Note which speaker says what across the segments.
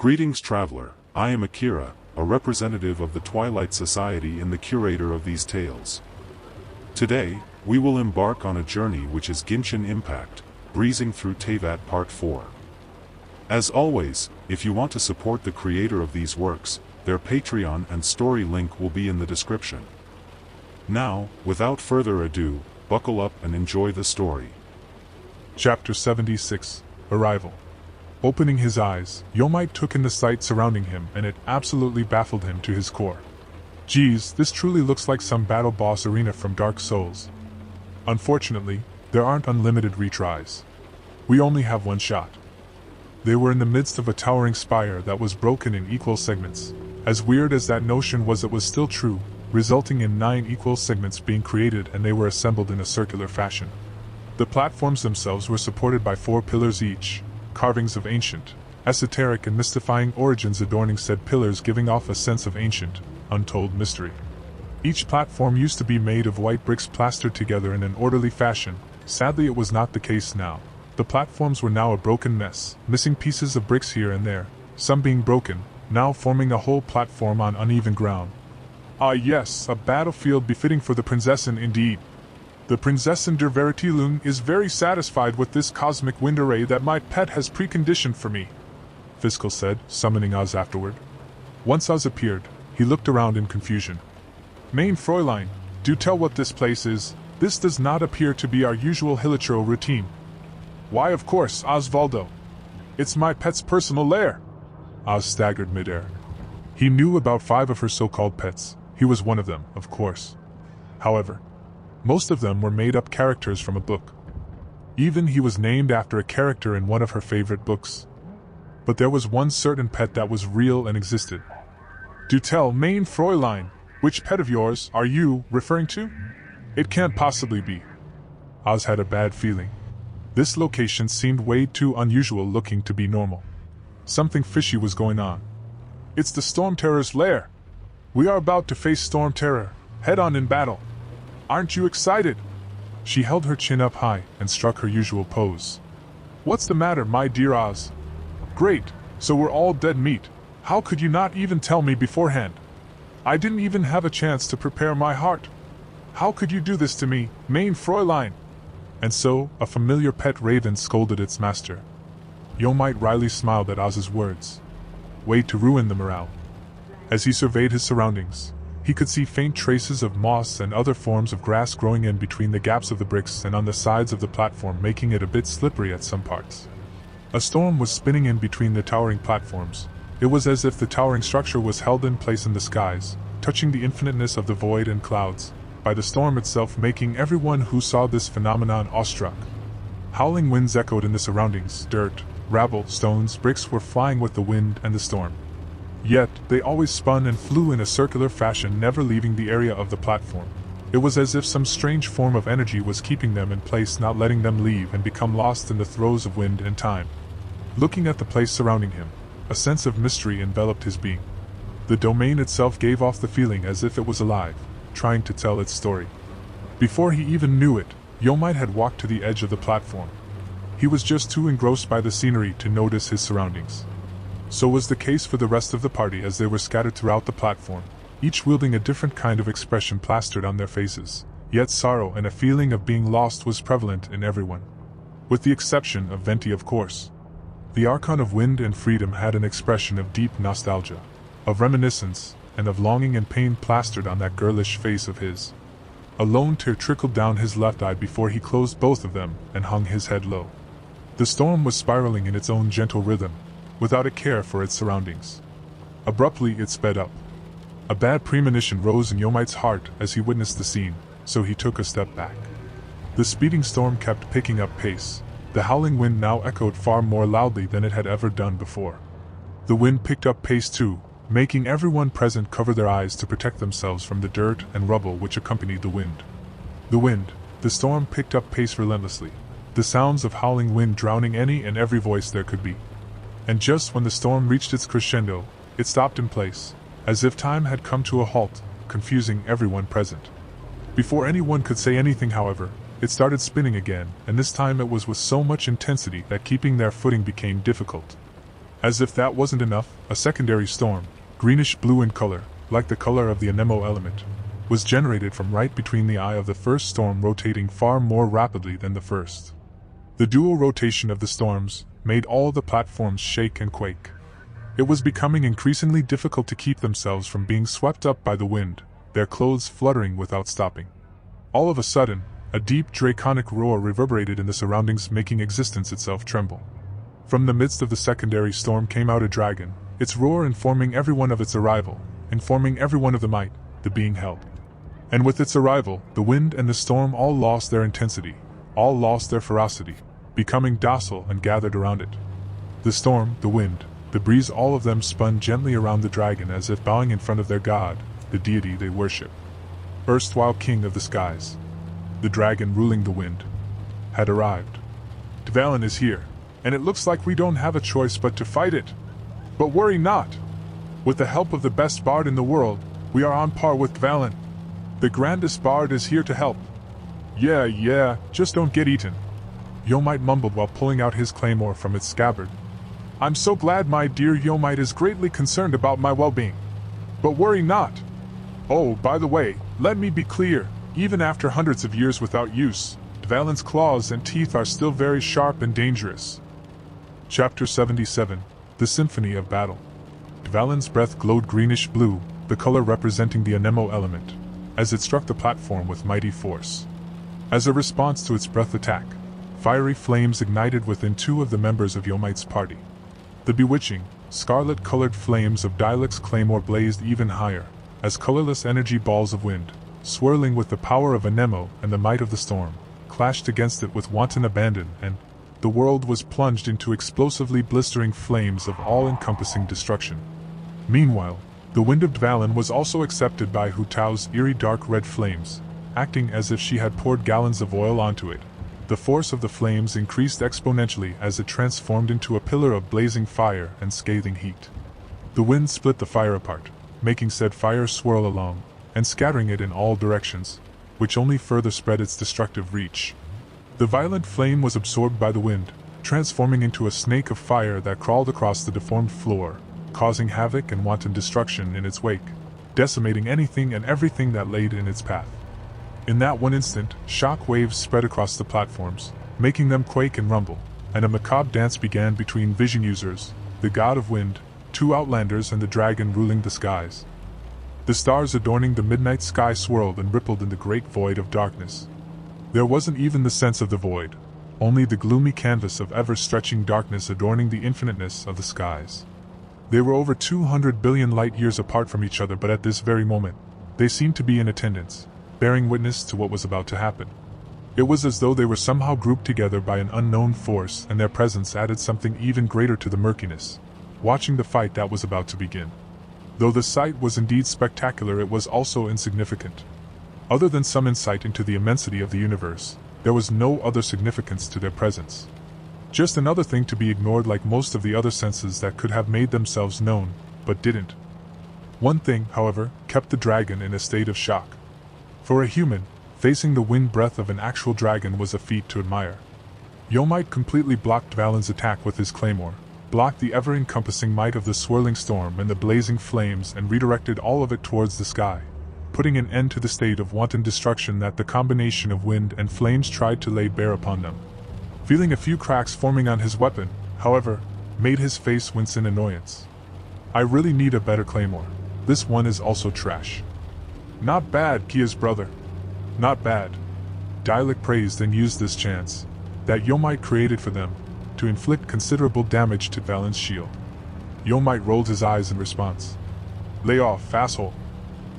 Speaker 1: Greetings, traveler. I am Akira, a representative of the Twilight Society and the curator of these tales. Today, we will embark on a journey which is Genshin Impact, breezing through Teyvat Part 4. As always, if you want to support the creator of these works, their Patreon and story link will be in the description. Now, without further ado, buckle up and enjoy the story.
Speaker 2: Chapter 76, Arrival. Opening his eyes, Yomite took in the sight surrounding him, and it absolutely baffled him to his core. Geez, this truly looks like some battle boss arena from Dark Souls. Unfortunately, there aren't unlimited retries. We only have one shot. They were in the midst of a towering spire that was broken in equal segments. As weird as that notion was, it was still true, resulting in 9 equal segments being created, and they were assembled in a circular fashion. The platforms themselves were supported by 4 pillars each, carvings of ancient, esoteric and mystifying origins adorning said pillars, giving off a sense of ancient, untold mystery. Each platform used to be made of white bricks plastered together in an orderly fashion. Sadly, it was not the case now. The platforms were now a broken mess, missing pieces of bricks here and there, some being broken, now forming a whole platform on uneven ground. Ah yes, a battlefield befitting for the Prinzessin indeed. The Prinzessin der Veritilung is very satisfied with this cosmic wind array that my pet has preconditioned for me, Fiskal said, summoning Oz afterward. Once Oz appeared, he looked around in confusion. Mein Fräulein, do tell what this place is. This does not appear to be our usual Hilichurl routine. Why, of course, Osvaldo. It's my pet's personal lair. Oz staggered midair. He knew about 5 of her so-called pets. He was one of them, of course. However, most of them were made-up characters from a book. Even he was named after a character in one of her favorite books. But there was one certain pet that was real and existed. Do tell, Mein Fräulein, which pet of yours are you referring to? It can't possibly be. Oz had a bad feeling. This location seemed way too unusual looking to be normal. Something fishy was going on. It's the Storm Terror's lair. We are about to face Storm Terror, head-on in battle. Aren't you excited? She held her chin up high and struck her usual pose. What's the matter, my dear Oz? Great, so we're all dead meat. How could you not even tell me beforehand? I didn't even have a chance to prepare my heart. How could you do this to me, Mein Fräulein? And so, a familiar pet raven scolded its master. Yomite wryly smiled at Oz's words. Way to ruin the morale. As he surveyed his surroundings, he could see faint traces of moss and other forms of grass growing in between the gaps of the bricks and on the sides of the platform, making it a bit slippery at some parts. A storm was spinning in between the towering platforms. It was as if the towering structure was held in place in the skies, touching the infiniteness of the void and clouds, by the storm itself, making everyone who saw this phenomenon awestruck. Howling winds echoed in the surroundings. Dirt, rubble, stones, bricks were flying with the wind and the storm. Yet, they always spun and flew in a circular fashion, never leaving the area of the platform. It was as if some strange form of energy was keeping them in place, not letting them leave and become lost in the throes of wind and time. Looking at the place surrounding him, a sense of mystery enveloped his being. The domain itself gave off the feeling as if it was alive, trying to tell its story. Before he even knew it, Yomite had walked to the edge of the platform. He was just too engrossed by the scenery to notice his surroundings. So was the case for the rest of the party as they were scattered throughout the platform, each wielding a different kind of expression plastered on their faces, yet sorrow and a feeling of being lost was prevalent in everyone. With the exception of Venti, of course. The Archon of Wind and Freedom had an expression of deep nostalgia, of reminiscence, and of longing and pain plastered on that girlish face of his. A lone tear trickled down his left eye before he closed both of them and hung his head low. The storm was spiraling in its own gentle rhythm, without a care for its surroundings. Abruptly it sped up. A bad premonition rose in Yomite's heart as he witnessed the scene, so he took a step back. The speeding storm kept picking up pace. The howling wind now echoed far more loudly than it had ever done before. The wind picked up pace too, making everyone present cover their eyes to protect themselves from the dirt and rubble which accompanied the wind. The storm picked up pace relentlessly, the sounds of howling wind drowning any and every voice there could be. And just when the storm reached its crescendo, it stopped in place, as if time had come to a halt, confusing everyone present. Before anyone could say anything, however, it started spinning again, and this time it was with so much intensity that keeping their footing became difficult. As if that wasn't enough, a secondary storm, greenish-blue in color, like the color of the anemo element, was generated from right between the eye of the first storm, rotating far more rapidly than the first. The dual rotation of the storms made all the platforms shake and quake. It was becoming increasingly difficult to keep themselves from being swept up by the wind, their clothes fluttering without stopping. All of a sudden, a deep draconic roar reverberated in the surroundings, making existence itself tremble. From the midst of the secondary storm came out a dragon, its roar informing everyone of its arrival, informing everyone of the might, the being held. And with its arrival, the wind and the storm all lost their intensity, all lost their ferocity, becoming docile and gathered around it. The storm, the wind, the breeze, all of them spun gently around the dragon as if bowing in front of their god, the deity they worship. Erstwhile king of the skies, the dragon ruling the wind, had arrived. Dvalin is here, and it looks like we don't have a choice but to fight it. But worry not. With the help of the best bard in the world, we are on par with Dvalin. The grandest bard is here to help. Yeah, just don't get eaten. Yomite mumbled while pulling out his claymore from its scabbard. I'm so glad my dear Yomite is greatly concerned about my well-being. But worry not. Oh, by the way, let me be clear, even after hundreds of years without use, Dvalin's claws and teeth are still very sharp and dangerous. Chapter 77, The Symphony of Battle. Dvalin's breath glowed greenish-blue, the color representing the anemo element, as it struck the platform with mighty force. As a response to its breath attack, fiery flames ignited within two of the members of Yomite's party. The bewitching, scarlet-colored flames of Dialec's claymore blazed even higher, as colorless energy balls of wind, swirling with the power of anemo and the might of the storm, clashed against it with wanton abandon, and the world was plunged into explosively blistering flames of all-encompassing destruction. Meanwhile, the wind of Dvalin was also accepted by Hu Tao's eerie dark red flames, acting as if she had poured gallons of oil onto it. The force of the flames increased exponentially as it transformed into a pillar of blazing fire and scathing heat. The wind split the fire apart, making said fire swirl along, and scattering it in all directions, which only further spread its destructive reach. The violent flame was absorbed by the wind, transforming into a snake of fire that crawled across the deformed floor, causing havoc and wanton destruction in its wake, decimating anything and everything that laid in its path. In that one instant, shock waves spread across the platforms, making them quake and rumble, and a macabre dance began between vision users, the god of wind, two outlanders, and the dragon ruling the skies. The stars adorning the midnight sky swirled and rippled in the great void of darkness. There wasn't even the sense of the void, only the gloomy canvas of ever-stretching darkness adorning the infiniteness of the skies. They were over 200 billion light-years apart from each other, but at this very moment, they seemed to be in attendance, bearing witness to what was about to happen. It was as though they were somehow grouped together by an unknown force, and their presence added something even greater to the murkiness, watching the fight that was about to begin. Though the sight was indeed spectacular, it was also insignificant. Other than some insight into the immensity of the universe, there was no other significance to their presence. Just another thing to be ignored, like most of the other senses that could have made themselves known, but didn't. One thing, however, kept the dragon in a state of shock. For a human, facing the wind breath of an actual dragon was a feat to admire. Yomite completely blocked Dvalin's attack with his claymore, blocked the ever-encompassing might of the swirling storm and the blazing flames, and redirected all of it towards the sky, putting an end to the state of wanton destruction that the combination of wind and flames tried to lay bare upon them. Feeling a few cracks forming on his weapon, however, made his face wince in annoyance. I really need a better claymore. This one is also trash. Not bad, Kia's brother. Not bad. Dialect praised and used this chance that Yomite created for them to inflict considerable damage to Dvalin's shield. Yomite rolled his eyes in response. Lay off, asshole.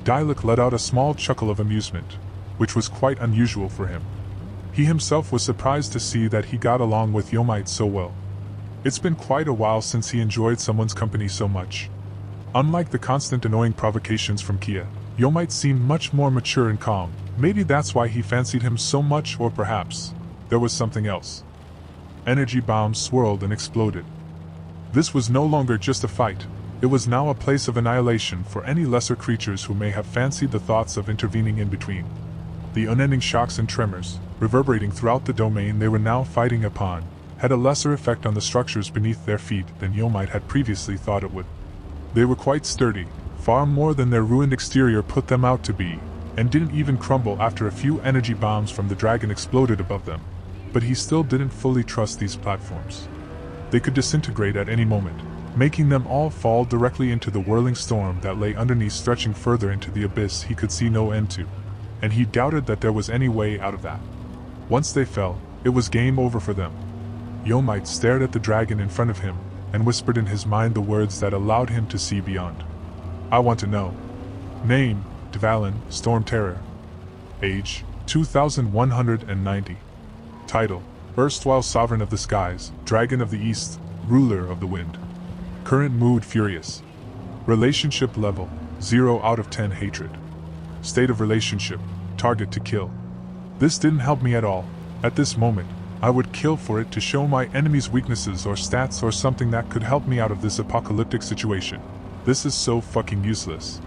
Speaker 2: Dialect let out a small chuckle of amusement, which was quite unusual for him. He himself was surprised to see that he got along with Yomite so well. It's been quite a while since he enjoyed someone's company so much. Unlike the constant annoying provocations from Kia, Yomite seemed much more mature and calm. Maybe that's why he fancied him so much, or perhaps there was something else. Energy bombs swirled and exploded. This was no longer just a fight, it was now a place of annihilation for any lesser creatures who may have fancied the thoughts of intervening in between. The unending shocks and tremors, reverberating throughout the domain they were now fighting upon, had a lesser effect on the structures beneath their feet than Yomite had previously thought it would. They were quite sturdy, far more than their ruined exterior put them out to be, and didn't even crumble after a few energy bombs from the dragon exploded above them. But he still didn't fully trust these platforms. They could disintegrate at any moment, making them all fall directly into the whirling storm that lay underneath, stretching further into the abyss he could see no end to. And he doubted that there was any way out of that. Once they fell, it was game over for them. Yomite stared at the dragon in front of him, and whispered in his mind the words that allowed him to see beyond. I want to know. Name, Dvalin, Storm Terror. Age, 2190. Title, erstwhile Sovereign of the Skies, Dragon of the East, Ruler of the Wind. Current mood furious. Relationship level, 0 out of 10 hatred. State of relationship, target to kill. This didn't help me at all. At this moment, I would kill for it to show my enemy's weaknesses or stats or something that could help me out of this apocalyptic situation. This is so fucking useless.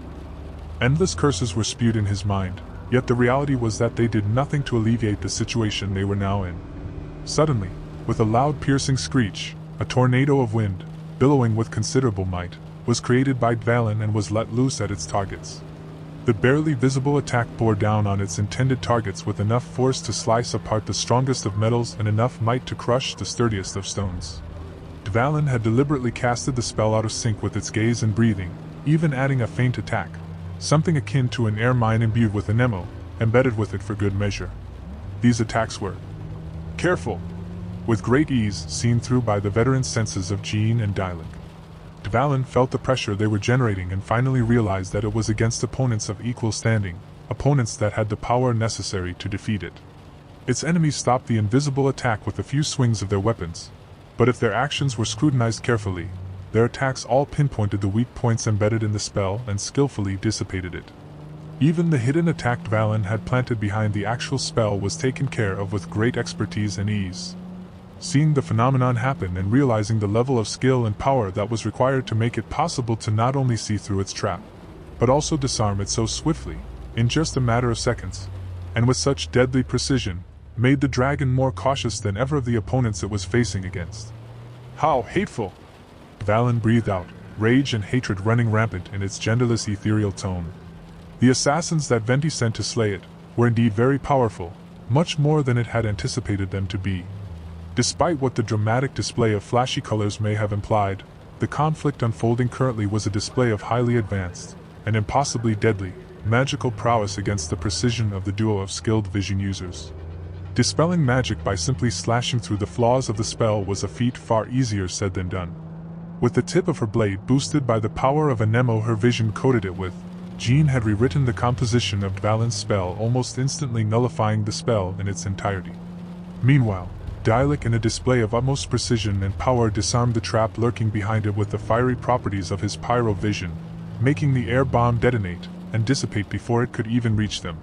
Speaker 2: Endless curses were spewed in his mind, yet the reality was that they did nothing to alleviate the situation they were now in. Suddenly, with a loud piercing screech, a tornado of wind, billowing with considerable might, was created by Dvalin and was let loose at its targets. The barely visible attack bore down on its intended targets with enough force to slice apart the strongest of metals and enough might to crush the sturdiest of stones. Dvalin had deliberately casted the spell out of sync with its gaze and breathing, even adding a feint attack, something akin to an air mine imbued with an ammo, embedded with it for good measure. These attacks were careful, with great ease seen through by the veteran senses of Jean and Dylic. Dvalin felt the pressure they were generating and finally realized that it was against opponents of equal standing, opponents that had the power necessary to defeat it. Its enemies stopped the invisible attack with a few swings of their weapons, but if their actions were scrutinized carefully, their attacks all pinpointed the weak points embedded in the spell and skillfully dissipated it. Even the hidden attack Dvalin had planted behind the actual spell was taken care of with great expertise and ease. Seeing the phenomenon happen and realizing the level of skill and power that was required to make it possible to not only see through its trap, but also disarm it so swiftly, in just a matter of seconds, and with such deadly precision, made the dragon more cautious than ever of the opponents it was facing against. How hateful! Dvalin breathed out, rage and hatred running rampant in its genderless ethereal tone. The assassins that Venti sent to slay it were indeed very powerful, much more than it had anticipated them to be. Despite what the dramatic display of flashy colors may have implied, the conflict unfolding currently was a display of highly advanced, and impossibly deadly, magical prowess against the precision of the duo of skilled vision users. Dispelling magic by simply slashing through the flaws of the spell was a feat far easier said than done. With the tip of her blade boosted by the power of a Nemo her vision coated it with, Jean had rewritten the composition of Dvalin's spell, almost instantly nullifying the spell in its entirety. Meanwhile, Dylic, in a display of utmost precision and power, disarmed the trap lurking behind it with the fiery properties of his pyro vision, making the air bomb detonate and dissipate before it could even reach them.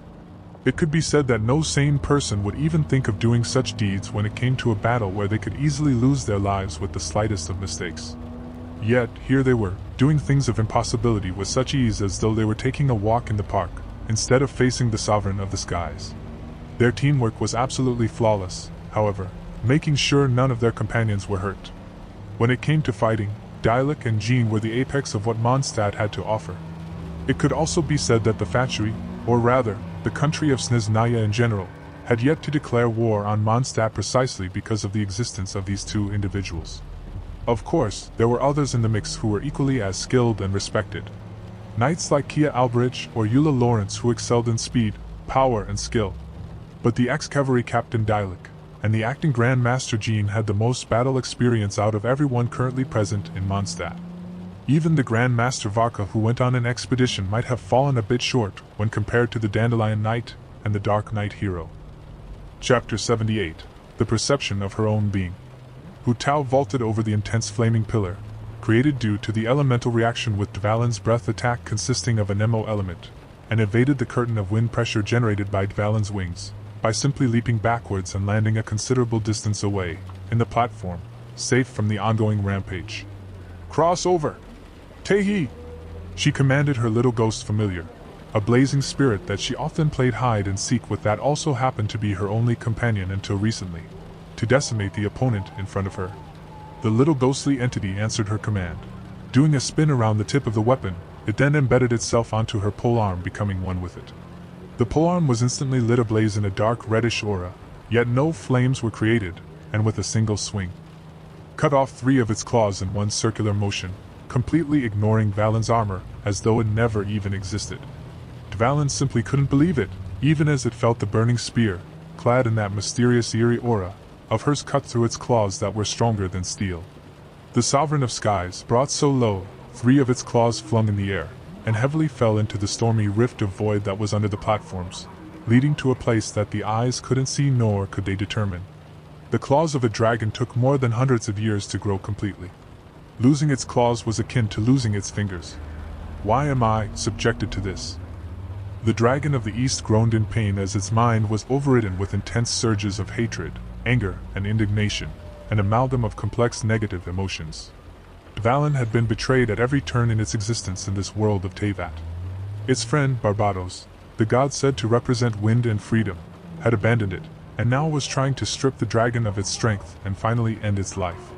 Speaker 2: It could be said that no sane person would even think of doing such deeds when it came to a battle where they could easily lose their lives with the slightest of mistakes. Yet, here they were, doing things of impossibility with such ease as though they were taking a walk in the park, instead of facing the Sovereign of the Skies. Their teamwork was absolutely flawless, however, making sure none of their companions were hurt. When it came to fighting, Dylic and Jean were the apex of what Mondstadt had to offer. It could also be said that the Fatui, or rather, the country of Snezhnaya in general, had yet to declare war on Mondstadt precisely because of the existence of these two individuals. Of course, there were others in the mix who were equally as skilled and respected. Knights like Kia Alberich or Eula Lawrence who excelled in speed, power and skill. But the ex-cavalry captain Dylic and the acting Grand Master Jean had the most battle experience out of everyone currently present in Mondstadt. Even the Grand Master Varka, who went on an expedition, might have fallen a bit short when compared to the Dandelion Knight and the Dark Knight hero. Chapter 78. The Perception of Her Own Being. Hu Tao vaulted over the intense flaming pillar, created due to the elemental reaction with Dvalin's breath attack consisting of a Nemo element, and evaded the curtain of wind pressure generated by Dvalin's wings, by simply leaping backwards and landing a considerable distance away, in the platform, safe from the ongoing rampage. "Cross over! Tehi!" She commanded her little ghost familiar, a blazing spirit that she often played hide and seek with that also happened to be her only companion until recently. to decimate the opponent in front of her. The little ghostly entity answered her command. Doing a spin around the tip of the weapon, it then embedded itself onto her polearm, becoming one with it. The polearm was instantly lit ablaze in a dark reddish aura, yet no flames were created, and with a single swing, cut off 3 of its claws in one circular motion, completely ignoring Valen's armor, as though it never even existed. Valen simply couldn't believe it, even as it felt the burning spear, clad in that mysterious eerie aura, of hers cut through its claws that were stronger than steel. The Sovereign of Skies, brought so low, 3 of its claws flung in the air, and heavily fell into the stormy rift of void that was under the platforms, leading to a place that the eyes couldn't see nor could they determine. The claws of a dragon took more than hundreds of years to grow completely. Losing its claws was akin to losing its fingers. Why am I subjected to this? The dragon of the east groaned in pain as its mind was overridden with intense surges of hatred, anger, and indignation, an amalgam of complex negative emotions. Valen had been betrayed at every turn in its existence in this world of Teyvat. Its friend, Barbados, the god said to represent wind and freedom, had abandoned it, and now was trying to strip the dragon of its strength and finally end its life.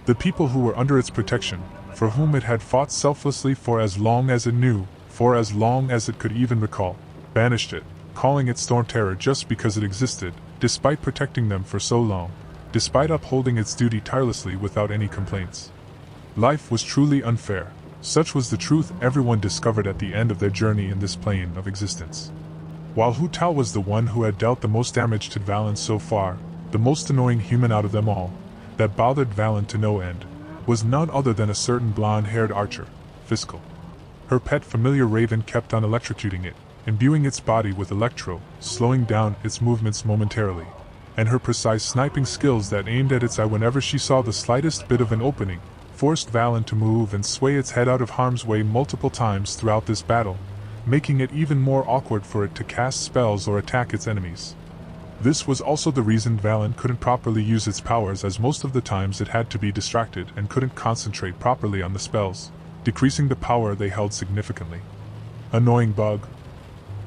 Speaker 2: The people who were under its protection, for whom it had fought selflessly for as long as it knew, for as long as it could even recall, banished it, calling it Storm Terror just because it existed, despite protecting them for so long, despite upholding its duty tirelessly without any complaints. Life was truly unfair. Such was the truth everyone discovered at the end of their journey in this plane of existence. While Hu Tao was the one who had dealt the most damage to Valen so far, the most annoying human out of them all, that bothered Valen to no end, was none other than a certain blonde-haired archer, Fiscal. Her pet familiar raven kept on electrocuting it, imbuing its body with electro, slowing down its movements momentarily, and her precise sniping skills that aimed at its eye whenever she saw the slightest bit of an opening, forced Valen to move and sway its head out of harm's way multiple times throughout this battle, making it even more awkward for it to cast spells or attack its enemies. This was also the reason Valen couldn't properly use its powers, as most of the times it had to be distracted and couldn't concentrate properly on the spells, decreasing the power they held significantly. Annoying bug.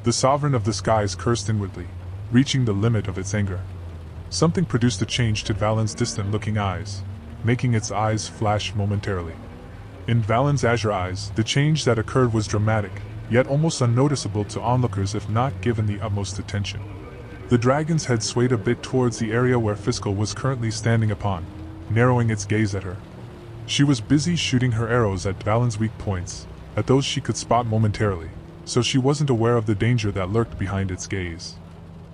Speaker 2: The Sovereign of the Skies cursed inwardly, reaching the limit of its anger. Something produced a change to Valen's distant-looking eyes, making its eyes flash momentarily. In Valen's azure eyes, the change that occurred was dramatic, yet almost unnoticeable to onlookers if not given the utmost attention. The dragon's head swayed a bit towards the area where Fiscal was currently standing upon, narrowing its gaze at her. She was busy shooting her arrows at Valen's weak points, at those she could spot momentarily, so she wasn't aware of the danger that lurked behind its gaze.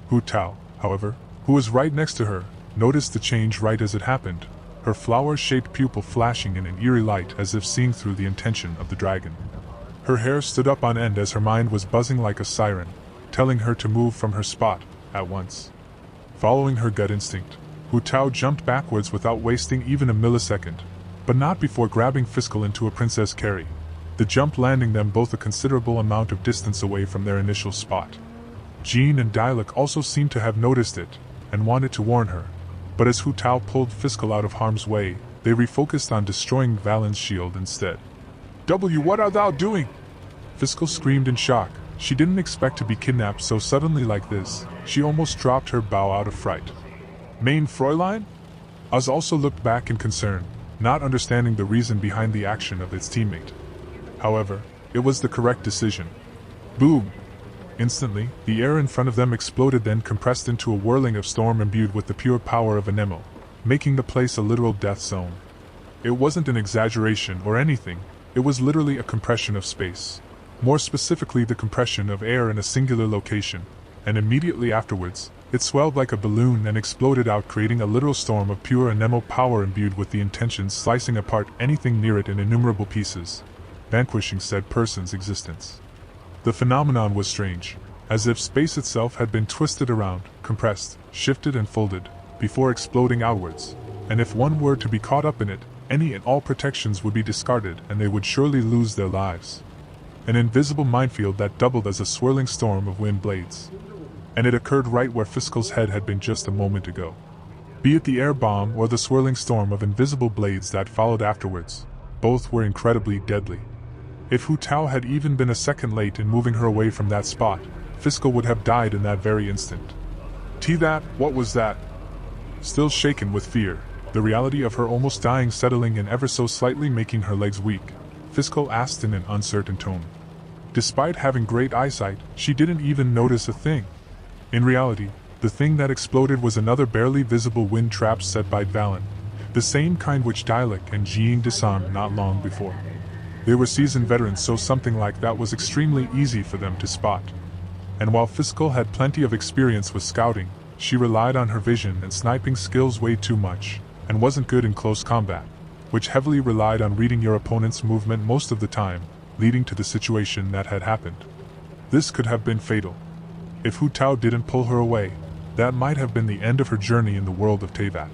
Speaker 2: Hu Tao, however, who was right next to her, noticed the change right as it happened, her flower-shaped pupil flashing in an eerie light as if seeing through the intention of the dragon. Her hair stood up on end as her mind was buzzing like a siren, telling her to move from her spot, at once. Following her gut instinct, Hu Tao jumped backwards without wasting even a millisecond, but not before grabbing Fiscal into a princess carry, the jump landing them both a considerable amount of distance away from their initial spot. Jean and Dialek also seemed to have noticed it, and wanted to warn her, but as Hu Tao pulled Fiscal out of harm's way, they refocused on destroying Valen's shield instead. What art thou doing? Fiscal screamed in shock. She didn't expect to be kidnapped so suddenly like this. She almost dropped her bow out of fright. Mein Fräulein? Oz also looked back in concern, not understanding the reason behind the action of its teammate. However, it was the correct decision. Boom! Instantly, the air in front of them exploded, then compressed into a whirling of storm imbued with the pure power of Anemo, making the place a literal death zone. It wasn't an exaggeration or anything, it was literally a compression of space. More specifically, the compression of air in a singular location, and immediately afterwards, it swelled like a balloon and exploded out, creating a literal storm of pure Anemo power imbued with the intention slicing apart anything near it in innumerable pieces, vanquishing said person's existence. The phenomenon was strange, as if space itself had been twisted around, compressed, shifted and folded, before exploding outwards, and if one were to be caught up in it, any and all protections would be discarded and they would surely lose their lives. An invisible minefield that doubled as a swirling storm of wind blades. And it occurred right where Fiscal's head had been just a moment ago. Be it the air bomb or the swirling storm of invisible blades that followed afterwards, both were incredibly deadly. If Hu Tao had even been a second late in moving her away from that spot, Fiscal would have died in that very instant. Teyvat, what was that? Still shaken with fear, the reality of her almost dying settling in ever so slightly making her legs weak, Fiscal asked in an uncertain tone. Despite having great eyesight, she didn't even notice a thing. In reality, the thing that exploded was another barely visible wind trap set by Valen, the same kind which Dialek and Jean disarmed not long before. They were seasoned veterans, so something like that was extremely easy for them to spot. And while Fiscal had plenty of experience with scouting, she relied on her vision and sniping skills way too much, and wasn't good in close combat, which heavily relied on reading your opponent's movement most of the time, leading to the situation that had happened. This could have been fatal. If Hu Tao didn't pull her away, that might have been the end of her journey in the world of Teyvat.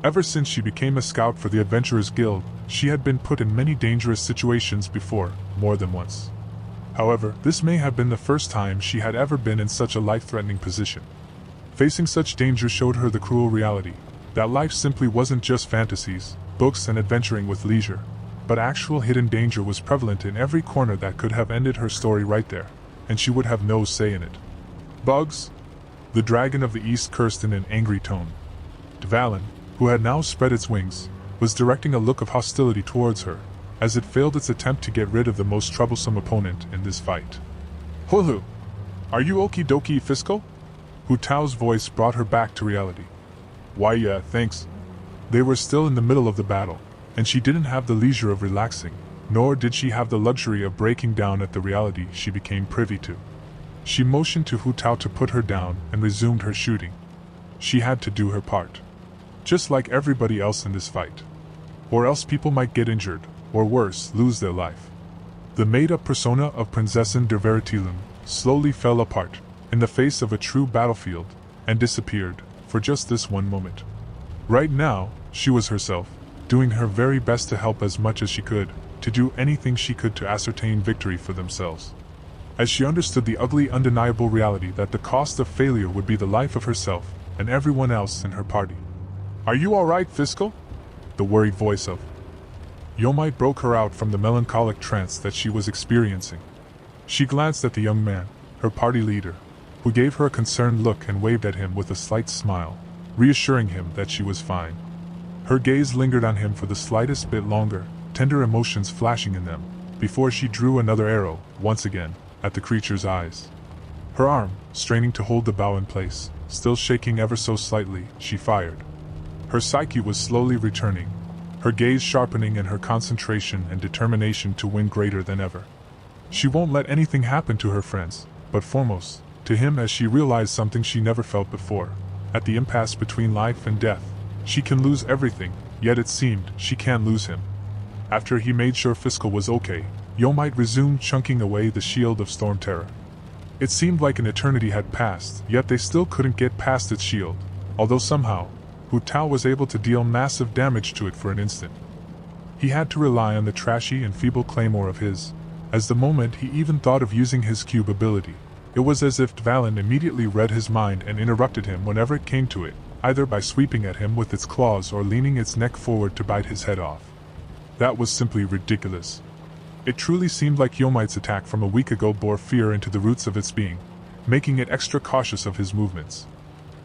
Speaker 2: Ever since she became a scout for the Adventurers Guild, she had been put in many dangerous situations before, more than once. However, this may have been the first time she had ever been in such a life-threatening position. Facing such danger showed her the cruel reality, that life simply wasn't just fantasies, books and adventuring with leisure, but actual hidden danger was prevalent in every corner that could have ended her story right there, and she would have no say in it. Bugs? The dragon of the east cursed in an angry tone. Dvalin, who had now spread its wings, was directing a look of hostility towards her, as it failed its attempt to get rid of the most troublesome opponent in this fight. Hulu! Are you okie dokie, Fiscal? Hu Tao's voice brought her back to reality. Why yeah, thanks. They were still in the middle of the battle, and she didn't have the leisure of relaxing, nor did she have the luxury of breaking down at the reality she became privy to. She motioned to Hu Tao to put her down and resumed her shooting. She had to do her part. Just like everybody else in this fight. Or else people might get injured, or worse, lose their life. The made-up persona of Prinzessin der Veritilum slowly fell apart, in the face of a true battlefield, and disappeared, for just this one moment. Right now, she was herself, doing her very best to help as much as she could, to do anything she could to ascertain victory for themselves. As she understood the ugly, undeniable reality that the cost of failure would be the life of herself, and everyone else in her party. Are you alright, Fiscal? The worried voice of Yomite broke her out from the melancholic trance that she was experiencing. She glanced at the young man, her party leader, who gave her a concerned look and waved at him with a slight smile, reassuring him that she was fine. Her gaze lingered on him for the slightest bit longer, tender emotions flashing in them, before she drew another arrow, once again, at the creature's eyes. Her arm, straining to hold the bow in place, still shaking ever so slightly, she fired. Her psyche was slowly returning, her gaze sharpening and her concentration and determination to win greater than ever. She won't let anything happen to her friends, but foremost, to him, as she realized something she never felt before. At the impasse between life and death, she can lose everything, yet it seemed she can't lose him. After he made sure Fiscal was okay, Yomite resumed chunking away the shield of Storm Terror. It seemed like an eternity had passed, yet they still couldn't get past its shield, although somehow, Hu Tao was able to deal massive damage to it for an instant. He had to rely on the trashy and feeble claymore of his, as the moment he even thought of using his cube ability. It was as if Dvalin immediately read his mind and interrupted him whenever it came to it, either by sweeping at him with its claws or leaning its neck forward to bite his head off. That was simply ridiculous. It truly seemed like Yomite's attack from a week ago bore fear into the roots of its being, making it extra cautious of his movements.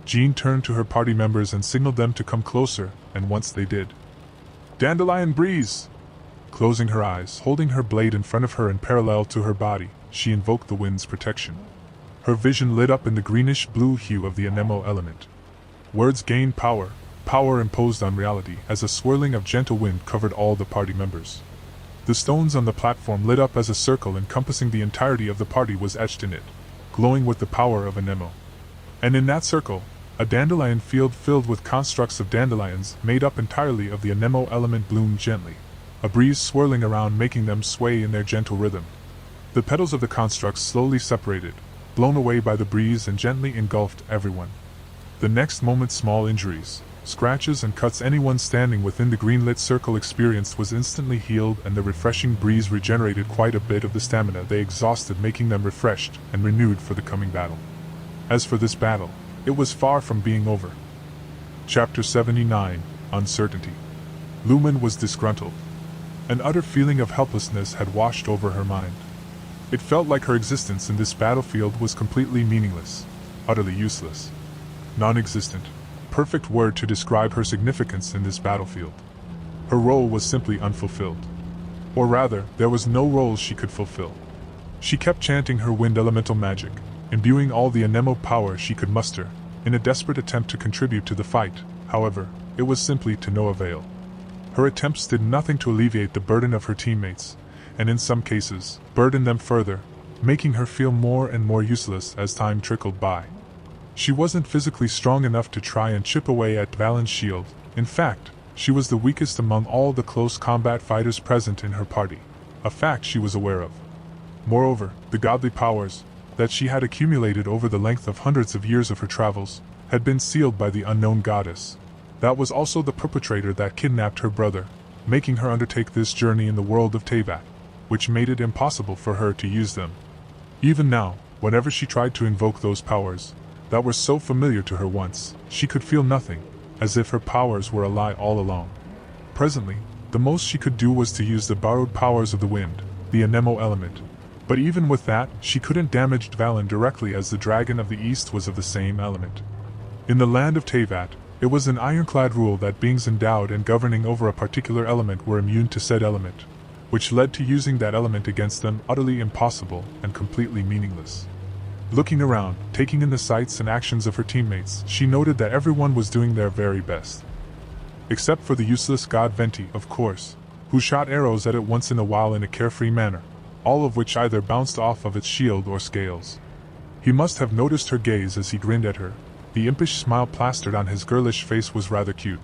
Speaker 2: Jean turned to her party members and signaled them to come closer, and once they did. Dandelion Breeze! Closing her eyes, holding her blade in front of her and parallel to her body, she invoked the wind's protection. Her vision lit up in the greenish-blue hue of the anemo element. Words gained power, power imposed on reality, as a swirling of gentle wind covered all the party members. The stones on the platform lit up as a circle encompassing the entirety of the party was etched in it, glowing with the power of anemo. And in that circle, a dandelion field filled with constructs of dandelions made up entirely of the anemo element bloomed gently, a breeze swirling around making them sway in their gentle rhythm. The petals of the constructs slowly separated, blown away by the breeze, and gently engulfed everyone. The next moment, small injuries, scratches and cuts anyone standing within the green-lit circle experienced was instantly healed, and the refreshing breeze regenerated quite a bit of the stamina they exhausted, making them refreshed and renewed for the coming battle. As for this battle, it was far from being over. Chapter 79, Uncertainty. Lumen was disgruntled. An utter feeling of helplessness had washed over her mind. It felt like her existence in this battlefield was completely meaningless, utterly useless, non-existent. perfect word to describe her significance in this battlefield. Her role was simply unfulfilled. Or rather, there was no role she could fulfill. She kept chanting her wind elemental magic, imbuing all the anemo power she could muster, in a desperate attempt to contribute to the fight. However, it was simply to no avail. Her attempts did nothing to alleviate the burden of her teammates, and in some cases, burdened them further, making her feel more and more useless as time trickled by. She wasn't physically strong enough to try and chip away at Valen's shield. In fact, she was the weakest among all the close combat fighters present in her party, a fact she was aware of. Moreover, the godly powers that she had accumulated over the length of hundreds of years of her travels had been sealed by the unknown goddess. That was also the perpetrator that kidnapped her brother, making her undertake this journey in the world of Teyvat, which made it impossible for her to use them. Even now, whenever she tried to invoke those powers that were so familiar to her once, she could feel nothing, as if her powers were a lie all along. Presently, the most she could do was to use the borrowed powers of the wind, the anemo element. But even with that, she couldn't damage Valen directly, as the dragon of the east was of the same element. In the land of Teyvat, it was an ironclad rule that beings endowed and governing over a particular element were immune to said element, which led to using that element against them utterly impossible and completely meaningless. Looking around, taking in the sights and actions of her teammates, she noted that everyone was doing their very best. Except for the useless god Venti, of course, who shot arrows at it once in a while in a carefree manner, all of which either bounced off of its shield or scales. He must have noticed her gaze as he grinned at her. The impish smile plastered on his girlish face was rather cute,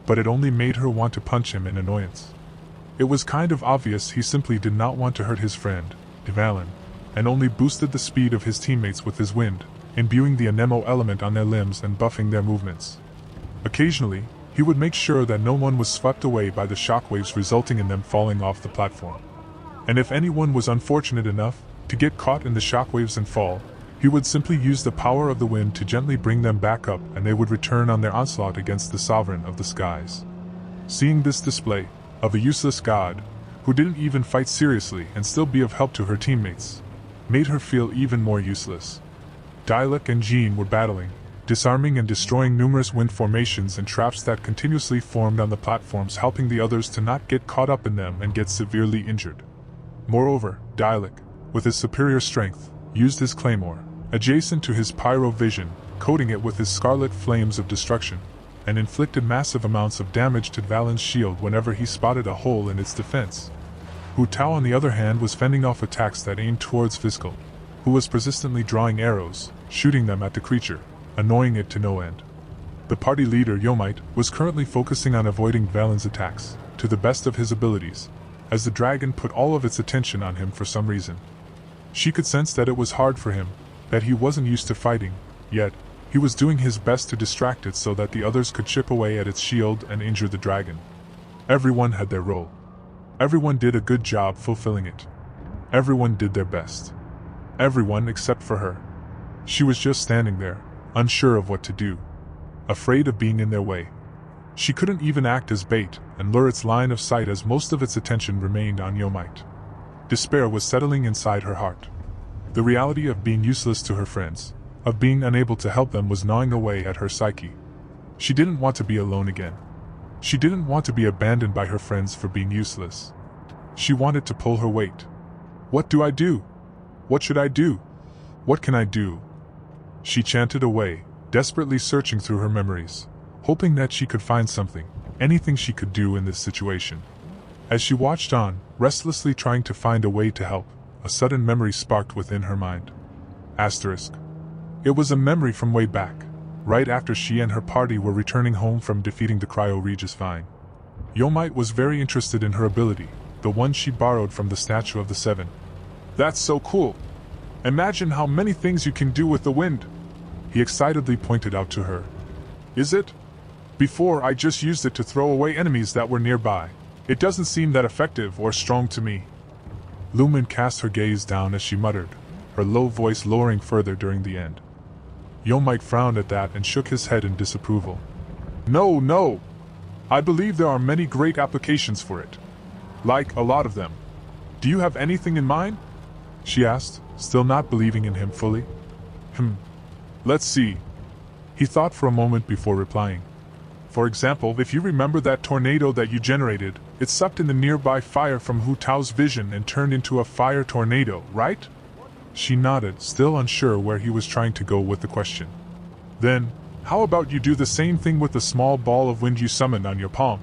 Speaker 2: but it only made her want to punch him in annoyance. It was kind of obvious he simply did not want to hurt his friend, Valen, and only boosted the speed of his teammates with his wind, imbuing the anemo element on their limbs and buffing their movements. Occasionally, he would make sure that no one was swept away by the shockwaves resulting in them falling off the platform. And if anyone was unfortunate enough to get caught in the shockwaves and fall, he would simply use the power of the wind to gently bring them back up, and they would return on their onslaught against the sovereign of the skies. Seeing this display of a useless god, who didn't even fight seriously and still be of help to her teammates, made her feel even more useless. Dialek and Jean were battling, disarming and destroying numerous wind formations and traps that continuously formed on the platforms, helping the others to not get caught up in them and get severely injured. Moreover, Dialek, with his superior strength, used his claymore, adjacent to his pyro vision, coating it with his scarlet flames of destruction, and inflicted massive amounts of damage to Valen's shield whenever he spotted a hole in its defense. Hu Tao, on the other hand, was fending off attacks that aimed towards Fiscal, who was persistently drawing arrows, shooting them at the creature, annoying it to no end. The party leader, Yomite, was currently focusing on avoiding Valen's attacks, to the best of his abilities, as the dragon put all of its attention on him for some reason. She could sense that it was hard for him, that he wasn't used to fighting, yet he was doing his best to distract it so that the others could chip away at its shield and injure the dragon. Everyone had their role. Everyone did a good job fulfilling it. Everyone did their best. Everyone except for her. She was just standing there, unsure of what to do, afraid of being in their way. She couldn't even act as bait and lure its line of sight, as most of its attention remained on Yomite. Despair was settling inside her heart. The reality of being useless to her friends, of being unable to help them, was gnawing away at her psyche. She didn't want to be alone again. She didn't want to be abandoned by her friends for being useless. She wanted to pull her weight. What do I do? What should I do? What can I do? She chanted away, desperately searching through her memories, hoping that she could find something, anything she could do in this situation. As she watched on, restlessly trying to find a way to help, a sudden memory sparked within her mind. Asterisk. It was a memory from way back, right after she and her party were returning home from defeating the Cryo-Regis Vine. Yomite was very interested in her ability, the one she borrowed from the Statue of the Seven. That's so cool! Imagine how many things you can do with the wind! He excitedly pointed out to her. Is it? Before, I just used it to throw away enemies that were nearby. It doesn't seem that effective or strong to me. Lumen cast her gaze down as she muttered, her low voice lowering further during the end. Yomite frowned at that and shook his head in disapproval. No! I believe there are many great applications for it. Like, a lot of them. Do you have anything in mind? She asked, still not believing in him fully. Let's see. He thought for a moment before replying. For example, if you remember that tornado that you generated, it sucked in the nearby fire from Hu Tao's vision and turned into a fire tornado, right? She nodded, still unsure where he was trying to go with the question. Then, how about you do the same thing with the small ball of wind you summoned on your palm?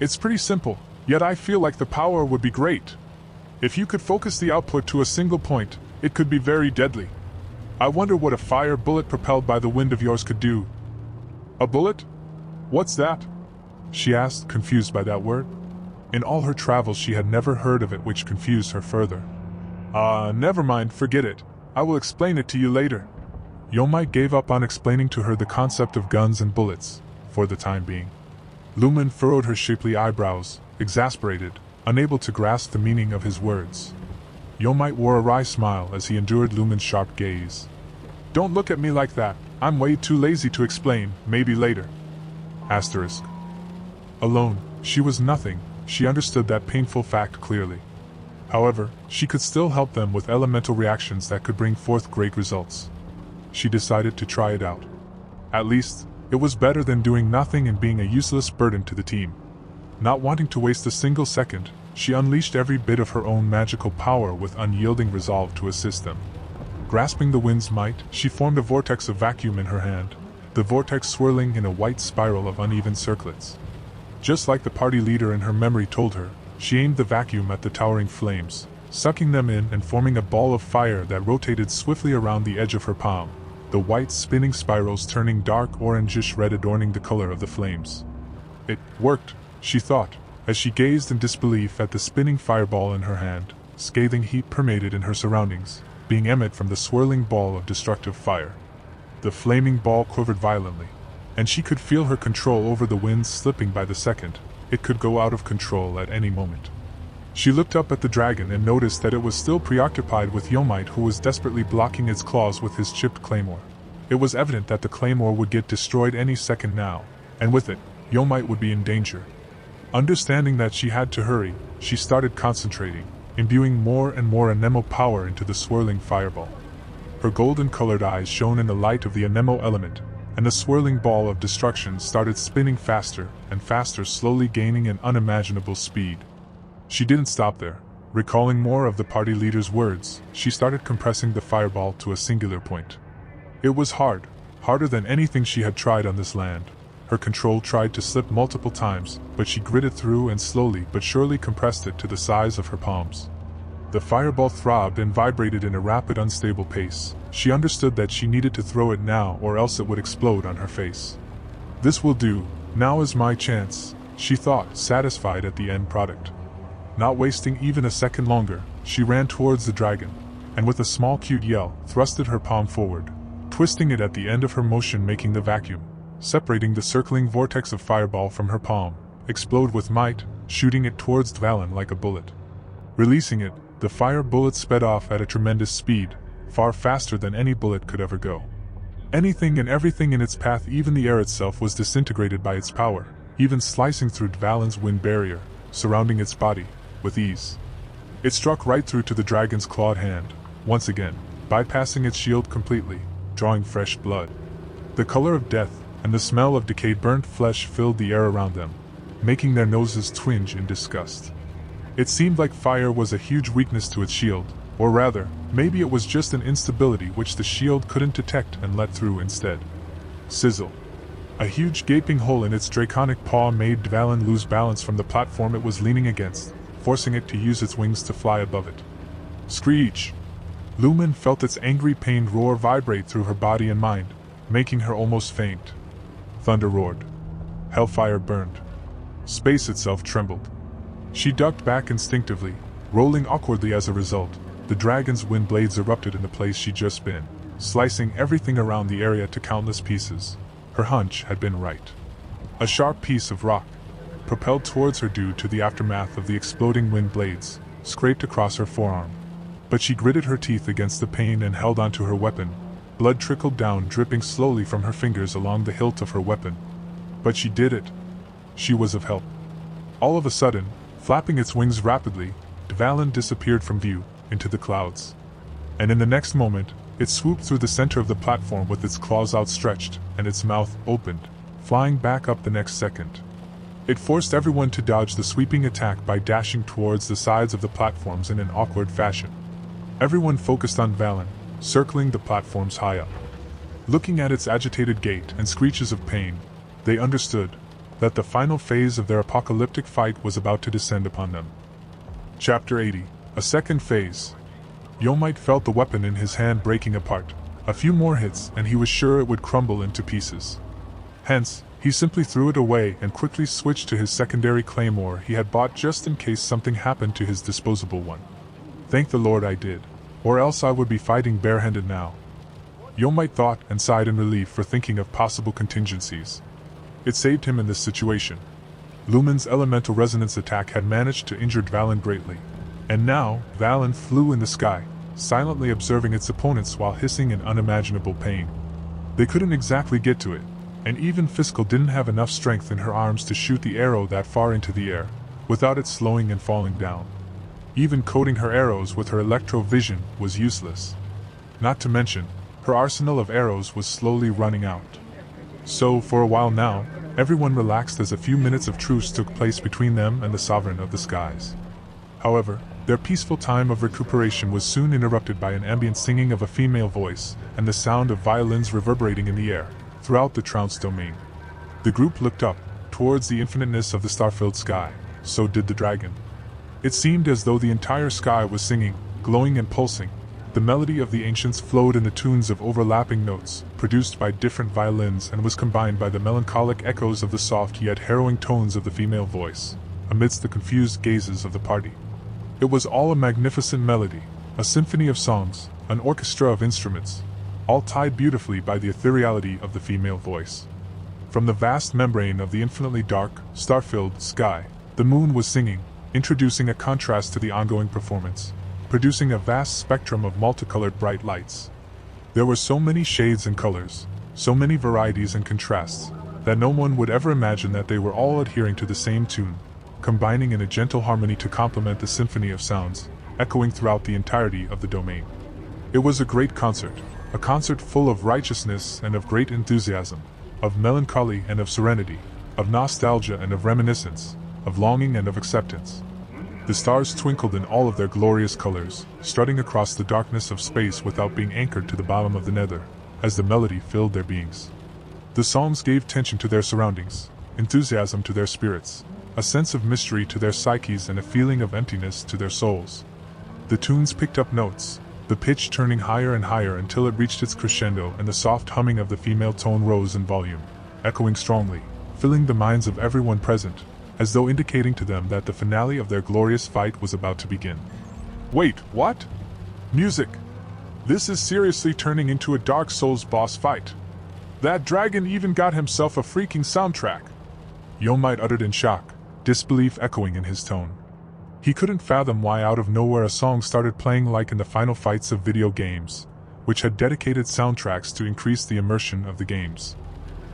Speaker 2: It's pretty simple, yet I feel like the power would be great. If you could focus the output to a single point, it could be very deadly. I wonder what a fire bullet propelled by the wind of yours could do. A bullet? What's that? She asked, confused by that word. In all her travels she had never heard of it, which confused her further. Never mind, forget it. I will explain it to you later. Yomite gave up on explaining to her the concept of guns and bullets, for the time being. Lumen furrowed her shapely eyebrows, exasperated, unable to grasp the meaning of his words. Yomite wore a wry smile as he endured Lumen's sharp gaze. Don't look at me like that, I'm way too lazy to explain, maybe later. Asterisk. Alone, she was nothing, she understood that painful fact clearly. However, she could still help them with elemental reactions that could bring forth great results. She decided to try it out. At least, it was better than doing nothing and being a useless burden to the team. Not wanting to waste a single second, she unleashed every bit of her own magical power with unyielding resolve to assist them. Grasping the wind's might, she formed a vortex of vacuum in her hand, the vortex swirling in a white spiral of uneven circlets. Just like the party leader in her memory told her, she aimed the vacuum at the towering flames, sucking them in and forming a ball of fire that rotated swiftly around the edge of her palm, the white spinning spirals turning dark orangish red adorning the color of the flames. It worked, she thought, as she gazed in disbelief at the spinning fireball in her hand. Scathing heat permeated in her surroundings, being emitted from the swirling ball of destructive fire. The flaming ball quivered violently, and she could feel her control over the wind slipping by the second. It could go out of control at any moment. She looked up at the dragon and noticed that it was still preoccupied with Yomite, who was desperately blocking its claws with his chipped claymore. It was evident that the claymore would get destroyed any second now, and with it, Yomite would be in danger. Understanding that she had to hurry, she started concentrating, imbuing more and more anemo power into the swirling fireball. Her golden-colored eyes shone in the light of the anemo element, and the swirling ball of destruction started spinning faster and faster, slowly gaining an unimaginable speed. She didn't stop there. Recalling more of the party leader's words, she started compressing the fireball to a singular point. It was hard, harder than anything she had tried on this land. Her control tried to slip multiple times, but she gritted through and slowly but surely compressed it to the size of her palms. The fireball throbbed and vibrated in a rapid, unstable pace. She understood that she needed to throw it now or else it would explode on her face. This will do, now is my chance, she thought, satisfied at the end product. Not wasting even a second longer, she ran towards the dragon, and with a small cute yell, thrusted her palm forward, twisting it at the end of her motion, making the vacuum, separating the circling vortex of fireball from her palm, explode with might, shooting it towards Dvalin like a bullet. Releasing it, the fire bullet sped off at a tremendous speed, far faster than any bullet could ever go. Anything and everything in its path, even the air itself, was disintegrated by its power, even slicing through Dvalin's wind barrier, surrounding its body, with ease. It struck right through to the dragon's clawed hand, once again, bypassing its shield completely, drawing fresh blood. The color of death and the smell of decayed burnt flesh filled the air around them, making their noses twinge in disgust. It seemed like fire was a huge weakness to its shield, or rather, maybe it was just an instability which the shield couldn't detect and let through instead. Sizzle. A huge gaping hole in its draconic paw made Dvalin lose balance from the platform it was leaning against, forcing it to use its wings to fly above it. Screech! Lumen felt its angry, pained roar vibrate through her body and mind, making her almost faint. Thunder roared. Hellfire burned. Space itself trembled. She ducked back instinctively, rolling awkwardly as a result. The dragon's wind blades erupted in the place she'd just been, slicing everything around the area to countless pieces. Her hunch had been right. A sharp piece of rock, propelled towards her due to the aftermath of the exploding wind blades, scraped across her forearm. But she gritted her teeth against the pain and held onto her weapon. Blood trickled down, dripping slowly from her fingers along the hilt of her weapon. But she did it. She was of help. All of a sudden, flapping its wings rapidly, Dvalin disappeared from view, into the clouds. And in the next moment, It swooped through the center of the platform with its claws outstretched and its mouth opened, flying back up the next second. It forced everyone to dodge the sweeping attack by dashing towards the sides of the platforms in an awkward fashion. Everyone focused on Valen, circling the platforms high up. Looking at its agitated gait and screeches of pain, they understood that the final phase of their apocalyptic fight was about to descend upon them. Chapter 80. A second phase. Yomite felt the weapon in his hand breaking apart. A few more hits and he was sure it would crumble into pieces. Hence, he simply threw it away and quickly switched to his secondary claymore he had bought just in case something happened to his disposable one. Thank the Lord I did, or else I would be fighting barehanded now. Yomite thought and sighed in relief for thinking of possible contingencies. It saved him in this situation. Lumen's elemental resonance attack had managed to injure Valen greatly, and now Valen flew in the sky, silently observing its opponents while hissing in unimaginable pain. They couldn't exactly get to it, and even Fiscal didn't have enough strength in her arms to shoot the arrow that far into the air, without it slowing and falling down. Even coating her arrows with her electro-vision was useless. Not to mention, her arsenal of arrows was slowly running out. So, for a while now, everyone relaxed as a few minutes of truce took place between them and the Sovereign of the Skies. However, their peaceful time of recuperation was soon interrupted by an ambient singing of a female voice, and the sound of violins reverberating in the air, throughout the Trounce domain. The group looked up, towards the infiniteness of the star-filled sky. So did the dragon. It seemed as though the entire sky was singing, glowing and pulsing. The melody of the ancients flowed in the tunes of overlapping notes, produced by different violins, and was combined by the melancholic echoes of the soft yet harrowing tones of the female voice, amidst the confused gazes of the party. It was all a magnificent melody, a symphony of songs, an orchestra of instruments, all tied beautifully by the ethereality of the female voice. From the vast membrane of the infinitely dark, star-filled sky, the moon was singing, introducing a contrast to the ongoing performance, producing a vast spectrum of multicolored bright lights. There were so many shades and colors, so many varieties and contrasts, that no one would ever imagine that they were all adhering to the same tune, combining in a gentle harmony to complement the symphony of sounds, echoing throughout the entirety of the domain. It was a great concert, a concert full of righteousness and of great enthusiasm, of melancholy and of serenity, of nostalgia and of reminiscence, of longing and of acceptance. The stars twinkled in all of their glorious colors, strutting across the darkness of space without being anchored to the bottom of the nether, as the melody filled their beings. The songs gave tension to their surroundings, enthusiasm to their spirits, a sense of mystery to their psyches and a feeling of emptiness to their souls. The tunes picked up notes, the pitch turning higher and higher until it reached its crescendo, and the soft humming of the female tone rose in volume, echoing strongly, filling the minds of everyone present, as though indicating to them that the finale of their glorious fight was about to begin. Wait, what? Music! This is seriously turning into a Dark Souls boss fight. That dragon even got himself a freaking soundtrack! Yomite uttered in shock, disbelief echoing in his tone. He couldn't fathom why out of nowhere a song started playing like in the final fights of video games, which had dedicated soundtracks to increase the immersion of the games.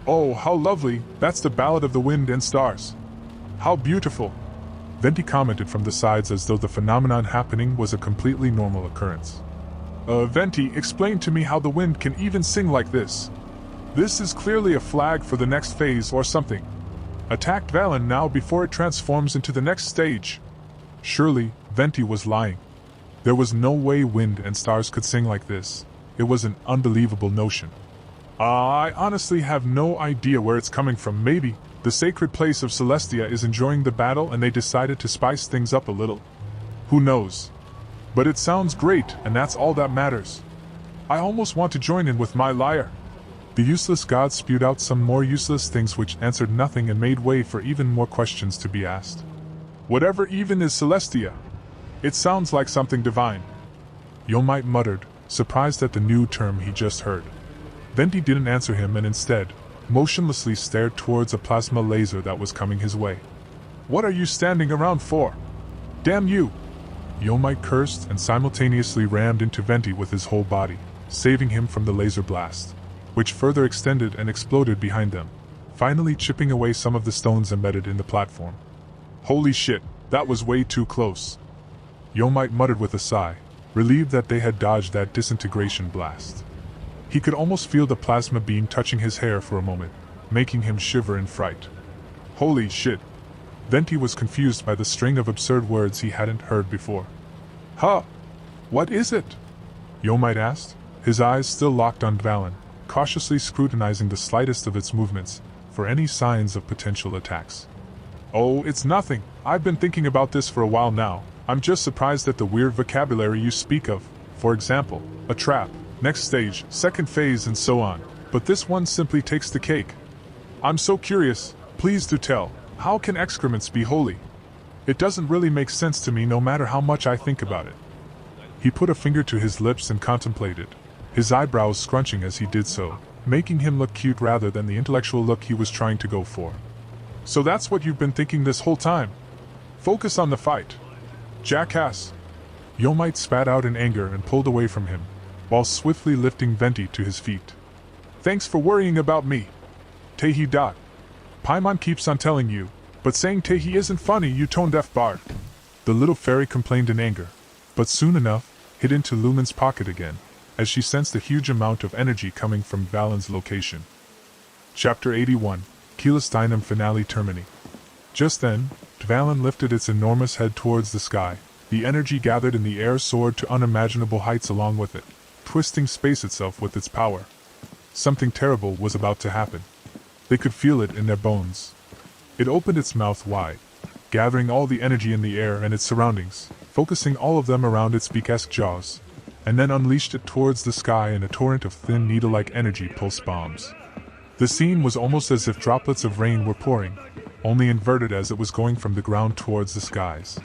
Speaker 2: Oh, how lovely! That's the Ballad of the Wind and Stars. How beautiful! Venti commented from the sides as though the phenomenon happening was a completely normal occurrence. Venti, explain to me how the wind can even sing like this. This is clearly a flag for the next phase or something. Attack Valen now before it transforms into the next stage. Surely, Venti was lying. There was no way wind and stars could sing like this. It was an unbelievable notion. I honestly have no idea where it's coming from. Maybe the sacred place of Celestia is enjoying the battle and they decided to spice things up a little. Who knows? But it sounds great, and that's all that matters. I almost want to join in with my lyre. The useless god spewed out some more useless things which answered nothing and made way for even more questions to be asked. Whatever even is Celestia? It sounds like something divine. Yomite muttered, surprised at the new term he just heard. Venti didn't answer him and instead, motionlessly stared towards a plasma laser that was coming his way. What are you standing around for? Damn you! Yomite cursed and simultaneously rammed into Venti with his whole body, saving him from the laser blast, which further extended and exploded behind them, finally chipping away some of the stones embedded in the platform. Holy shit, that was way too close. Yomite muttered with a sigh, relieved that they had dodged that disintegration blast. He could almost feel the plasma beam touching his hair for a moment, making him shiver in fright. Holy shit! Venti was confused by the string of absurd words he hadn't heard before. Huh? What is it? Yomite asked, his eyes still locked on Dvalin, cautiously scrutinizing the slightest of its movements for any signs of potential attacks. Oh, it's nothing. I've been thinking about this for a while now. I'm just surprised at the weird vocabulary you speak of. For example, a trap, next stage, second phase, and so on. But this one simply takes the cake. I'm so curious. Please do tell. How can excrements be holy? It doesn't really make sense to me no matter how much I think about it. He put a finger to his lips and contemplated, his eyebrows scrunching as he did so, making him look cute rather than the intellectual look he was trying to go for. So that's what you've been thinking this whole time? Focus on the fight. Jackass! Yomite spat out in anger and pulled away from him, while swiftly lifting Venti to his feet. Thanks for worrying about me. Tehi. Paimon keeps on telling you, but saying Tehi isn't funny, you tone-deaf bard. The little fairy complained in anger, but soon enough, hid into Lumen's pocket again, as she sensed a huge amount of energy coming from Valen's location. Chapter 81, Celestinum Finale Termini. Just then, Dvalin lifted its enormous head towards the sky. The energy gathered in the air soared to unimaginable heights along with it, twisting space itself with its power. Something terrible was about to happen. They could feel it in their bones. It opened its mouth wide, gathering all the energy in the air and its surroundings, focusing all of them around its beak-esque jaws, and then unleashed it towards the sky in a torrent of thin needle-like energy pulse bombs. The scene was almost as if droplets of rain were pouring, only inverted as it was going from the ground towards the skies.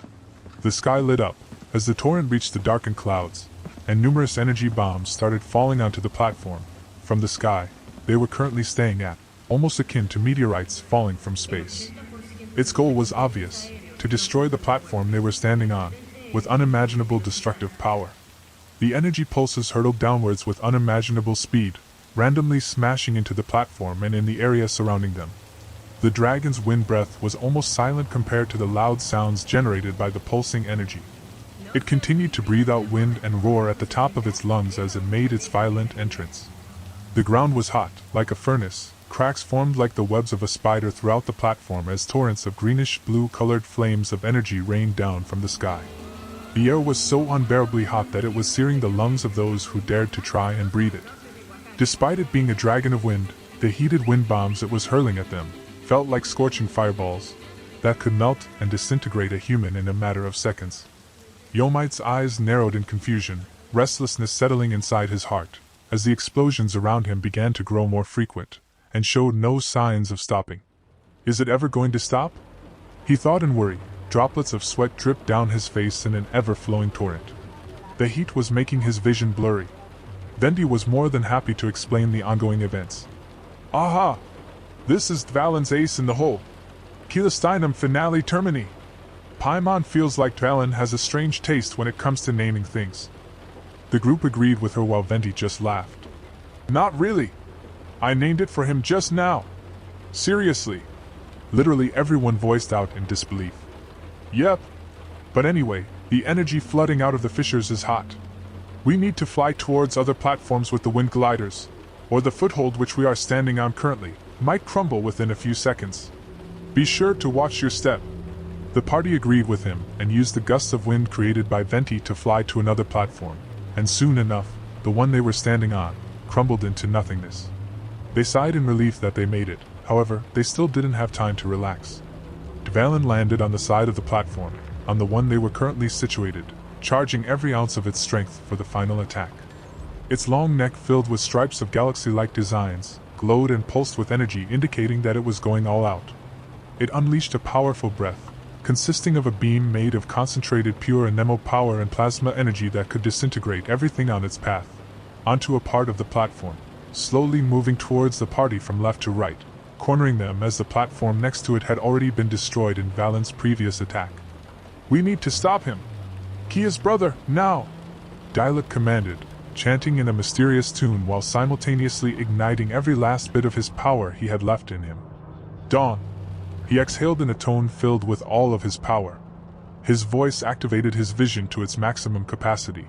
Speaker 2: The sky lit up, as the torrent reached the darkened clouds, and numerous energy bombs started falling onto the platform, from the sky they were currently staying at, almost akin to meteorites falling from space. Its goal was obvious, to destroy the platform they were standing on, with unimaginable destructive power. The energy pulses hurtled downwards with unimaginable speed, randomly smashing into the platform and in the area surrounding them. The dragon's wind breath was almost silent compared to the loud sounds generated by the pulsing energy. It continued to breathe out wind and roar at the top of its lungs as it made its violent entrance. The ground was hot, like a furnace. Cracks formed like the webs of a spider throughout the platform as torrents of greenish-blue-colored flames of energy rained down from the sky. The air was so unbearably hot that it was searing the lungs of those who dared to try and breathe it. Despite it being a dragon of wind, the heated wind bombs it was hurling at them felt like scorching fireballs that could melt and disintegrate a human in a matter of seconds. Yomite's eyes narrowed in confusion, restlessness settling inside his heart, as the explosions around him began to grow more frequent, and showed no signs of stopping. Is it ever going to stop? He thought in worry. Droplets of sweat dripped down his face in an ever-flowing torrent. The heat was making his vision blurry. Venti was more than happy to explain the ongoing events. Aha! This is Dvalin's ace in the hole. Celestinum Finale Termini. Paimon feels like Dvalin has a strange taste when it comes to naming things. The group agreed with her while Venti just laughed. Not really. I named it for him just now. Seriously. Literally everyone voiced out in disbelief. Yep. But anyway, the energy flooding out of the fissures is hot. We need to fly towards other platforms with the wind gliders, or the foothold which we are standing on currently might crumble within a few seconds. Be sure to watch your step. The party agreed with him and used the gusts of wind created by Venti to fly to another platform, and soon enough, the one they were standing on crumbled into nothingness. They sighed in relief that they made it. However, they still didn't have time to relax. Dvalin landed on the side of the platform, on the one they were currently situated, charging every ounce of its strength for the final attack. Its long neck, filled with stripes of galaxy-like designs, glowed and pulsed with energy, indicating that it was going all out. It unleashed a powerful breath, consisting of a beam made of concentrated pure anemo power and plasma energy that could disintegrate everything on its path, onto a part of the platform, slowly moving towards the party from left to right, cornering them as the platform next to it had already been destroyed in Valen's previous attack. We need to stop him. Kia's brother, now! Dialect commanded, chanting in a mysterious tune while simultaneously igniting every last bit of his power he had left in him. Dawn! He exhaled in a tone filled with all of his power. His voice activated his vision to its maximum capacity.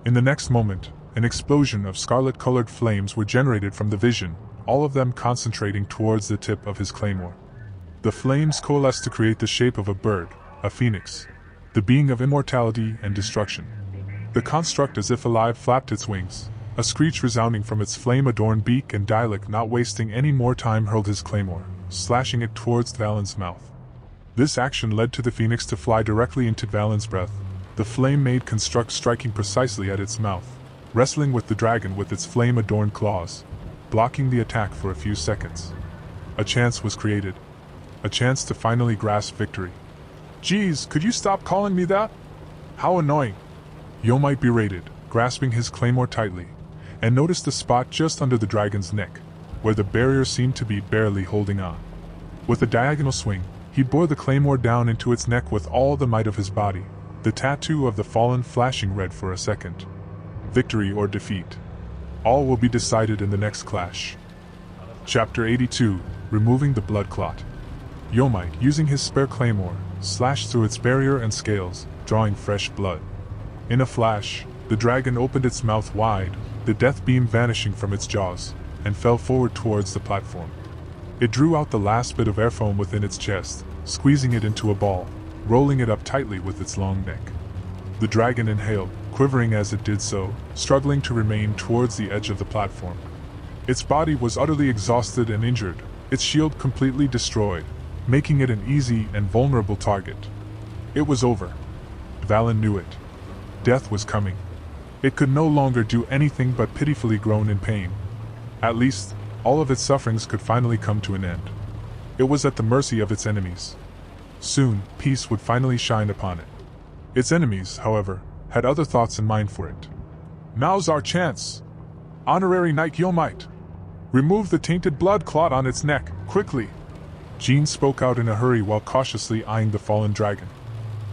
Speaker 2: In the next moment, an explosion of scarlet-colored flames were generated from the vision, all of them concentrating towards the tip of his claymore. The flames coalesced to create the shape of a bird, a phoenix, the being of immortality and destruction. The construct as if alive flapped its wings, a screech resounding from its flame-adorned beak, and Dialek, not wasting any more time, hurled his claymore, slashing it towards Dvalin's mouth. This action led to the phoenix to fly directly into Dvalin's breath, the flame-made construct striking precisely at its mouth, wrestling with the dragon with its flame-adorned claws, blocking the attack for a few seconds. A chance was created. A chance to finally grasp victory. "Geez, could you stop calling me that? How annoying!" Yomite berated, grasping his claymore tightly, and noticed the spot just under the dragon's neck, where the barrier seemed to be barely holding on. With a diagonal swing, he bore the claymore down into its neck with all the might of his body, the tattoo of the fallen flashing red for a second. Victory or defeat. All will be decided in the next clash. Chapter 82, Removing the Blood Clot. Yomite, using his spare claymore, slashed through its barrier and scales, drawing fresh blood. In a flash, the dragon opened its mouth wide, the death beam vanishing from its jaws, and fell forward towards the platform. It drew out the last bit of airfoam within its chest, squeezing it into a ball, rolling it up tightly with its long neck. The dragon inhaled, quivering as it did so, struggling to remain towards the edge of the platform. Its body was utterly exhausted and injured, its shield completely destroyed, making it an easy and vulnerable target. It was over. Dvalin knew it. Death was coming. It could no longer do anything but pitifully groan in pain. At least, all of its sufferings could finally come to an end. It was at the mercy of its enemies. Soon, peace would finally shine upon it. Its enemies, however, had other thoughts in mind for it. "Now's our chance! Honorary Knight Yomite! Remove the tainted blood clot on its neck, quickly!" Jean spoke out in a hurry while cautiously eyeing the fallen dragon.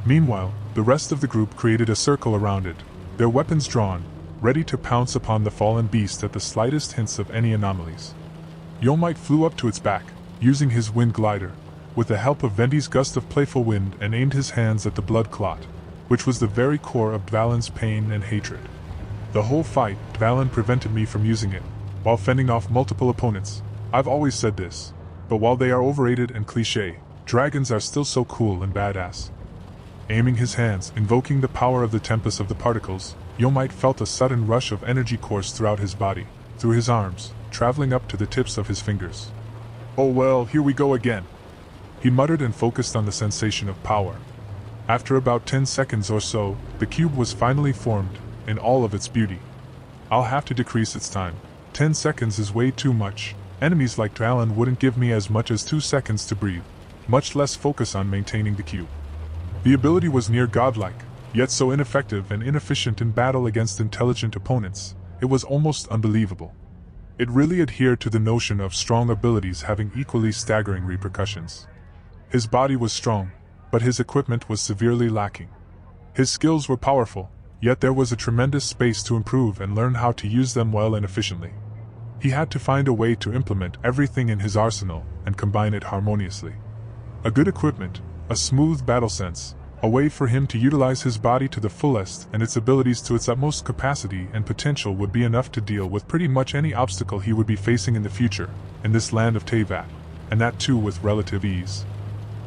Speaker 2: Meanwhile, the rest of the group created a circle around it, their weapons drawn, ready to pounce upon the fallen beast at the slightest hints of any anomalies. Yomite flew up to its back, using his wind glider, with the help of Vendi's gust of playful wind, and aimed his hands at the blood clot, which was the very core of Dvalin's pain and hatred. The whole fight, Dvalin prevented me from using it, while fending off multiple opponents. I've always said this, but while they are overrated and cliché, dragons are still so cool and badass. Aiming his hands, invoking the power of the Tempest of the Particles, Yomite felt a sudden rush of energy course throughout his body, through his arms, traveling up to the tips of his fingers. "Oh well, here we go again," he muttered and focused on the sensation of power. After about 10 seconds or so, the cube was finally formed, in all of its beauty. I'll have to decrease its time. 10 seconds is way too much. Enemies like Dvalin wouldn't give me as much as 2 seconds to breathe, much less focus on maintaining the cube. The ability was near godlike, yet so ineffective and inefficient in battle against intelligent opponents, it was almost unbelievable. It really adhered to the notion of strong abilities having equally staggering repercussions. His body was strong, but his equipment was severely lacking. His skills were powerful, yet there was a tremendous space to improve and learn how to use them well and efficiently. He had to find a way to implement everything in his arsenal and combine it harmoniously. A good equipment, a smooth battle sense, a way for him to utilize his body to the fullest and its abilities to its utmost capacity and potential would be enough to deal with pretty much any obstacle he would be facing in the future, in this land of Teyvat, and that too with relative ease.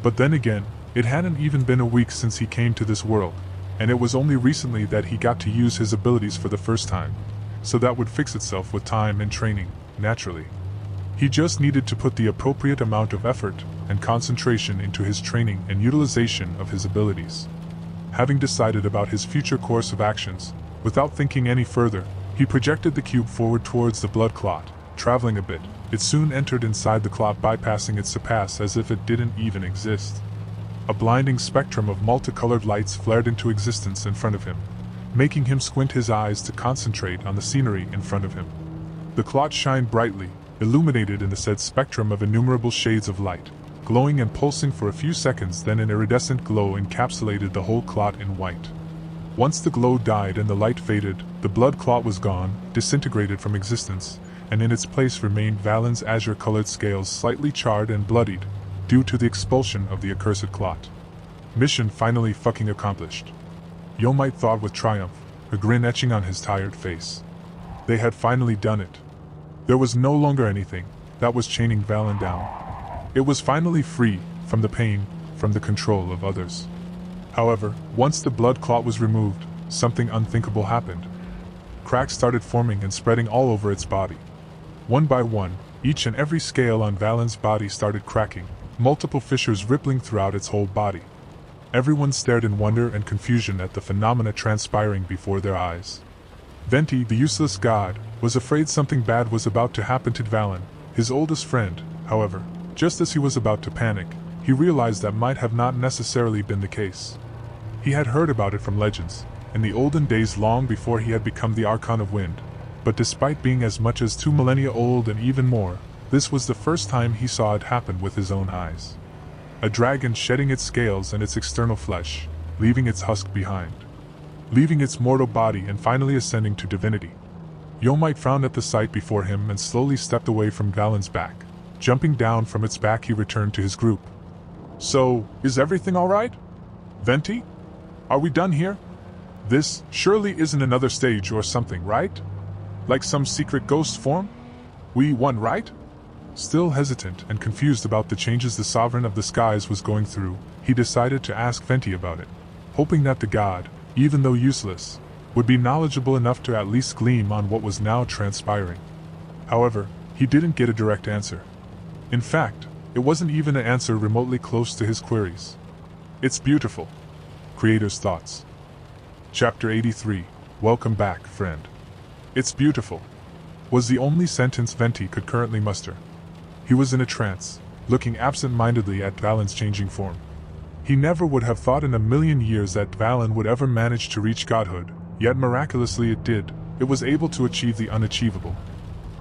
Speaker 2: But then again, it hadn't even been a week since he came to this world, and it was only recently that he got to use his abilities for the first time, so that would fix itself with time and training, naturally. He just needed to put the appropriate amount of effort and concentration into his training and utilization of his abilities. Having decided about his future course of actions, without thinking any further, he projected the cube forward towards the blood clot. Traveling a bit, it soon entered inside the clot, bypassing its surface as if it didn't even exist. A blinding spectrum of multicolored lights flared into existence in front of him, making him squint his eyes to concentrate on the scenery in front of him. The clot shined brightly, illuminated in the said spectrum of innumerable shades of light, glowing and pulsing for a few seconds, then an iridescent glow encapsulated the whole clot in white. Once the glow died and the light faded, the blood clot was gone, disintegrated from existence, and in its place remained Dvalin's azure-colored scales, slightly charred and bloodied, due to the expulsion of the accursed clot. Mission finally fucking accomplished. Yomite thought with triumph, a grin etching on his tired face. They had finally done it. There was no longer anything that was chaining Valen down. It was finally free from the pain, from the control of others. However, once the blood clot was removed, something unthinkable happened. Cracks started forming and spreading all over its body. One by one, each and every scale on Valen's body started cracking, multiple fissures rippling throughout its whole body. Everyone stared in wonder and confusion at the phenomena transpiring before their eyes. Venti, the useless god, was afraid something bad was about to happen to Valen, his oldest friend. However, just as he was about to panic, he realized that might have not necessarily been the case. He had heard about it from legends, in the olden days long before he had become the Archon of Wind, but despite being as much as 2 millennia old and even more, this was the first time he saw it happen with his own eyes. A dragon shedding its scales and its external flesh, leaving its husk behind. Leaving its mortal body and finally ascending to divinity. Yomite frowned at the sight before him and slowly stepped away from Valen's back. Jumping down from its back, he returned to his group. "So, is everything alright? Venti? Are we done here? This surely isn't another stage or something, right? Like some secret ghost form? We won, right?" Still hesitant and confused about the changes the Sovereign of the Skies was going through, he decided to ask Venti about it, hoping that the god, even though useless, would be knowledgeable enough to at least gleam on what was now transpiring. However, he didn't get a direct answer. In fact, it wasn't even an answer remotely close to his queries. "It's beautiful." Creator's thoughts. Chapter 83. Welcome back, friend. "It's beautiful," was the only sentence Venti could currently muster. He was in a trance, looking absent-mindedly at Valen's changing form. He never would have thought in a million years that Valen would ever manage to reach godhood, yet miraculously it did. It was able to achieve the unachievable.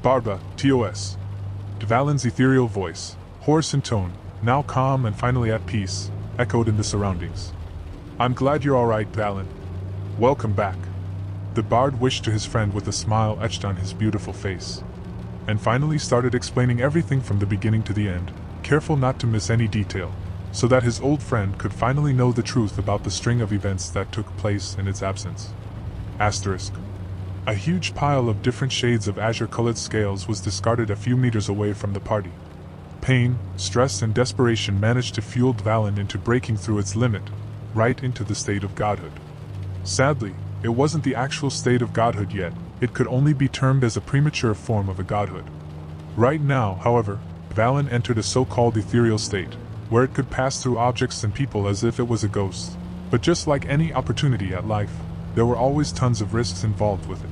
Speaker 2: "Barba, TOS. Valen's ethereal voice, hoarse in tone, now calm and finally at peace, echoed in the surroundings. "I'm glad you're alright, Valen. Welcome back." The bard wished to his friend with a smile etched on his beautiful face. And finally started explaining everything from the beginning to the end, careful not to miss any detail, so that his old friend could finally know the truth about the string of events that took place in its absence. Asterisk. A huge pile of different shades of azure-colored scales was discarded a few meters away from the party. Pain, stress and desperation managed to fuel Valen into breaking through its limit, right into the state of godhood. Sadly, it wasn't the actual state of godhood yet. It could only be termed as a premature form of a godhood. Right now, however, Valen entered a so-called ethereal state, where it could pass through objects and people as if it was a ghost. But just like any opportunity at life, there were always tons of risks involved with it.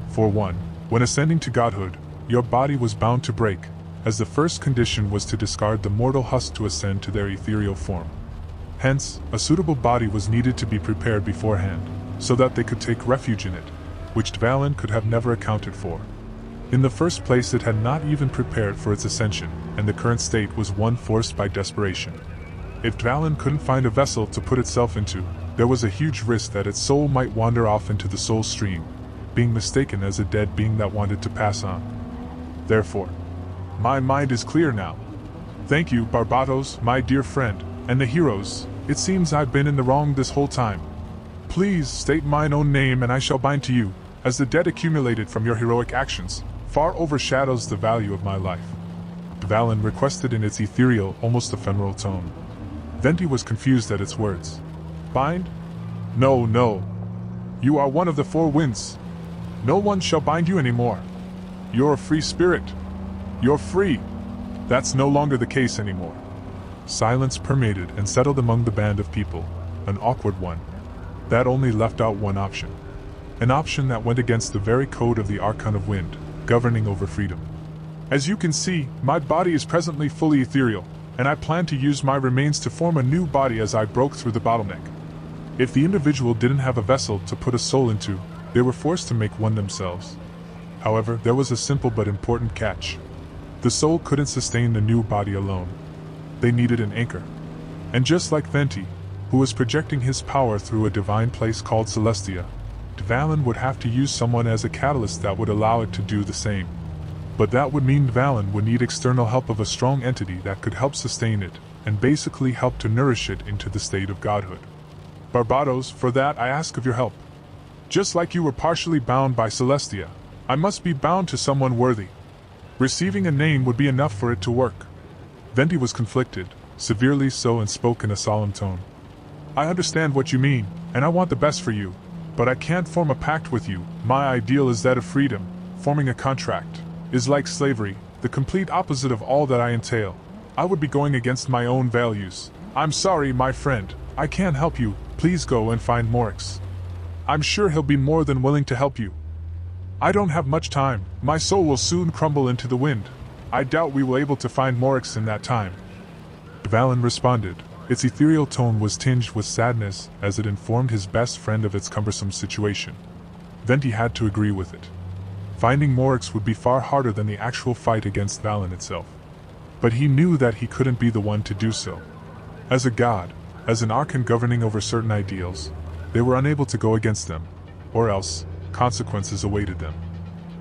Speaker 2: For one, when ascending to godhood, your body was bound to break, as the first condition was to discard the mortal husk to ascend to their ethereal form. Hence, a suitable body was needed to be prepared beforehand, so that they could take refuge in it, which Valen could have never accounted for. In the first place, it had not even prepared for its ascension, and the current state was one forced by desperation. If Valen couldn't find a vessel to put itself into, there was a huge risk that its soul might wander off into the soul stream, being mistaken as a dead being that wanted to pass on. Therefore, my mind is clear now. Thank you, Barbatos, my dear friend, and the heroes. It seems I've been in the wrong this whole time. Please state mine own name and I shall bind to you, as the debt accumulated from your heroic actions far overshadows the value of my life. Valen requested in its ethereal, almost ephemeral tone. Venti was confused at its words. Bind? No, no. You are one of the 4 winds. No one shall bind you anymore. You're a free spirit. You're free. That's no longer the case anymore. Silence permeated and settled among the band of people, an awkward one. That only left out one option. An option that went against the very code of the Archon of Wind, governing over freedom. As you can see, my body is presently fully ethereal, and I plan to use my remains to form a new body as I broke through the bottleneck. If the individual didn't have a vessel to put a soul into, they were forced to make one themselves. However, there was a simple but important catch. The soul couldn't sustain the new body alone. They needed an anchor. And just like Venti, who was projecting his power through a divine place called Celestia, Valen would have to use someone as a catalyst that would allow it to do the same. But that would mean Valen would need external help of a strong entity that could help sustain it, and basically help to nourish it into the state of godhood. Barbatos, for that I ask of your help. Just like you were partially bound by Celestia, I must be bound to someone worthy. Receiving a name would be enough for it to work. Venti was conflicted, severely so, and spoke in a solemn tone. I understand what you mean, and I want the best for you, but I can't form a pact with you. My ideal is that of freedom. Forming a contract is like slavery, the complete opposite of all that I entail. I would be going against my own values. I'm sorry, my friend, I can't help you. Please go and find Morix. I'm sure he'll be more than willing to help you. I don't have much time. My soul will soon crumble into the wind. I doubt we will be able to find Morix in that time. Valen responded. Its ethereal tone was tinged with sadness as it informed his best friend of its cumbersome situation. Venti had to agree with it. Finding Morix would be far harder than the actual fight against Valen itself. But he knew that he couldn't be the one to do so. As a god, as an Archon governing over certain ideals, they were unable to go against them, or else consequences awaited them.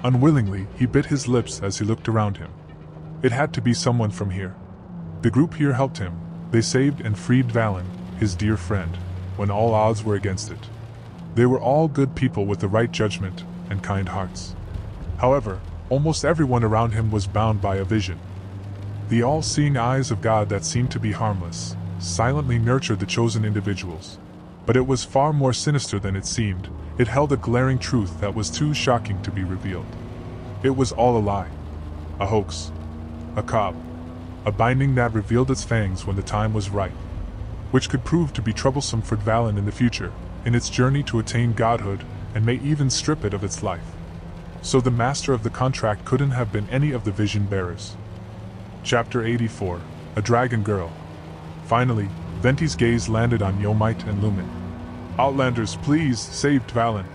Speaker 2: Unwillingly, he bit his lips as he looked around him. It had to be someone from here. The group here helped him. They saved and freed Valen, his dear friend, when all odds were against it. They were all good people with the right judgment and kind hearts. However, almost everyone around him was bound by a vision. The all-seeing eyes of God that seemed to be harmless, silently nurtured the chosen individuals. But it was far more sinister than it seemed. It held a glaring truth that was too shocking to be revealed. It was all a lie. A hoax. A cob. A binding that revealed its fangs when the time was right. Which could prove to be troublesome for Valen in the future, in its journey to attain godhood, and may even strip it of its life. So the master of the contract couldn't have been any of the vision bearers. Chapter 84. A Dragon Girl. Finally, Venti's gaze landed on Yomite and Lumen. Outlanders, please, save Valen.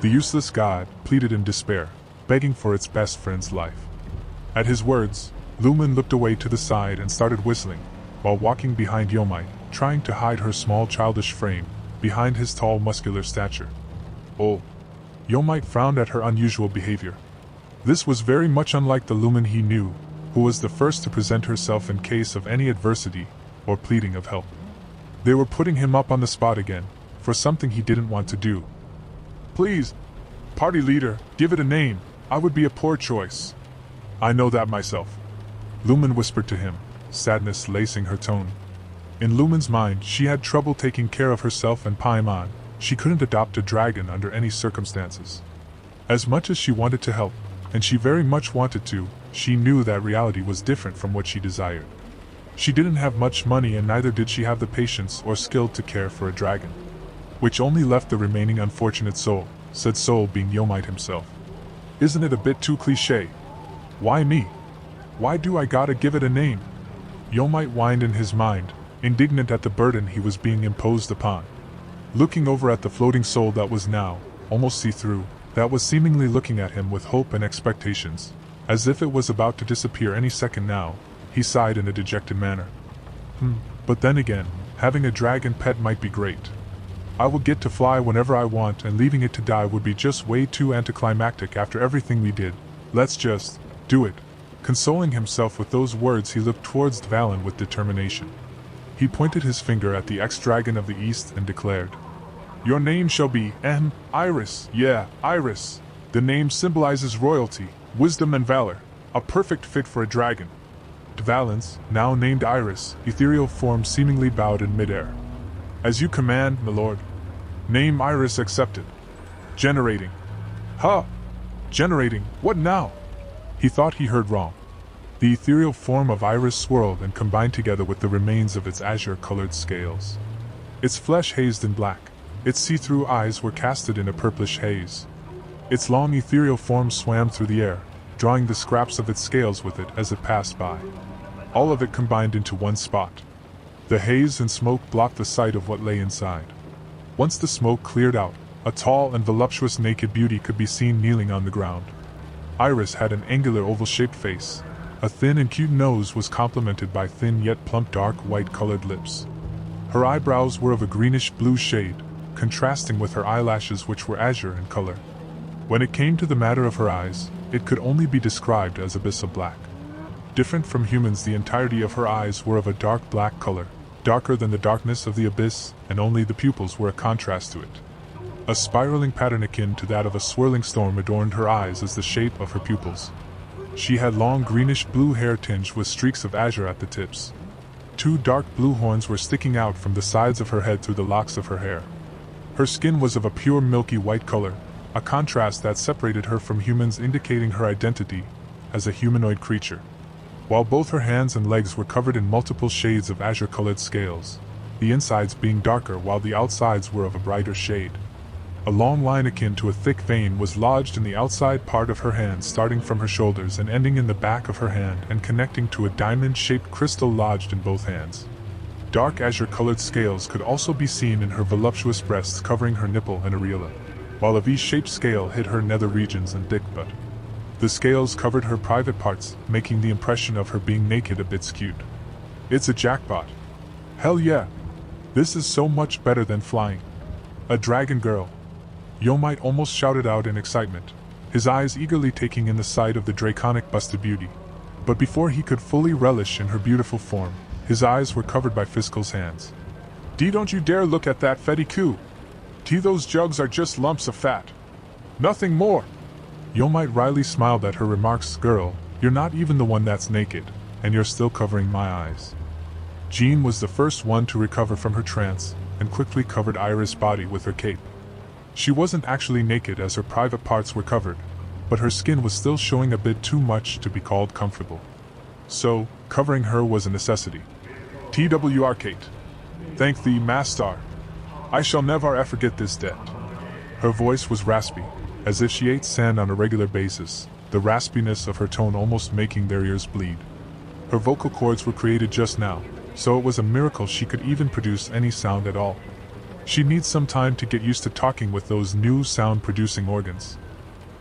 Speaker 2: The useless god pleaded in despair, begging for its best friend's life. At his words, Lumen looked away to the side and started whistling, while walking behind Yomite, trying to hide her small childish frame behind his tall muscular stature. Oh. Yomite frowned at her unusual behavior. This was very much unlike the Lumen he knew, who was the first to present herself in case of any adversity or pleading of help. They were putting him up on the spot again, for something he didn't want to do. Please, party leader, give it a name. I would be a poor choice. I know that myself. Lumen whispered to him, sadness lacing her tone. In Lumen's mind, she had trouble taking care of herself and Paimon. She couldn't adopt a dragon under any circumstances. As much as she wanted to help, and she very much wanted to, she knew that reality was different from what she desired. She didn't have much money, and neither did she have the patience or skill to care for a dragon. Which only left the remaining unfortunate soul, said soul being Yomite himself. Isn't it a bit too cliché? Why me? Why do I gotta give it a name? Yomite whined in his mind, indignant at the burden he was being imposed upon. Looking over at the floating soul that was now, almost see-through, that was seemingly looking at him with hope and expectations, as if it was about to disappear any second now, he sighed in a dejected manner. But then again, having a dragon pet might be great. I would get to fly whenever I want, and leaving it to die would be just way too anticlimactic after everything we did. Let's just do it. Consoling himself with those words, he looked towards Valen with determination. He pointed his finger at the ex-dragon of the east and declared, Your name shall be, Iris. Yeah, Iris. The name symbolizes royalty, wisdom and valor, a perfect fit for a dragon. Valen's, now named Iris, ethereal form seemingly bowed in midair. As you command, my lord. Name Iris accepted. Generating. Generating, what now? He thought he heard wrong. The ethereal form of Iris swirled and combined together with the remains of its azure-colored scales. Its flesh hazed in black, its see-through eyes were casted in a purplish haze. Its long ethereal form swam through the air, drawing the scraps of its scales with it as it passed by. All of it combined into one spot. The haze and smoke blocked the sight of what lay inside. Once the smoke cleared out, a tall and voluptuous naked beauty could be seen kneeling on the ground. Iris had an angular oval-shaped face. A thin and cute nose was complemented by thin yet plump dark white-colored lips. Her eyebrows were of a greenish-blue shade, contrasting with her eyelashes which were azure in color. When it came to the matter of her eyes, it could only be described as abyssal black. Different from humans, the entirety of her eyes were of a dark black color, darker than the darkness of the abyss, and only the pupils were a contrast to it. A spiraling pattern akin to that of a swirling storm adorned her eyes as the shape of her pupils. She had long greenish-blue hair tinged with streaks of azure at the tips. 2 dark blue horns were sticking out from the sides of her head through the locks of her hair. Her skin was of a pure milky white color, a contrast that separated her from humans, indicating her identity as a humanoid creature. While both her hands and legs were covered in multiple shades of azure-colored scales, the insides being darker while the outsides were of a brighter shade. A long line akin to a thick vein was lodged in the outside part of her hand, starting from her shoulders and ending in the back of her hand and connecting to a diamond-shaped crystal lodged in both hands. Dark azure-colored scales could also be seen in her voluptuous breasts, covering her nipple and areola, while a V-shaped scale hid her nether regions and dick butt. The scales covered her private parts, making the impression of her being naked a bit skewed. It's a jackpot. Hell yeah! This is so much better than flying. A dragon girl. Yomite almost shouted out in excitement, his eyes eagerly taking in the sight of the draconic busted beauty. But before he could fully relish in her beautiful form, his eyes were covered by Fiskal's hands. Don't you dare look at that Fetty Coo! Those jugs are just lumps of fat. Nothing more! Yomite wryly smiled at her remarks. Girl, you're not even the one that's naked, and you're still covering my eyes. Jean was the first one to recover from her trance, and quickly covered Iris' body with her cape. She wasn't actually naked as her private parts were covered, but her skin was still showing a bit too much to be called comfortable. So, covering her was a necessity. TWR Kate. Thank thee, Mastar. I shall never ever forget this debt. Her voice was raspy, as if she ate sand on a regular basis, the raspiness of her tone almost making their ears bleed. Her vocal cords were created just now, so it was a miracle she could even produce any sound at all. She'd need some time to get used to talking with those new sound-producing organs.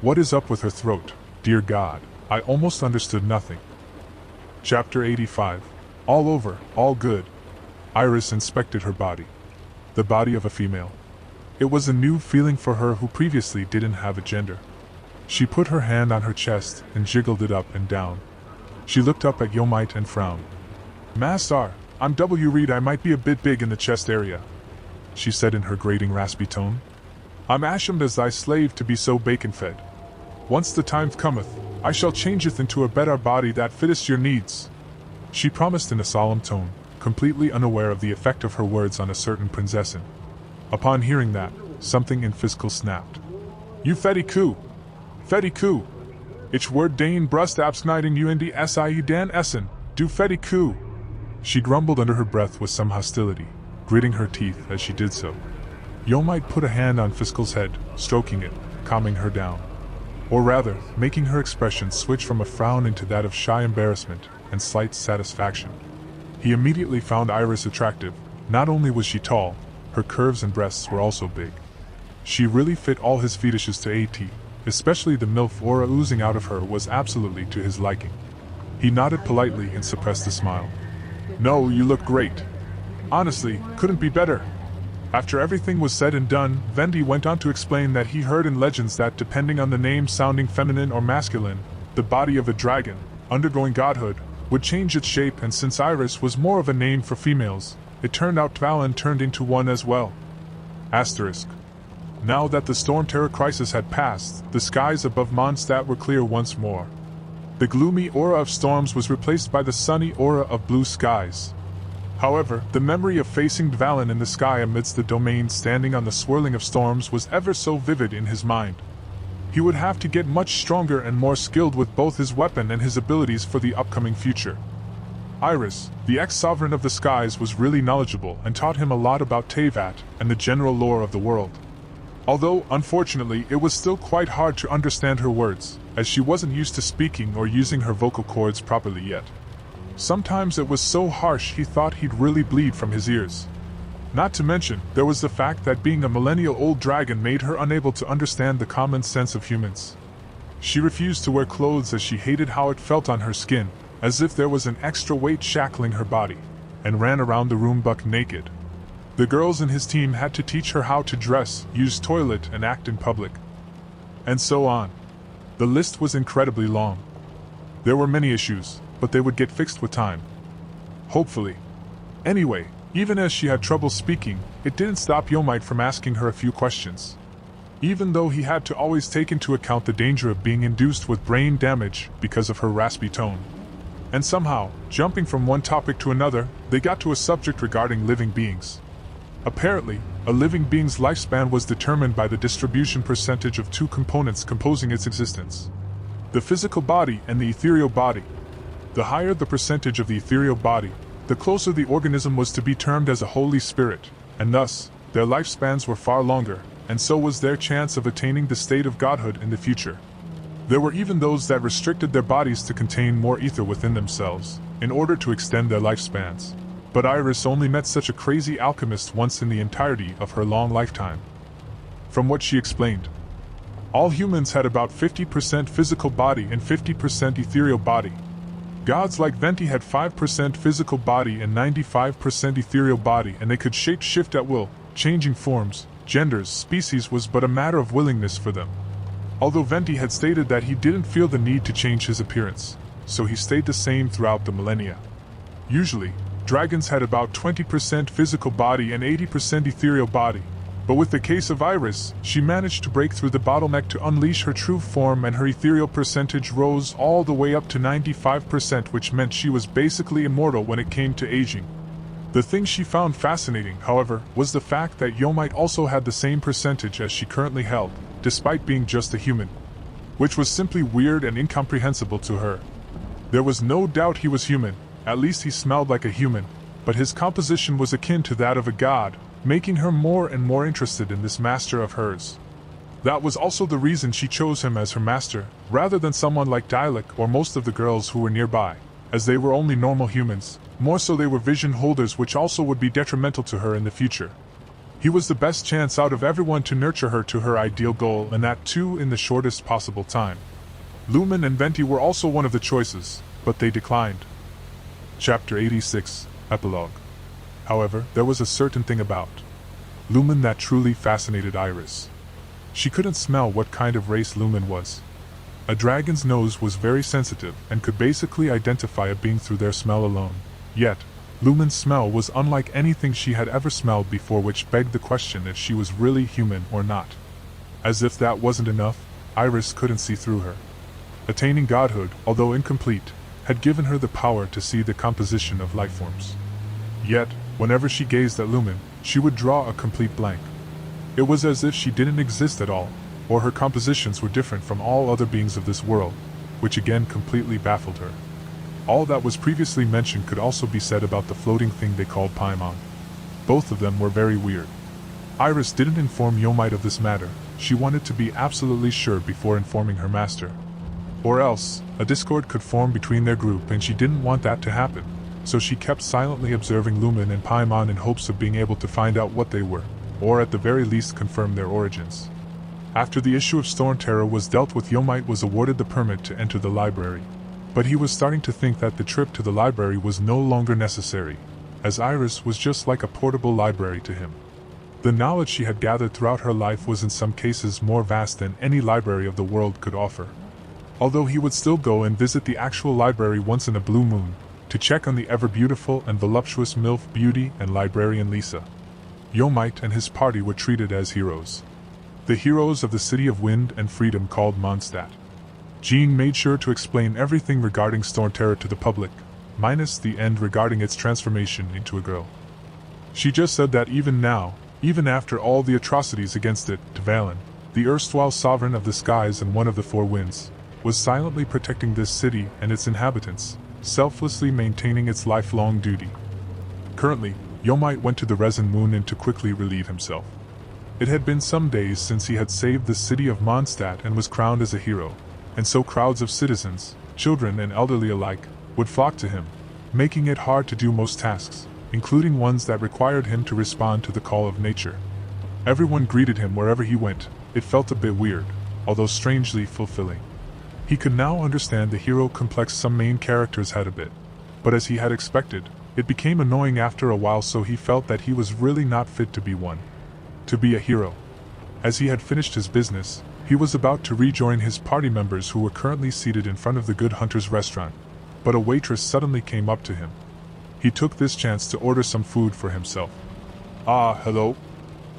Speaker 2: What is up with her throat? Dear God, I almost understood nothing. Chapter 85. All over, all good. Iris inspected her body. The body of a female. It was a new feeling for her who previously didn't have a gender. She put her hand on her chest and jiggled it up and down. She looked up at Yomite and frowned. Mastar, I'm W. Reed. I might be a bit big in the chest area, she said in her grating raspy tone. I'm ashamed as thy slave to be so bacon-fed. Once the time cometh, I shall changeth into a better body that fitteth your needs, she promised in a solemn tone, completely unaware of the effect of her words on a certain prinzessin. Upon hearing that, something in Fiskal snapped. You Fetty Coo! Fetty Coo! Ich word Dane brust abskniding you in die Sie dan Essen, du Fetty Coo! She grumbled under her breath with some hostility, gritting her teeth as she did so. Yomite put a hand on Fiskal's head, stroking it, calming her down. Or rather, making her expression switch from a frown into that of shy embarrassment and slight satisfaction. He immediately found Iris attractive. Not only was she tall, her curves and breasts were also big. She really fit all his fetishes to AT, especially the MILF aura oozing out of her was absolutely to his liking. He nodded politely and suppressed a smile. No, you look great. Honestly, couldn't be better. After everything was said and done, Vendi went on to explain that he heard in legends that depending on the name sounding feminine or masculine, the body of a dragon, undergoing godhood, would change its shape, and since Iris was more of a name for females, it turned out Valen turned into one as well. Asterisk. Now that the Storm Terror crisis had passed, the skies above Mondstadt were clear once more. The gloomy aura of storms was replaced by the sunny aura of blue skies. However, the memory of facing Dvalin in the sky amidst the domain standing on the swirling of storms was ever so vivid in his mind. He would have to get much stronger and more skilled with both his weapon and his abilities for the upcoming future. Iris, the ex-sovereign of the skies, was really knowledgeable and taught him a lot about Teyvat and the general lore of the world. Although, unfortunately, it was still quite hard to understand her words, as she wasn't used to speaking or using her vocal cords properly yet. Sometimes it was so harsh he thought he'd really bleed from his ears. Not to mention, there was the fact that being a millennial-old dragon made her unable to understand the common sense of humans. She refused to wear clothes as she hated how it felt on her skin, as if there was an extra weight shackling her body, and ran around the room buck naked. The girls in his team had to teach her how to dress, use toilet, and act in public. And so on. The list was incredibly long. There were many issues, but they would get fixed with time. Hopefully. Anyway, even as she had trouble speaking, it didn't stop Yomite from asking her a few questions. even though he had to always take into account the danger of being induced with brain damage because of her raspy tone. And somehow, jumping from one topic to another, they got to a subject regarding living beings. Apparently, a living being's lifespan was determined by the distribution percentage of two components composing its existence: the physical body and the ethereal body. The higher the percentage of the ethereal body, the closer the organism was to be termed as a Holy Spirit, and thus, their lifespans were far longer, and so was their chance of attaining the state of godhood in the future. There were even those that restricted their bodies to contain more ether within themselves, in order to extend their lifespans. But Iris only met such a crazy alchemist once in the entirety of her long lifetime. From what she explained, all humans had about 50% physical body and 50% ethereal body. Gods like Venti had 5% physical body and 95% ethereal body, and they could shape-shift at will, changing forms, genders, species was but a matter of willingness for them. Although Venti had stated that he didn't feel the need to change his appearance, so he stayed the same throughout the millennia. Usually, dragons had about 20% physical body and 80% ethereal body, but with the case of Iris, she managed to break through the bottleneck to unleash her true form, and her ethereal percentage rose all the way up to 95%, which meant she was basically immortal when it came to aging. The thing she found fascinating, however, was the fact that Yomite also had the same percentage as she currently held, despite being just a human, which was simply weird and incomprehensible to her. There was no doubt he was human, at least he smelled like a human, but his composition was akin to that of a god, making her more and more interested in this master of hers. That was also the reason she chose him as her master, rather than someone like Dialek or most of the girls who were nearby, as they were only normal humans. More so, they were vision holders, which also would be detrimental to her in the future. He was the best chance out of everyone to nurture her to her ideal goal, and that too in the shortest possible time. Lumen and Venti were also one of the choices, but they declined. Chapter 86, Epilogue. However, there was a certain thing about Lumen that truly fascinated Iris. She couldn't smell what kind of race Lumen was. A dragon's nose was very sensitive and could basically identify a being through their smell alone. Yet, Lumen's smell was unlike anything she had ever smelled before, which begged the question if she was really human or not. As if that wasn't enough, Iris couldn't see through her. Attaining godhood, although incomplete, had given her the power to see the composition of lifeforms. Yet, whenever she gazed at Lumen, she would draw a complete blank. It was as if she didn't exist at all, or her compositions were different from all other beings of this world, which again completely baffled her. All that was previously mentioned could also be said about the floating thing they called Paimon. Both of them were very weird. Iris didn't inform Yomite of this matter. She wanted to be absolutely sure before informing her master. Or else, a discord could form between their group, and she didn't want that to happen, so she kept silently observing Lumen and Paimon in hopes of being able to find out what they were, or at the very least confirm their origins. After the issue of Storm Terror was dealt with, Yomite was awarded the permit to enter the library. But he was starting to think that the trip to the library was no longer necessary, as Iris was just like a portable library to him. The knowledge she had gathered throughout her life was in some cases more vast than any library of the world could offer. Although he would still go and visit the actual library once in a blue moon, to check on the ever-beautiful and voluptuous MILF Beauty and librarian Lisa. Yomite and his party were treated as heroes. The heroes of the City of Wind and Freedom called Mondstadt. Jean made sure to explain everything regarding Storm Terror to the public, minus the end regarding its transformation into a girl. She just said that even now, even after all the atrocities against it, Dvalin, the erstwhile sovereign of the skies and one of the four winds, was silently protecting this city and its inhabitants, selflessly maintaining its lifelong duty. Currently, Yomite went to the Resin Moon Inn to quickly relieve himself. It had been some days since he had saved the city of Mondstadt and was crowned as a hero, and so crowds of citizens, children and elderly alike, would flock to him, making it hard to do most tasks, including ones that required him to respond to the call of nature. Everyone greeted him wherever he went. It felt a bit weird, although strangely fulfilling. He could now understand the hero complex some main characters had a bit, but as he had expected, it became annoying after a while, so he felt that he was really not fit to be one. To be a hero. As he had finished his business, he was about to rejoin his party members who were currently seated in front of the Good Hunter's restaurant, but a waitress suddenly came up to him. He took this chance to order some food for himself. "Ah, hello.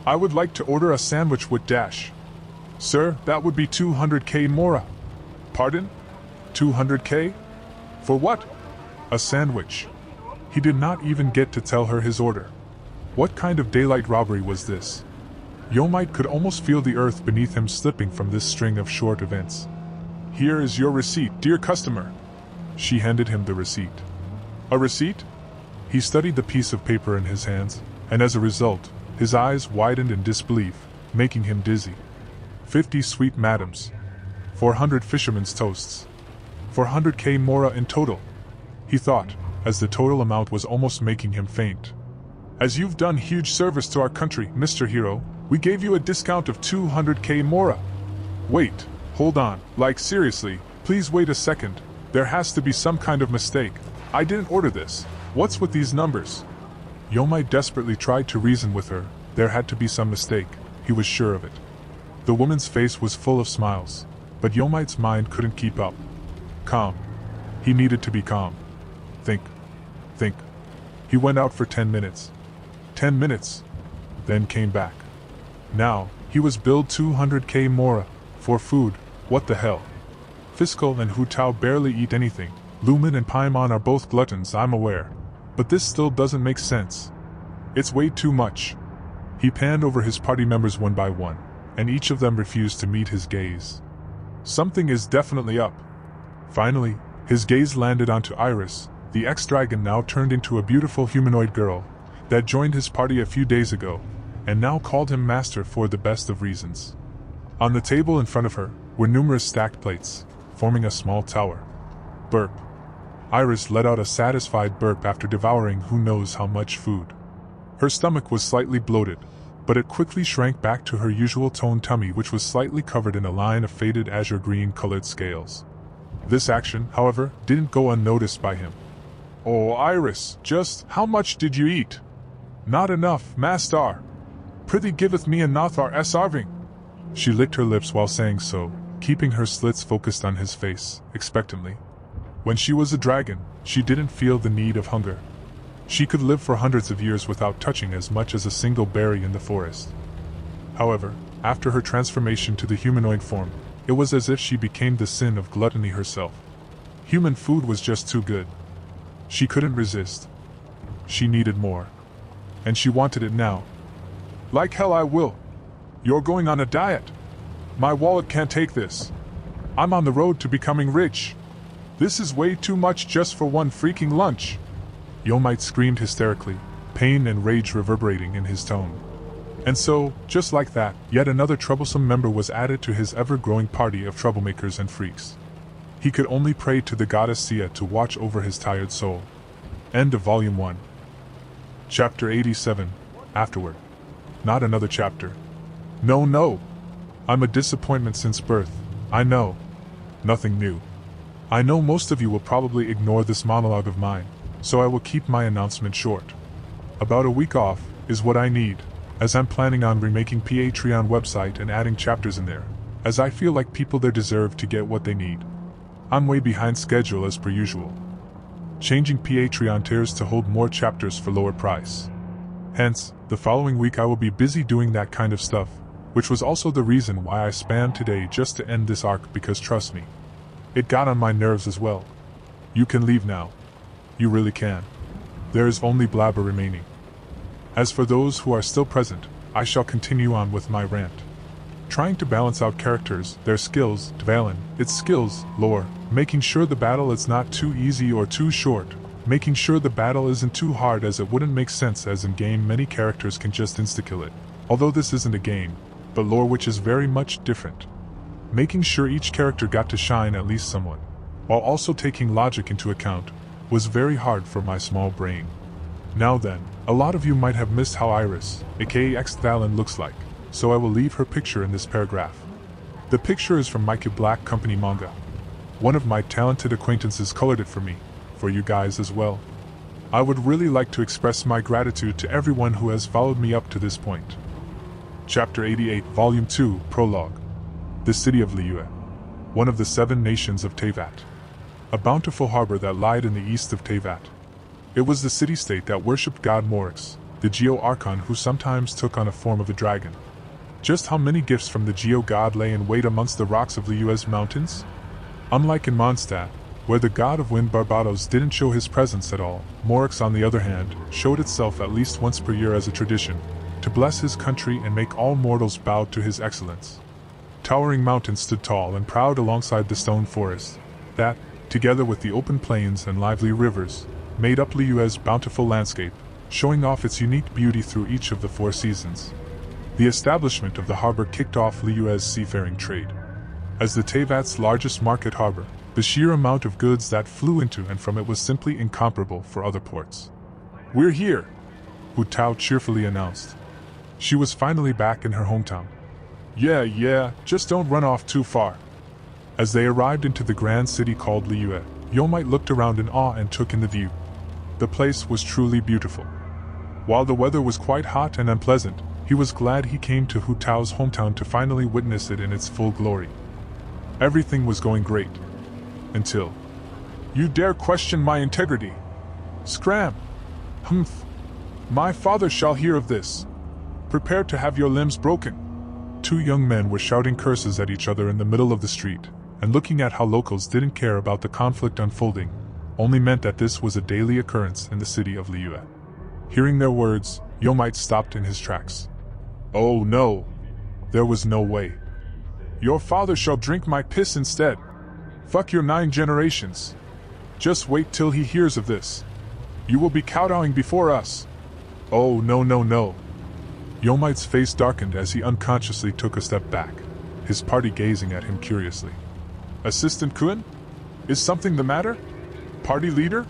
Speaker 2: I would like to order a sandwich with dash." Sir, that would be 200k mora. Pardon? 200k? For what? A sandwich. He did not even get to tell her his order. What kind of daylight robbery was this? Yomite could almost feel the earth beneath him slipping from this string of short events. Here is your receipt, dear customer. She handed him the receipt. A receipt? He studied the piece of paper in his hands, and as a result, his eyes widened in disbelief, making him dizzy. 50 sweet madams. 400 fishermen's toasts. 400k mora in total. He thought, as the total amount was almost making him faint. As you've done huge service to our country, Mr. Hero, we gave you a discount of 200k mora. Wait, hold on, like seriously, please wait a second. There has to be some kind of mistake. I didn't order this. What's with these numbers? Yomite desperately tried to reason with her. There had to be some mistake. He was sure of it. The woman's face was full of smiles, but Yomite's mind couldn't keep up. Calm. He needed to be calm. Think. He went out for 10 minutes. 10 minutes. Then came back. Now, he was billed 200k mora. For food, what the hell? Fiscal and Hu Tao barely eat anything. Lumen and Paimon are both gluttons, I'm aware. But this still doesn't make sense. It's way too much. He panned over his party members one by one, and each of them refused to meet his gaze. Something is definitely up. Finally, his gaze landed onto Iris, the ex-dragon now turned into a beautiful humanoid girl, that joined his party a few days ago, and now called him master for the best of reasons. On the table in front of her were numerous stacked plates, forming a small tower. Burp. Iris let out a satisfied burp after devouring who knows how much food. Her stomach was slightly bloated, but it quickly shrank back to her usual toned tummy, which was slightly covered in a line of faded azure green colored scales. This action, however, didn't go unnoticed by him. Oh, Iris, just how much did you eat? Not enough, Master. Prithee giveth me enough our sarving. She licked her lips while saying so, keeping her slits focused on his face, expectantly. When she was a dragon, she didn't feel the need of hunger. She could live for hundreds of years without touching as much as a single berry in the forest. However, after her transformation to the humanoid form, it was as if she became the sin of gluttony herself. Human food was just too good. She couldn't resist. She needed more. And she wanted it now. Like hell I will. You're going on a diet. My wallet can't take this. I'm on the road to becoming rich. This is way too much just for one freaking lunch. Yomite screamed hysterically, pain and rage reverberating in his tone. And so, just like that, yet another troublesome member was added to his ever-growing party of troublemakers and freaks. He could only pray to the goddess Sia to watch over his tired soul. End of Volume 1. Chapter 87. Afterward. Not another chapter. No. I'm a disappointment since birth, I know. Nothing new. I know most of you will probably ignore this monologue of mine, so I will keep my announcement short. About a week off is what I need, as I'm planning on remaking Patreon website and adding chapters in there, as I feel like people there deserve to get what they need. I'm way behind schedule as per usual. Changing Patreon tiers to hold more chapters for lower price. Hence, the following week I will be busy doing that kind of stuff, which was also the reason why I spammed today just to end this arc, because trust me, it got on my nerves as well. You can leave now. You really can. There is only blabber remaining. As for those who are still present, I shall continue on with my rant. Trying to balance out characters, their skills, Dvalin, its skills, lore, making sure the battle is not too easy or too short, making sure the battle isn't too hard, as it wouldn't make sense, as in game many characters can just insta-kill it, although this isn't a game, but lore which is very much different. Making sure each character got to shine at least somewhat, while also taking logic into account, was very hard for my small brain. Now then, a lot of you might have missed how Iris, aka X-Dvalin, looks like, so I will leave her picture in this paragraph. The picture is from Mikey Black Company manga. One of my talented acquaintances colored it for me, for you guys as well. I would really like to express my gratitude to everyone who has followed me up to this point. Chapter 88, Volume 2, Prologue. The city of Liyue, one of the 7 nations of Teyvat. A bountiful harbor that lied in the east of Teyvat. It was the city-state that worshipped god Morix, the Geo-Archon who sometimes took on a form of a dragon. Just how many gifts from the Geo god lay in wait amongst the rocks of Liu's mountains? Unlike in Mondstadt, where the god of wind Barbados didn't show his presence at all, Morix on the other hand, showed itself at least once per year as a tradition, to bless his country and make all mortals bow to his excellence. Towering mountains stood tall and proud alongside the stone forest, that, together with the open plains and lively rivers, made up Liu's bountiful landscape, showing off its unique beauty through each of the 4 seasons. The establishment of the harbor kicked off Liu's seafaring trade. As the Teyvat's largest market harbor, the sheer amount of goods that flew into and from it was simply incomparable for other ports. "We're here," Hu Tao cheerfully announced. She was finally back in her hometown. Yeah, just don't run off too far." As they arrived into the grand city called Liu, Yomite looked around in awe and took in the view. The place was truly beautiful. While the weather was quite hot and unpleasant, he was glad he came to Hu Tao's hometown to finally witness it in its full glory. Everything was going great. Until... "You dare question my integrity? Scram! Humph! My father shall hear of this. Prepare to have your limbs broken." 2 young men were shouting curses at each other in the middle of the street, and looking at how locals didn't care about the conflict unfolding, only meant that this was a daily occurrence in the city of Liu. Hearing their words, Yomite stopped in his tracks. "Oh no! There was no way. Your father shall drink my piss instead. Fuck your 9 generations. Just wait till he hears of this. You will be kowtowing before us." "Oh no. Yomite's face darkened as he unconsciously took a step back, his party gazing at him curiously. "Assistant Kun? Is something the matter? Party leader?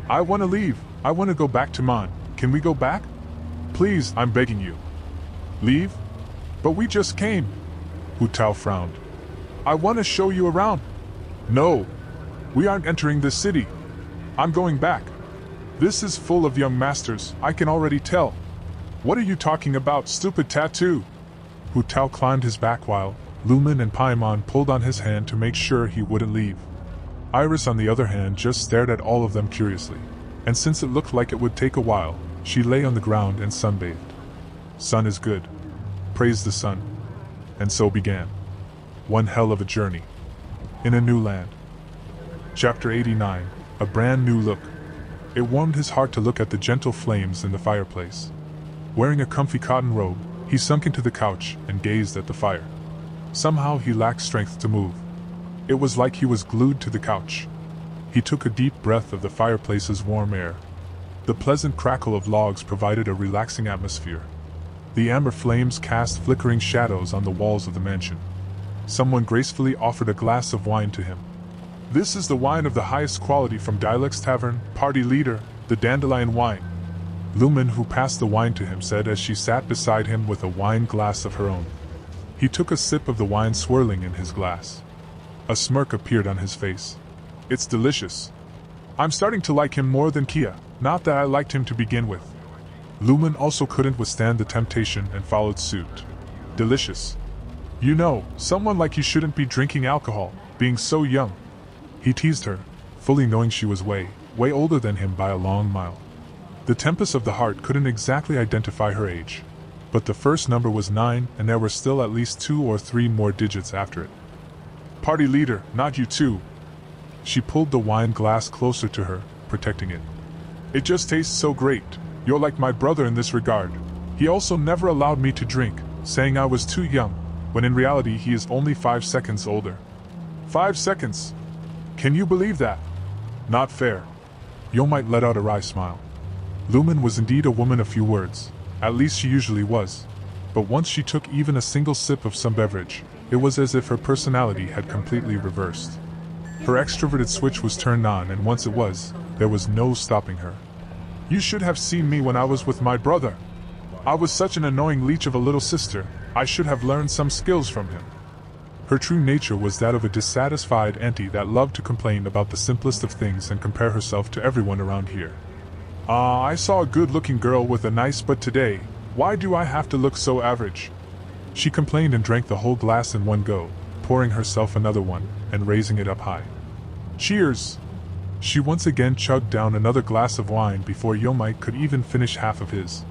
Speaker 2: I want to leave. I want to go back to Mon. Can we go back? Please, I'm begging you." "Leave? But we just came." Hu Tao frowned. "I want to show you around." "No. We aren't entering this city. I'm going back. This is full of young masters, I can already tell." "What are you talking about, stupid tattoo?" Hu Tao climbed his back while Lumen and Paimon pulled on his hand to make sure he wouldn't leave. Iris, on the other hand, just stared at all of them curiously, and since it looked like it would take a while, she lay on the ground and sunbathed. Sun is good. Praise the sun. And so began one hell of a journey in a new land. Chapter 89, A Brand New Look. It warmed his heart to look at the gentle flames in the fireplace. Wearing a comfy cotton robe, he sunk into the couch and gazed at the fire. Somehow he lacked strength to move. It was like he was glued to the couch. He took a deep breath of the fireplace's warm air. The pleasant crackle of logs provided a relaxing atmosphere. The amber flames cast flickering shadows on the walls of the mansion. Someone gracefully offered a glass of wine to him. "This is the wine of the highest quality from Dialec's Tavern, party leader, the dandelion wine." Lumen, who passed the wine to him, said as she sat beside him with a wine glass of her own. He took a sip of the wine swirling in his glass. A smirk appeared on his face. "It's delicious. I'm starting to like him more than Kia, not that I liked him to begin with." Lumen also couldn't withstand the temptation and followed suit. "Delicious. You know, someone like you shouldn't be drinking alcohol, being so young." He teased her, fully knowing she was way older than him by a long mile. The Tempest of the Heart couldn't exactly identify her age, but the first number was 9 and there were still at least 2 or 3 more digits after it. "Party leader, not you too." She pulled the wine glass closer to her, protecting it. "It just tastes so great. You're like my brother in this regard. He also never allowed me to drink, saying I was too young, when in reality he is only 5 seconds older." 5 seconds? Can you believe that? Not fair. Yomite let out a wry smile. Lumen was indeed a woman of few words, at least she usually was, but once she took even a single sip of some beverage, it was as if her personality had completely reversed. Her extroverted switch was turned on, and once it was, there was no stopping her. "You should have seen me when I was with my brother. I was such an annoying leech of a little sister, I should have learned some skills from him." Her true nature was that of a dissatisfied auntie that loved to complain about the simplest of things and compare herself to everyone around here. I saw a good-looking girl with a nice butt today. Why do I have to look so average?" She complained and drank the whole glass in one go, pouring herself another one and raising it up high. "Cheers!" She once again chugged down another glass of wine before Yomite could even finish half of his.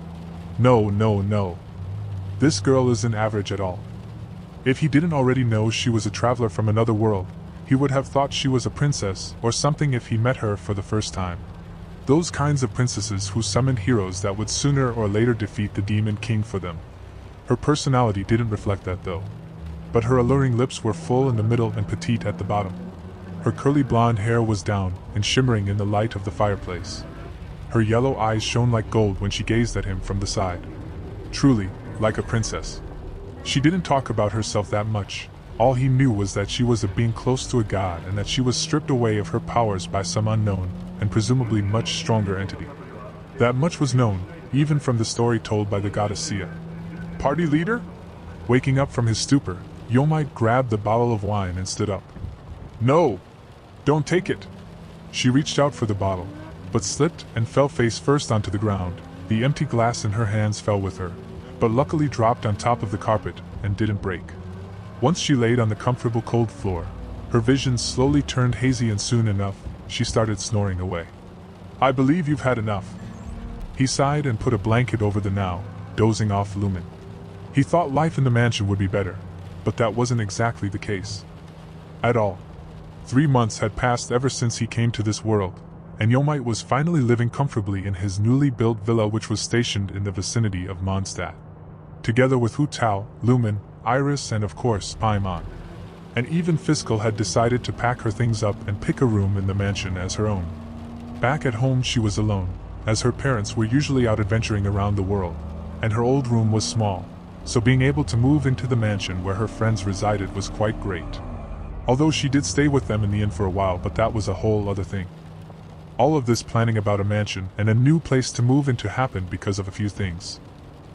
Speaker 2: No. This girl isn't average at all. If he didn't already know she was a traveler from another world, he would have thought she was a princess or something if he met her for the first time. Those kinds of princesses who summoned heroes that would sooner or later defeat the demon king for them. Her personality didn't reflect that though. But her alluring lips were full in the middle and petite at the bottom. Her curly blonde hair was down and shimmering in the light of the fireplace. Her yellow eyes shone like gold when she gazed at him from the side. Truly, like a princess. She didn't talk about herself that much. All he knew was that she was a being close to a god and that she was stripped away of her powers by some unknown, and presumably much stronger entity. That much was known, even from the story told by the goddess Sia. Party leader? Waking up from his stupor, Yomite grabbed the bottle of wine and stood up. No! Don't take it! She reached out for the bottle, but slipped and fell face first onto the ground. The empty glass in her hands fell with her, but luckily dropped on top of the carpet and didn't break. Once she laid on the comfortable cold floor, her vision slowly turned hazy and soon enough, she started snoring away. I believe you've had enough. He sighed and put a blanket over the now dozing off Lumen. He thought life in the mansion would be better, but that wasn't exactly the case. At all. 3 months had passed ever since he came to this world, and Yomite was finally living comfortably in his newly built villa which was stationed in the vicinity of Mondstadt. Together with Hu Tao, Lumen, Iris and of course Paimon. And even Fiscal had decided to pack her things up and pick a room in the mansion as her own. Back at home she was alone, as her parents were usually out adventuring around the world, and her old room was small, so being able to move into the mansion where her friends resided was quite great. Although she did stay with them in the inn for a while, but that was a whole other thing. All of this planning about a mansion and a new place to move into happened because of a few things.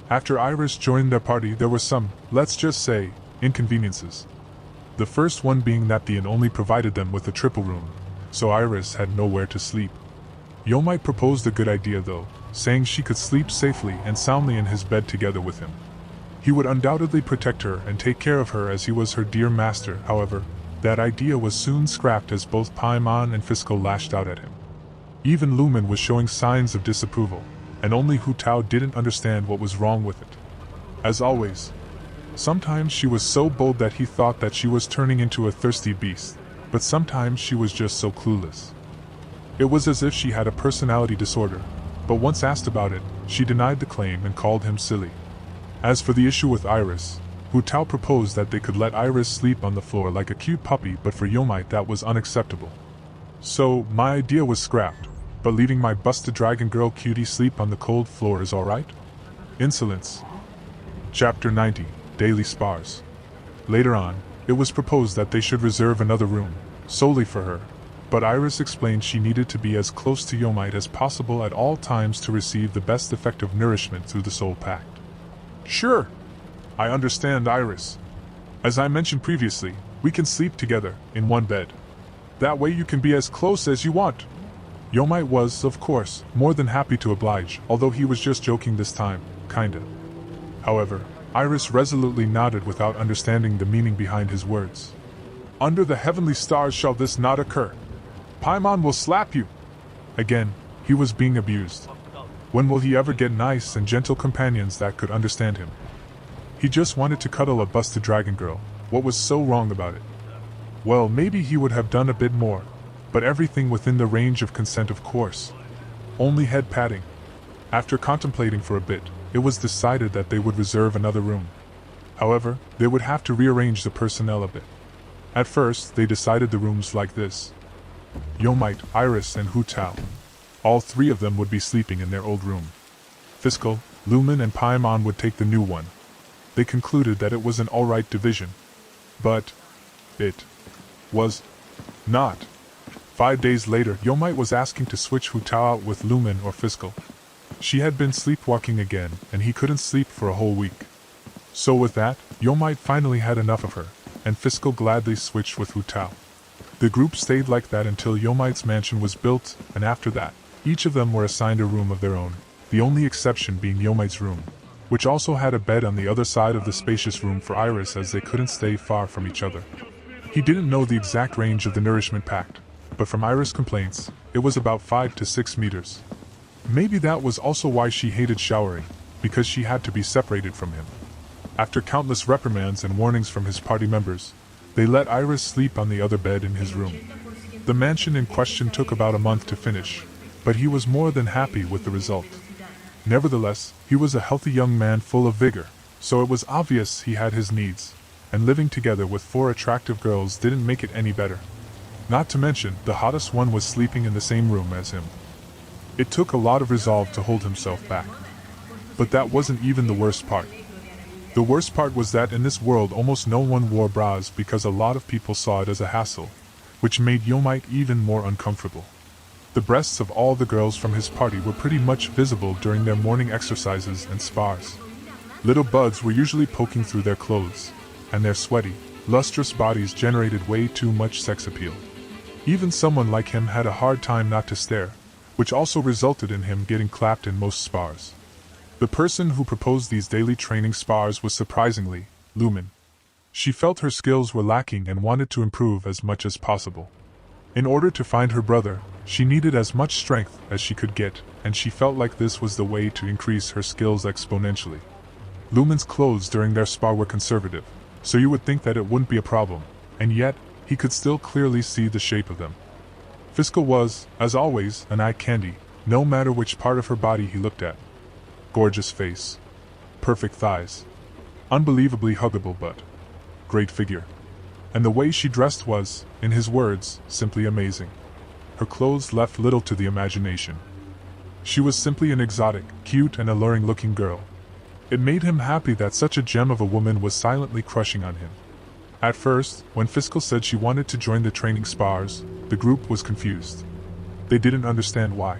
Speaker 2: After Iris joined their party there were some, let's just say, inconveniences. The first one being that the inn only provided them with a triple room, so Iris had nowhere to sleep. Yomite proposed a good idea though, saying she could sleep safely and soundly in his bed together with him. He would undoubtedly protect her and take care of her as he was her dear master. However, that idea was soon scrapped as both Paimon and Fiscal lashed out at him. Even Lumen was showing signs of disapproval, and only Hu Tao didn't understand what was wrong with it. As always, sometimes she was so bold that he thought that she was turning into a thirsty beast, but sometimes she was just so clueless. It was as if she had a personality disorder, but once asked about it, she denied the claim and called him silly. As for the issue with Iris, Hu Tao proposed that they could let Iris sleep on the floor like a cute puppy, but for Yomite that was unacceptable. So, my idea was scrapped, but leaving my busted dragon girl cutie sleep on the cold floor is alright? Insolence. Chapter 90, Daily Spars. Later on, it was proposed that they should reserve another room, solely for her, but Iris explained she needed to be as close to Yomite as possible at all times to receive the best effective nourishment through the Soul Pact. Sure. I understand, Iris. As I mentioned previously, we can sleep together, in one bed. That way you can be as close as you want. Yomite was, of course, more than happy to oblige, although he was just joking this time, kinda. However, Iris resolutely nodded without understanding the meaning behind his words. Under the heavenly stars shall this not occur. Paimon will slap you. Again, he was being abused. When will he ever get nice and gentle companions that could understand him? He just wanted to cuddle a busted dragon girl. What was so wrong about it? Well, maybe he would have done a bit more, but everything within the range of consent, of course. Only head patting. After contemplating for a bit, it was decided that they would reserve another room. However, they would have to rearrange the personnel a bit. At first, they decided the rooms like this. Yomite, Iris, and Hu Tao. All three of them would be sleeping in their old room. Fiscal, Lumen, and Paimon would take the new one. They concluded that it was an alright division. But it was not. 5 days later, Yomite was asking to switch Hu Tao out with Lumen or Fiscal. She had been sleepwalking again, and he couldn't sleep for a whole week. So with that, Yomite finally had enough of her, and Fiscal gladly switched with Hu Tao. The group stayed like that until Yomite's mansion was built, and after that, each of them were assigned a room of their own, the only exception being Yomite's room, which also had a bed on the other side of the spacious room for Iris as they couldn't stay far from each other. He didn't know the exact range of the nourishment pact, but from Iris' complaints, it was about 5 to 6 meters. Maybe that was also why she hated showering, because she had to be separated from him. After countless reprimands and warnings from his party members, they let Iris sleep on the other bed in his room. The mansion in question took about a month to finish, but he was more than happy with the result. Nevertheless, he was a healthy young man full of vigor, so it was obvious he had his needs, and living together with 4 attractive girls didn't make it any better. Not to mention, the hottest one was sleeping in the same room as him. It took a lot of resolve to hold himself back. But that wasn't even the worst part. The worst part was that in this world almost no one wore bras because a lot of people saw it as a hassle, which made Yomite even more uncomfortable. The breasts of all the girls from his party were pretty much visible during their morning exercises and spars. Little buds were usually poking through their clothes, and their sweaty, lustrous bodies generated way too much sex appeal. Even someone like him had a hard time not to stare, which also resulted in him getting clapped in most spars. The person who proposed these daily training spars was surprisingly Lumen. She felt her skills were lacking and wanted to improve as much as possible. In order to find her brother, she needed as much strength as she could get, and she felt like this was the way to increase her skills exponentially. Lumen's clothes during their spar were conservative, so you would think that it wouldn't be a problem, and yet, he could still clearly see the shape of them. Fiscal was, as always, an eye candy, no matter which part of her body he looked at. Gorgeous face. Perfect thighs. Unbelievably huggable but great figure. And the way she dressed was, in his words, simply amazing. Her clothes left little to the imagination. She was simply an exotic, cute and alluring-looking girl. It made him happy that such a gem of a woman was silently crushing on him. At first, when Fiscal said she wanted to join the training spars, the group was confused. They didn't understand why.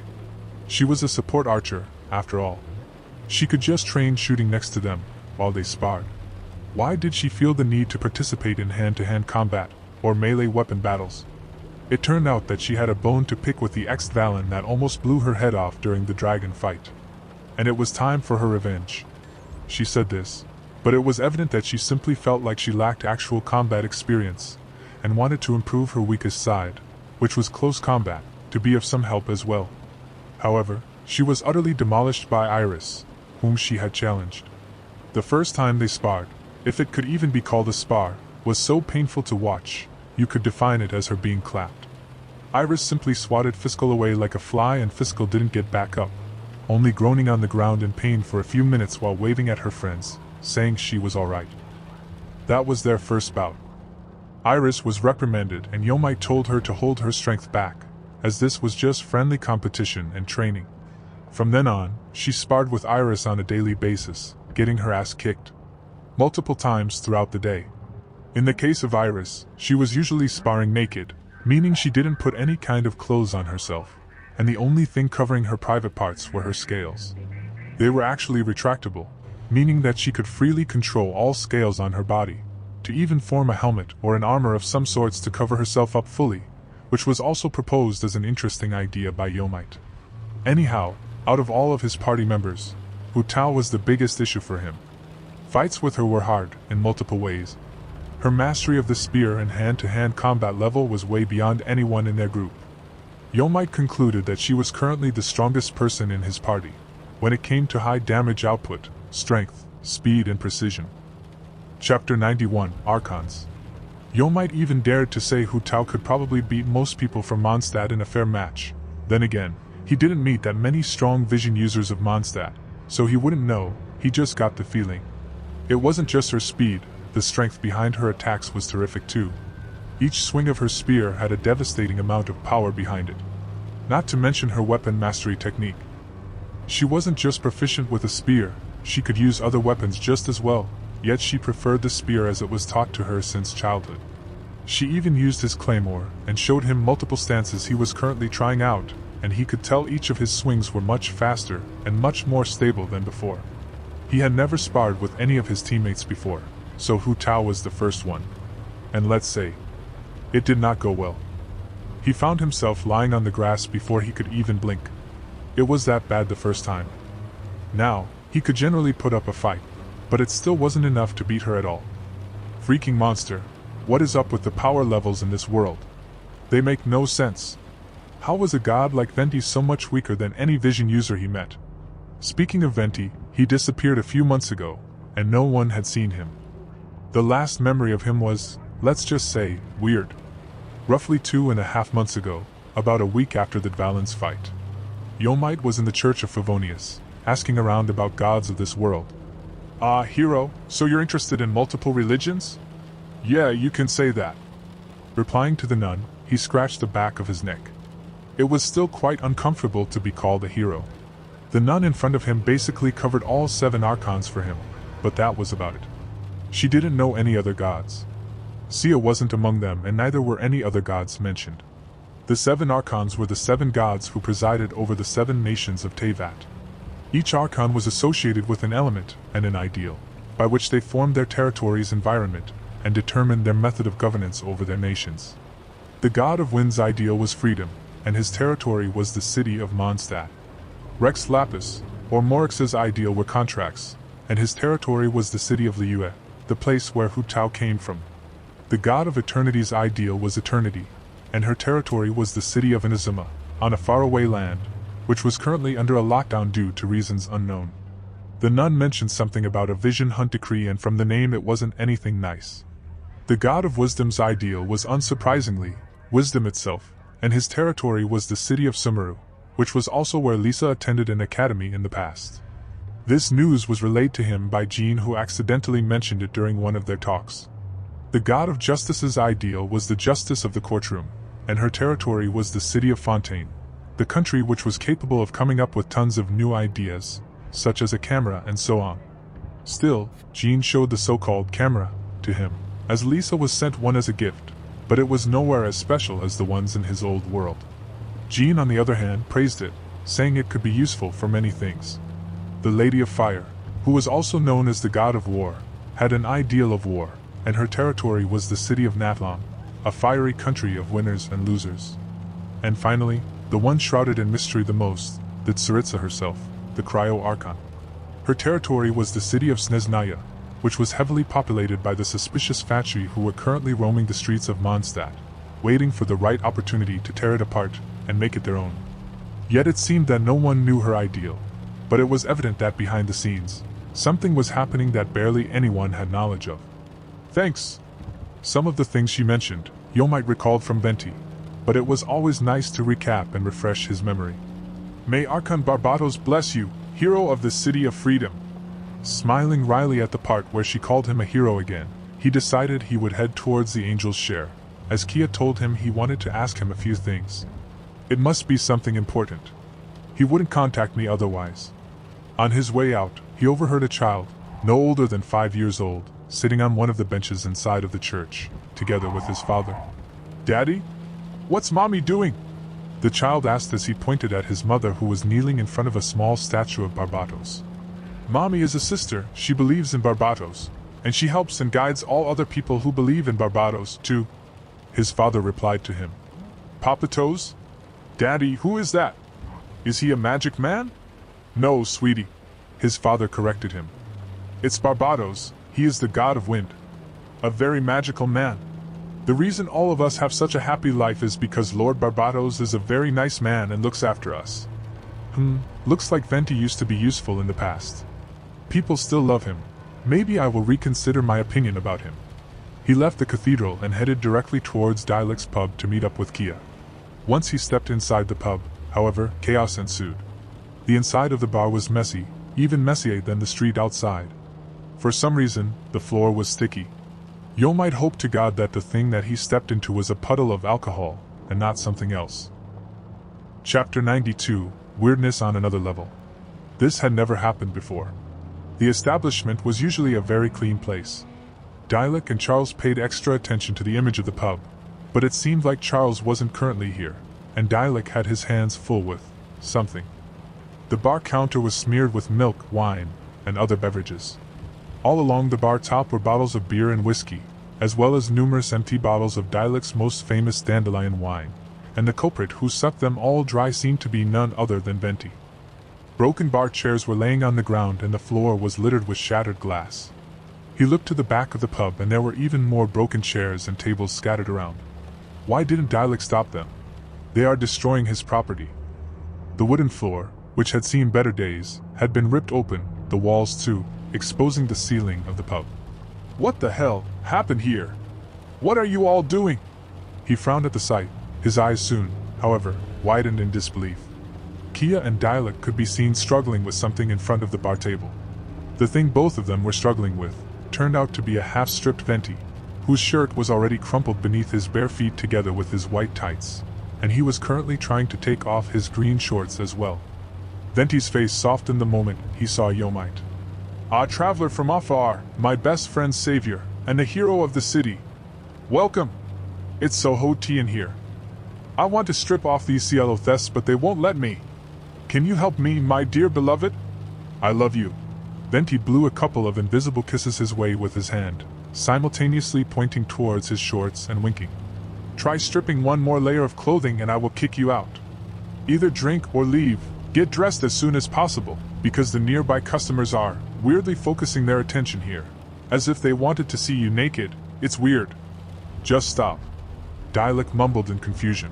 Speaker 2: She was a support archer, after all. She could just train shooting next to them, while they sparred. Why did she feel the need to participate in hand-to-hand combat, or melee weapon battles? It turned out that she had a bone to pick with the ex-Valen that almost blew her head off during the dragon fight. And it was time for her revenge. She said this, but it was evident that she simply felt like she lacked actual combat experience, and wanted to improve her weakest side, which was close combat, to be of some help as well. However, she was utterly demolished by Iris, whom she had challenged. The first time they sparred, if it could even be called a spar, was so painful to watch, you could define it as her being clapped. Iris simply swatted Fiscal away like a fly and Fiscal didn't get back up, only groaning on the ground in pain for a few minutes while waving at her friends, saying she was alright. That was their first bout. Iris was reprimanded and Yomite told her to hold her strength back, as this was just friendly competition and training. From then on, she sparred with Iris on a daily basis, getting her ass kicked multiple times throughout the day. In the case of Iris, she was usually sparring naked, meaning she didn't put any kind of clothes on herself, and the only thing covering her private parts were her scales. They were actually retractable, meaning that she could freely control all scales on her body, to even form a helmet or an armor of some sorts to cover herself up fully, which was also proposed as an interesting idea by Yomite. Anyhow, out of all of his party members, Hu Tao was the biggest issue for him. Fights with her were hard, in multiple ways. Her mastery of the spear and hand-to-hand combat level was way beyond anyone in their group. Yomite concluded that she was currently the strongest person in his party, when it came to high damage output, strength, speed and precision. Chapter 91, Archons. Yomite even dared to say Hu Tao could probably beat most people from Mondstadt in a fair match. Then again, he didn't meet that many strong vision users of Mondstadt, so he wouldn't know, he just got the feeling. It wasn't just her speed, the strength behind her attacks was terrific too. Each swing of her spear had a devastating amount of power behind it. Not to mention her weapon mastery technique. She wasn't just proficient with a spear, she could use other weapons just as well, yet she preferred the spear as it was taught to her since childhood. She even used his claymore, and showed him multiple stances he was currently trying out, and he could tell each of his swings were much faster, and much more stable than before. He had never sparred with any of his teammates before, so Hu Tao was the first one. And let's say, it did not go well. He found himself lying on the grass before he could even blink. It was that bad the first time. Now, he could generally put up a fight, but it still wasn't enough to beat her at all. Freaking monster, what is up with the power levels in this world? They make no sense. How was a god like Venti so much weaker than any vision user he met? Speaking of Venti, he disappeared a few months ago, and no one had seen him. The last memory of him was, let's just say, weird. Roughly 2.5 months ago, about a week after the Dvalin's fight, Yomite was in the church of Favonius, asking around about gods of this world. "Ah, hero, so you're interested in multiple religions?" "Yeah, you can say that." Replying to the nun, he scratched the back of his neck. It was still quite uncomfortable to be called a hero. The nun in front of him basically covered all 7 Archons for him, but that was about it. She didn't know any other gods. Sia wasn't among them, and neither were any other gods mentioned. The 7 Archons were the 7 gods who presided over the 7 nations of Teyvat. Each Archon was associated with an element and an ideal, by which they formed their territory's environment and determined their method of governance over their nations. The god of wind's ideal was freedom, and his territory was the city of Mondstadt. Rex Lapis, or Morix's ideal, were contracts, and his territory was the city of Liyue, the place where Hu Tao came from. The god of eternity's ideal was eternity, and her territory was the city of Inazuma, on a faraway land, which was currently under a lockdown due to reasons unknown. The nun mentioned something about a vision hunt decree, and from the name it wasn't anything nice. The god of wisdom's ideal was unsurprisingly wisdom itself, and his territory was the city of Sumeru, which was also where Lisa attended an academy in the past. This news was relayed to him by Jean, who accidentally mentioned it during one of their talks. The god of justice's ideal was the justice of the courtroom, and her territory was the city of Fontaine, the country which was capable of coming up with tons of new ideas, such as a camera and so on. Still, Jean showed the so-called camera to him, as Lisa was sent one as a gift, but it was nowhere as special as the ones in his old world. Jean, on the other hand, praised it, saying it could be useful for many things. The Lady of Fire, who was also known as the god of war, had an ideal of war, and her territory was the city of Nathlon, a fiery country of winners and losers. And finally, the one shrouded in mystery the most, the Tsaritsa herself, the Cryo Archon. Her territory was the city of Sneznaya, which was heavily populated by the suspicious Fatshi who were currently roaming the streets of Mondstadt, waiting for the right opportunity to tear it apart and make it their own. Yet it seemed that no one knew her ideal, but it was evident that behind the scenes, something was happening that barely anyone had knowledge of. Thanks. Some of the things she mentioned, Yomite recalled from Venti, but it was always nice to recap and refresh his memory. May Archon Barbatos bless you, hero of the City of Freedom. Smiling wryly at the part where she called him a hero again, he decided he would head towards the Angel's Share, as Kia told him he wanted to ask him a few things. It must be something important. He wouldn't contact me otherwise. On his way out, he overheard a child, no older than 5 years old, sitting on one of the benches inside of the church, together with his father. "Daddy? What's Mommy doing?" the child asked as he pointed at his mother, who was kneeling in front of a small statue of Barbatos. "Mommy is a sister, she believes in Barbatos, and she helps and guides all other people who believe in Barbatos, too," his father replied to him. "Papatos? Daddy, who is that? Is he a magic man?" "No, sweetie," his father corrected him. "It's Barbatos, he is the god of wind. A very magical man. The reason all of us have such a happy life is because Lord Barbatos is a very nice man and looks after us." Looks like Venti used to be useful in the past. People still love him. Maybe I will reconsider my opinion about him. He left the cathedral and headed directly towards Dialec's pub to meet up with Kia. Once he stepped inside the pub, however, chaos ensued. The inside of the bar was messy, even messier than the street outside. For some reason, the floor was sticky. Yomite hoped to God that the thing that he stepped into was a puddle of alcohol, and not something else. Chapter 92, Weirdness on Another Level. This had never happened before. The establishment was usually a very clean place. Dialec and Charles paid extra attention to the image of the pub, but it seemed like Charles wasn't currently here, and Dialec had his hands full with something. The bar counter was smeared with milk, wine, and other beverages. All along the bar top were bottles of beer and whiskey, as well as numerous empty bottles of Dialec's most famous dandelion wine, and the culprit who sucked them all dry seemed to be none other than Venti. Broken bar chairs were laying on the ground and the floor was littered with shattered glass. He looked to the back of the pub and there were even more broken chairs and tables scattered around. Why didn't Dialec stop them? They are destroying his property. The wooden floor, which had seen better days, had been ripped open, the walls too, exposing the ceiling of the pub. What the hell happened here? What are you all doing? He frowned at the sight, his eyes soon, however, widened in disbelief. Kia and Dialect could be seen struggling with something in front of the bar table. The thing both of them were struggling with turned out to be a half-stripped Venti, whose shirt was already crumpled beneath his bare feet together with his white tights, and he was currently trying to take off his green shorts as well. Venti's face softened the moment he saw Yomite. "A traveler from afar, my best friend's savior, and the hero of the city. Welcome! It's so hot in here. I want to strip off these cielo thefts, but they won't let me. Can you help me, my dear beloved? I love you." Venti blew a couple of invisible kisses his way with his hand, simultaneously pointing towards his shorts and winking. "Try stripping one more layer of clothing and I will kick you out. Either drink or leave. Get dressed as soon as possible, because the nearby customers are weirdly focusing their attention here, as if they wanted to see you naked. It's weird. Just stop." Dialect mumbled in confusion.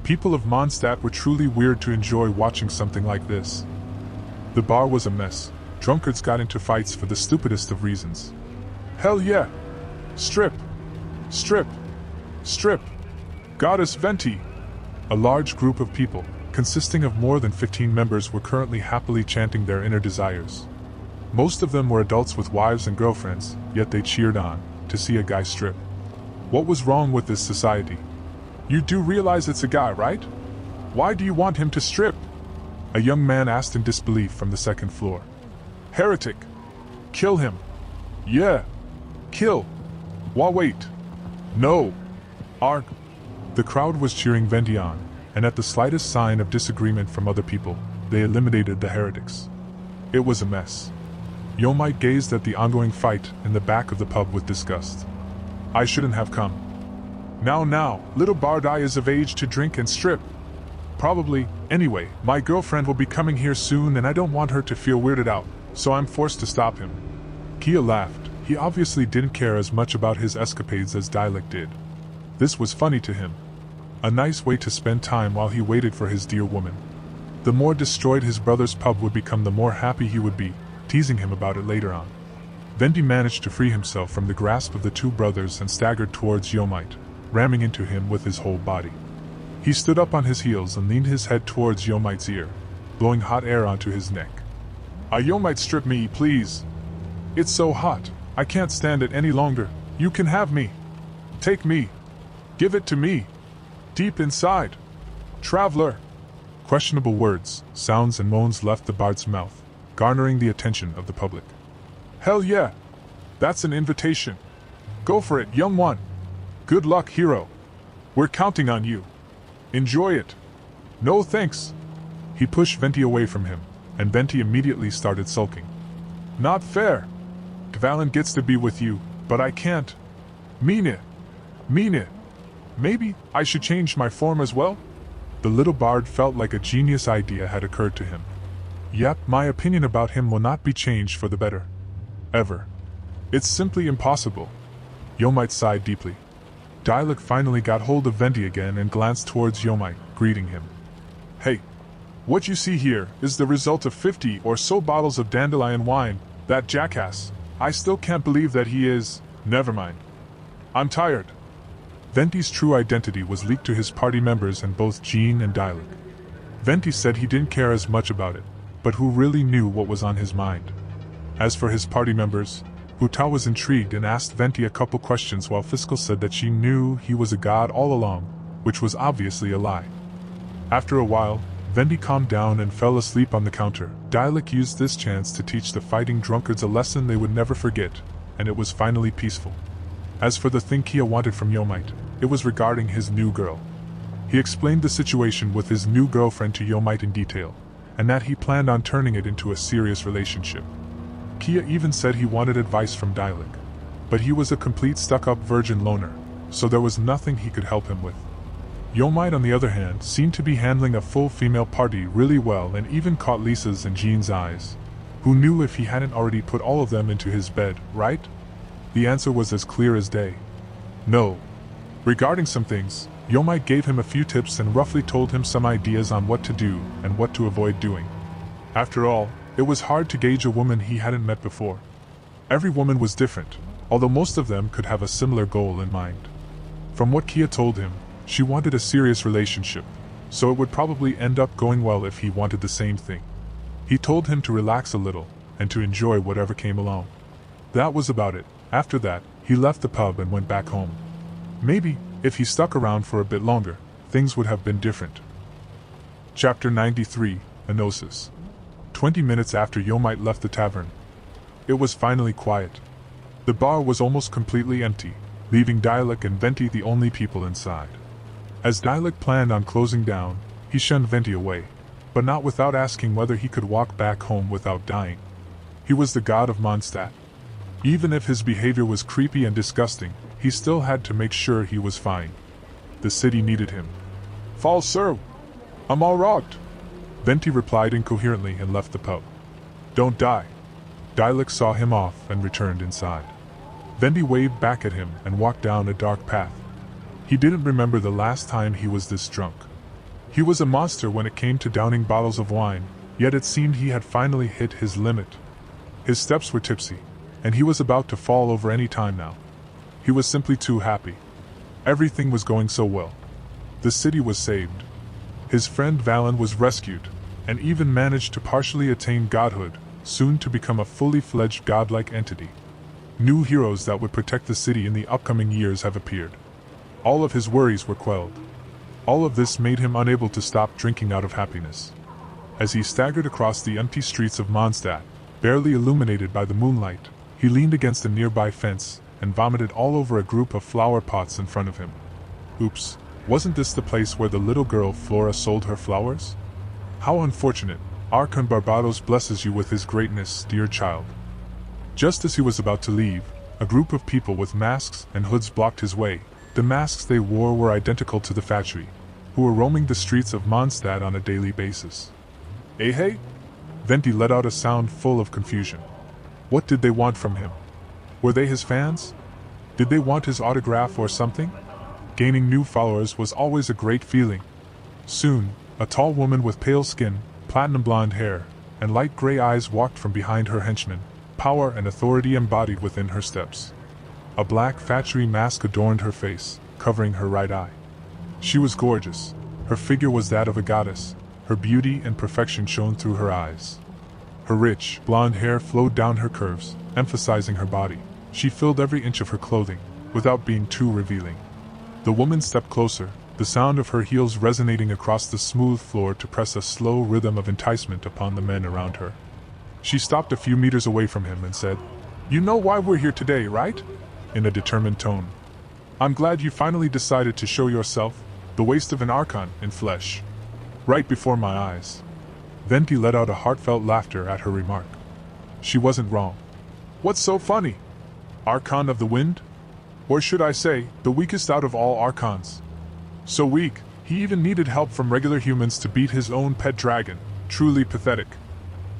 Speaker 2: People of Mondstadt were truly weird to enjoy watching something like this. The bar was a mess. Drunkards got into fights for the stupidest of reasons. "Hell yeah! Strip! Strip! Strip! Goddess Venti!" A large group of people, consisting of more than 15 members, were currently happily chanting their inner desires. Most of them were adults with wives and girlfriends, yet they cheered on to see a guy strip. What was wrong with this society? "You do realize it's a guy, right? Why do you want him to strip?" A young man asked in disbelief from the second floor. "Heretic! Kill him! Yeah! Kill! Wait! No! Arg!" The crowd was cheering Venti on, and at the slightest sign of disagreement from other people, they eliminated the heretics. It was a mess. Yomite gazed at the ongoing fight in the back of the pub with disgust. "I shouldn't have come. Now, little Bardai is of age to drink and strip. Probably, anyway, my girlfriend will be coming here soon and I don't want her to feel weirded out, so I'm forced to stop him." Kia laughed. He obviously didn't care as much about his escapades as Dialect did. This was funny to him. A nice way to spend time while he waited for his dear woman. The more destroyed his brother's pub would become, the more happy he would be, teasing him about it later on. Venti managed to free himself from the grasp of the two brothers and staggered towards Yomite, ramming into him with his whole body. He stood up on his heels and leaned his head towards Yomite's ear, blowing hot air onto his neck. "Yomite, strip me, please. It's so hot, I can't stand it any longer. You can have me. Take me. Give it to me. Deep inside. Traveler." Questionable words, sounds and moans left the bard's mouth, garnering the attention of the public. "Hell yeah! That's an invitation. Go for it, young one. Good luck, hero. We're counting on you. Enjoy it." "No thanks." He pushed Venti away from him, and Venti immediately started sulking. "Not fair. Kvalin gets to be with you, but I can't. Mean it. Maybe I should change my form as well?" The little bard felt like a genius idea had occurred to him. "Yep, my opinion about him will not be changed for the better. Ever. It's simply impossible." Yomite sighed deeply. Dialect finally got hold of Venti again and glanced towards Yomite, greeting him. "Hey, what you see here is the result of 50 or so bottles of dandelion wine. That jackass. I still can't believe that he is. Never mind. I'm tired." Venti's true identity was leaked to his party members and both Jean and Dialect. Venti said he didn't care as much about it, but who really knew what was on his mind? As for his party members, Butao was intrigued and asked Venti a couple questions, while Fiscal said that she knew he was a god all along, which was obviously a lie. After a while, Venti calmed down and fell asleep on the counter. Dialect used this chance to teach the fighting drunkards a lesson they would never forget, and it was finally peaceful. As for the thing Kia wanted from Yomite, it was regarding his new girl. He explained the situation with his new girlfriend to Yomite in detail, and that he planned on turning it into a serious relationship. Kia even said he wanted advice from Dialect, but he was a complete stuck-up virgin loner, so there was nothing he could help him with. Yomite, on the other hand, seemed to be handling a full female party really well and even caught Lisa's and Jean's eyes. Who knew if he hadn't already put all of them into his bed, right? The answer was as clear as day. No. Regarding some things, Yomite gave him a few tips and roughly told him some ideas on what to do and what to avoid doing. After all, It was hard to gauge a woman he hadn't met before. Every woman was different, although most of them could have a similar goal in mind. From what Kia told him, she wanted a serious relationship, so it would probably end up going well if he wanted the same thing. He told him to relax a little, and to enjoy whatever came along. That was about it. After that, he left the pub and went back home. Maybe, if he stuck around for a bit longer, things would have been different. Chapter 93, Enosis. 20 minutes after Yomite left the tavern, it was finally quiet. The bar was almost completely empty, leaving Dialek and Venti the only people inside. As Dialek planned on closing down, he shunned Venti away, but not without asking whether he could walk back home without dying. He was the god of Mondstadt. Even if his behavior was creepy and disgusting, he still had to make sure he was fine. The city needed him. "Fall, sir. I'm all right," Venti replied incoherently and left the pub. "Don't die." Dialek saw him off and returned inside. Venti waved back at him and walked down a dark path. He didn't remember the last time he was this drunk. He was a monster when it came to downing bottles of wine, yet it seemed he had finally hit his limit. His steps were tipsy, and he was about to fall over any time now. He was simply too happy. Everything was going so well. The city was saved. His friend Valen was rescued, and even managed to partially attain godhood, soon to become a fully fledged godlike entity. New heroes that would protect the city in the upcoming years have appeared. All of his worries were quelled. All of this made him unable to stop drinking out of happiness. As he staggered across the empty streets of Mondstadt, barely illuminated by the moonlight, he leaned against a nearby fence and vomited all over a group of flower pots in front of him. Oops, wasn't this the place where the little girl Flora sold her flowers? How unfortunate. Archon Barbados blesses you with his greatness, dear child. Just as he was about to leave, a group of people with masks and hoods blocked his way. The masks they wore were identical to the Fatui, who were roaming the streets of Mondstadt on a daily basis. Hey! Venti let out a sound full of confusion. What did they want from him? Were they his fans? Did they want his autograph or something? Gaining new followers was always a great feeling. Soon, a tall woman with pale skin, platinum blonde hair, and light gray eyes walked from behind her henchmen, power and authority embodied within her steps. A black Fatui mask adorned her face, covering her right eye. She was gorgeous. Her figure was that of a goddess. Her beauty and perfection shone through her eyes. Her rich, blonde hair flowed down her curves, emphasizing her body. She filled every inch of her clothing, without being too revealing. The woman stepped closer, the sound of her heels resonating across the smooth floor to press a slow rhythm of enticement upon the men around her. She stopped a few meters away from him and said, "You know why we're here today, right?" in a determined tone. "I'm glad you finally decided to show yourself, the waste of an Archon in flesh. Right before my eyes." Venti let out a heartfelt laughter at her remark. She wasn't wrong. "What's so funny? Archon of the Wind? Or should I say, the weakest out of all Archons. So weak, he even needed help from regular humans to beat his own pet dragon. Truly pathetic.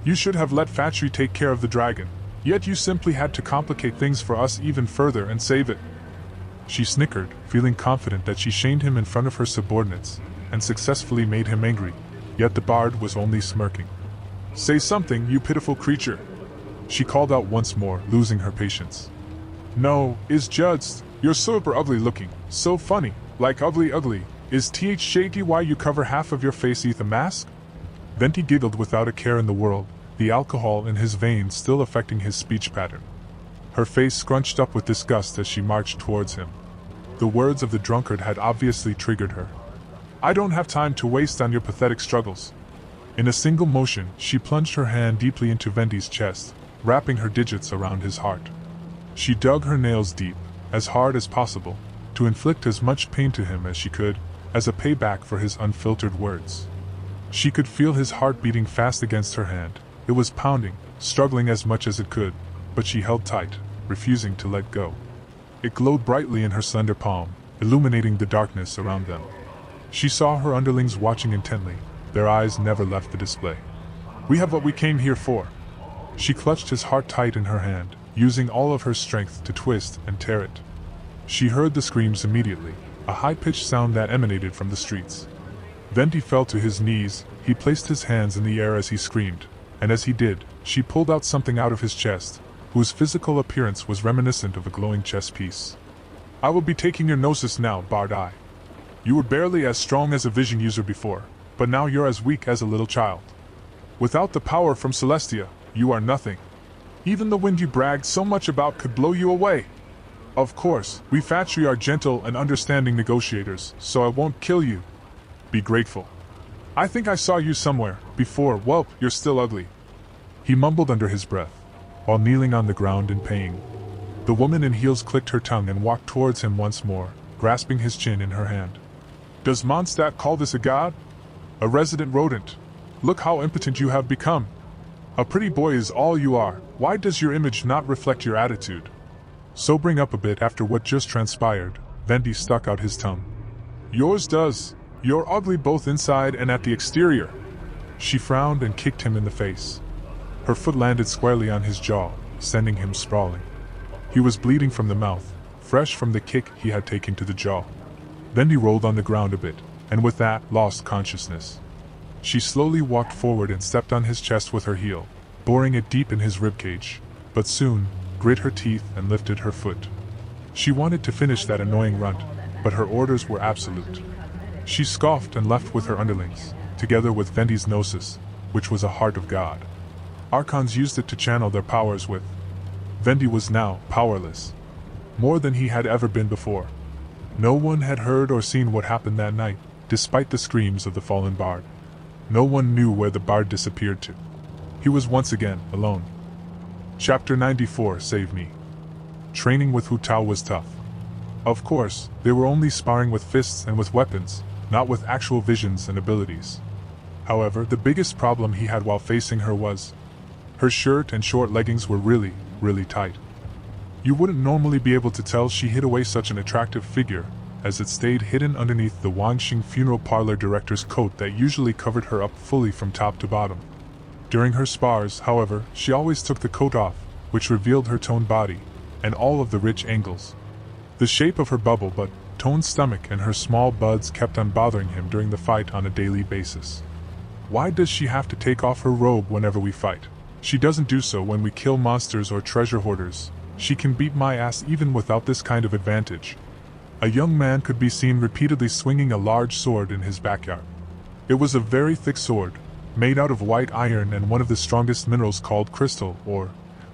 Speaker 2: You should have let Fatui take care of the dragon, yet you simply had to complicate things for us even further and save it." She snickered, feeling confident that she shamed him in front of her subordinates, and successfully made him angry, yet the bard was only smirking. "Say something, you pitiful creature," she called out once more, losing her patience. "No, is just, you're super ugly looking, so funny, like ugly, is th shaky why you cover half of your face with a mask?" Venti giggled without a care in the world, the alcohol in his veins still affecting his speech pattern. Her face scrunched up with disgust as she marched towards him. The words of the drunkard had obviously triggered her. "I don't have time to waste on your pathetic struggles." In a single motion, she plunged her hand deeply into Venti's chest, wrapping her digits around his heart. She dug her nails deep, as hard as possible, to inflict as much pain to him as she could, as a payback for his unfiltered words. She could feel his heart beating fast against her hand. It was pounding, struggling as much as it could, but she held tight, refusing to let go. It glowed brightly in her slender palm, illuminating the darkness around them. She saw her underlings watching intently, their eyes never left the display. "We have what we came here for." She clutched his heart tight in her hand, using all of her strength to twist and tear it. She heard the screams immediately, a high-pitched sound that emanated from the streets. Venti fell to his knees. He placed his hands in the air as he screamed, and as he did, she pulled out something out of his chest, whose physical appearance was reminiscent of a glowing chess piece. I will be taking your gnosis now, Bard Eye. You were barely as strong as a vision user before, but now you're as weak as a little child. Without the power from Celestia, you are nothing. Even the wind you bragged so much about could blow you away. Of course, we Fatri are gentle and understanding negotiators, so I won't kill you. Be grateful. I think I saw you somewhere, before. Whelp, you're still ugly. He mumbled under his breath, while kneeling on the ground in pain. The woman in heels clicked her tongue and walked towards him once more, grasping his chin in her hand. Does Mondstadt call this a god? A resident rodent. Look how impotent you have become. A pretty boy is all you are. Why does your image not reflect your attitude? Sobering up a bit after what just transpired, Vendi stuck out his tongue. Yours does. You're ugly both inside and at the exterior. She frowned and kicked him in the face. Her foot landed squarely on his jaw, sending him sprawling. He was bleeding from the mouth, fresh from the kick he had taken to the jaw. Vendi rolled on the ground a bit, and with that, lost consciousness. She slowly walked forward and stepped on his chest with her heel, boring it deep in his ribcage, but soon, grit her teeth and lifted her foot. She wanted to finish that annoying runt, but her orders were absolute. She scoffed and left with her underlings, together with Vendi's gnosis, which was a heart of God. Archons used it to channel their powers with. Vendi was now powerless. More than he had ever been before. No one had heard or seen what happened that night, despite the screams of the fallen bard. No one knew where the bard disappeared to. He was once again alone. Chapter 94, Save Me. Training with Hu Tao was tough. Of course, they were only sparring with fists and with weapons, not with actual visions and abilities. However, the biggest problem he had while facing her was her shirt and short leggings were really, really tight. You wouldn't normally be able to tell she hid away such an attractive figure, as it stayed hidden underneath the Wangxing funeral parlor director's coat that usually covered her up fully from top to bottom. During her spars, however, she always took the coat off, which revealed her toned body, and all of the rich angles. The shape of her bubble but toned stomach and her small buds kept on bothering him during the fight on a daily basis. Why does she have to take off her robe whenever we fight? She doesn't do so when we kill monsters or treasure hoarders. She can beat my ass even without this kind of advantage. A young man could be seen repeatedly swinging a large sword in his backyard. It was a very thick sword, made out of white iron and one of the strongest minerals called crystal,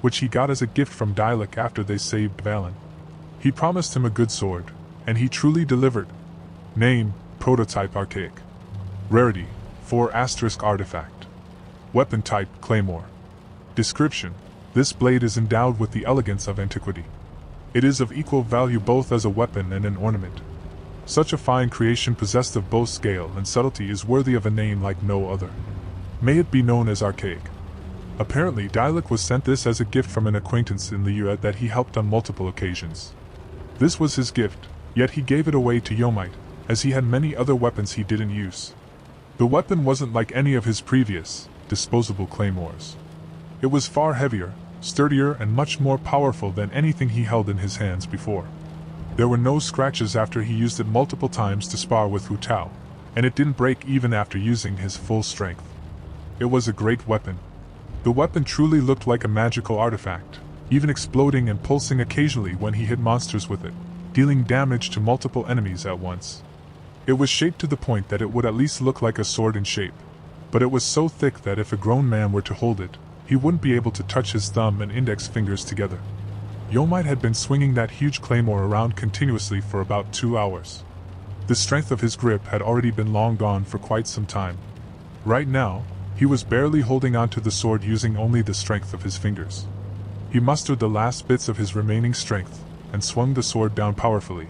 Speaker 2: which he got as a gift from Dialek after they saved Valen. He promised him a good sword, and he truly delivered. Name, Prototype Archaic. Rarity, 4 * artifact. Weapon type, Claymore. Description, this blade is endowed with the elegance of antiquity. It is of equal value both as a weapon and an ornament. Such a fine creation possessed of both scale and subtlety is worthy of a name like no other. May it be known as Archaic. Apparently, Dialek was sent this as a gift from an acquaintance in Liyue that he helped on multiple occasions. This was his gift, yet he gave it away to Yomite, as he had many other weapons he didn't use. The weapon wasn't like any of his previous, disposable claymores. It was far heavier, sturdier and much more powerful than anything he held in his hands before. There were no scratches after he used it multiple times to spar with Hu Tao, and it didn't break even after using his full strength. It was a great weapon. The weapon truly looked like a magical artifact, even exploding and pulsing occasionally when he hit monsters with it, dealing damage to multiple enemies at once. It was shaped to the point that it would at least look like a sword in shape, but it was so thick that if a grown man were to hold it, he wouldn't be able to touch his thumb and index fingers together. Yomite had been swinging that huge claymore around continuously for about 2 hours. The strength of his grip had already been long gone for quite some time. Right now, he was barely holding onto the sword using only the strength of his fingers. He mustered the last bits of his remaining strength, and swung the sword down powerfully,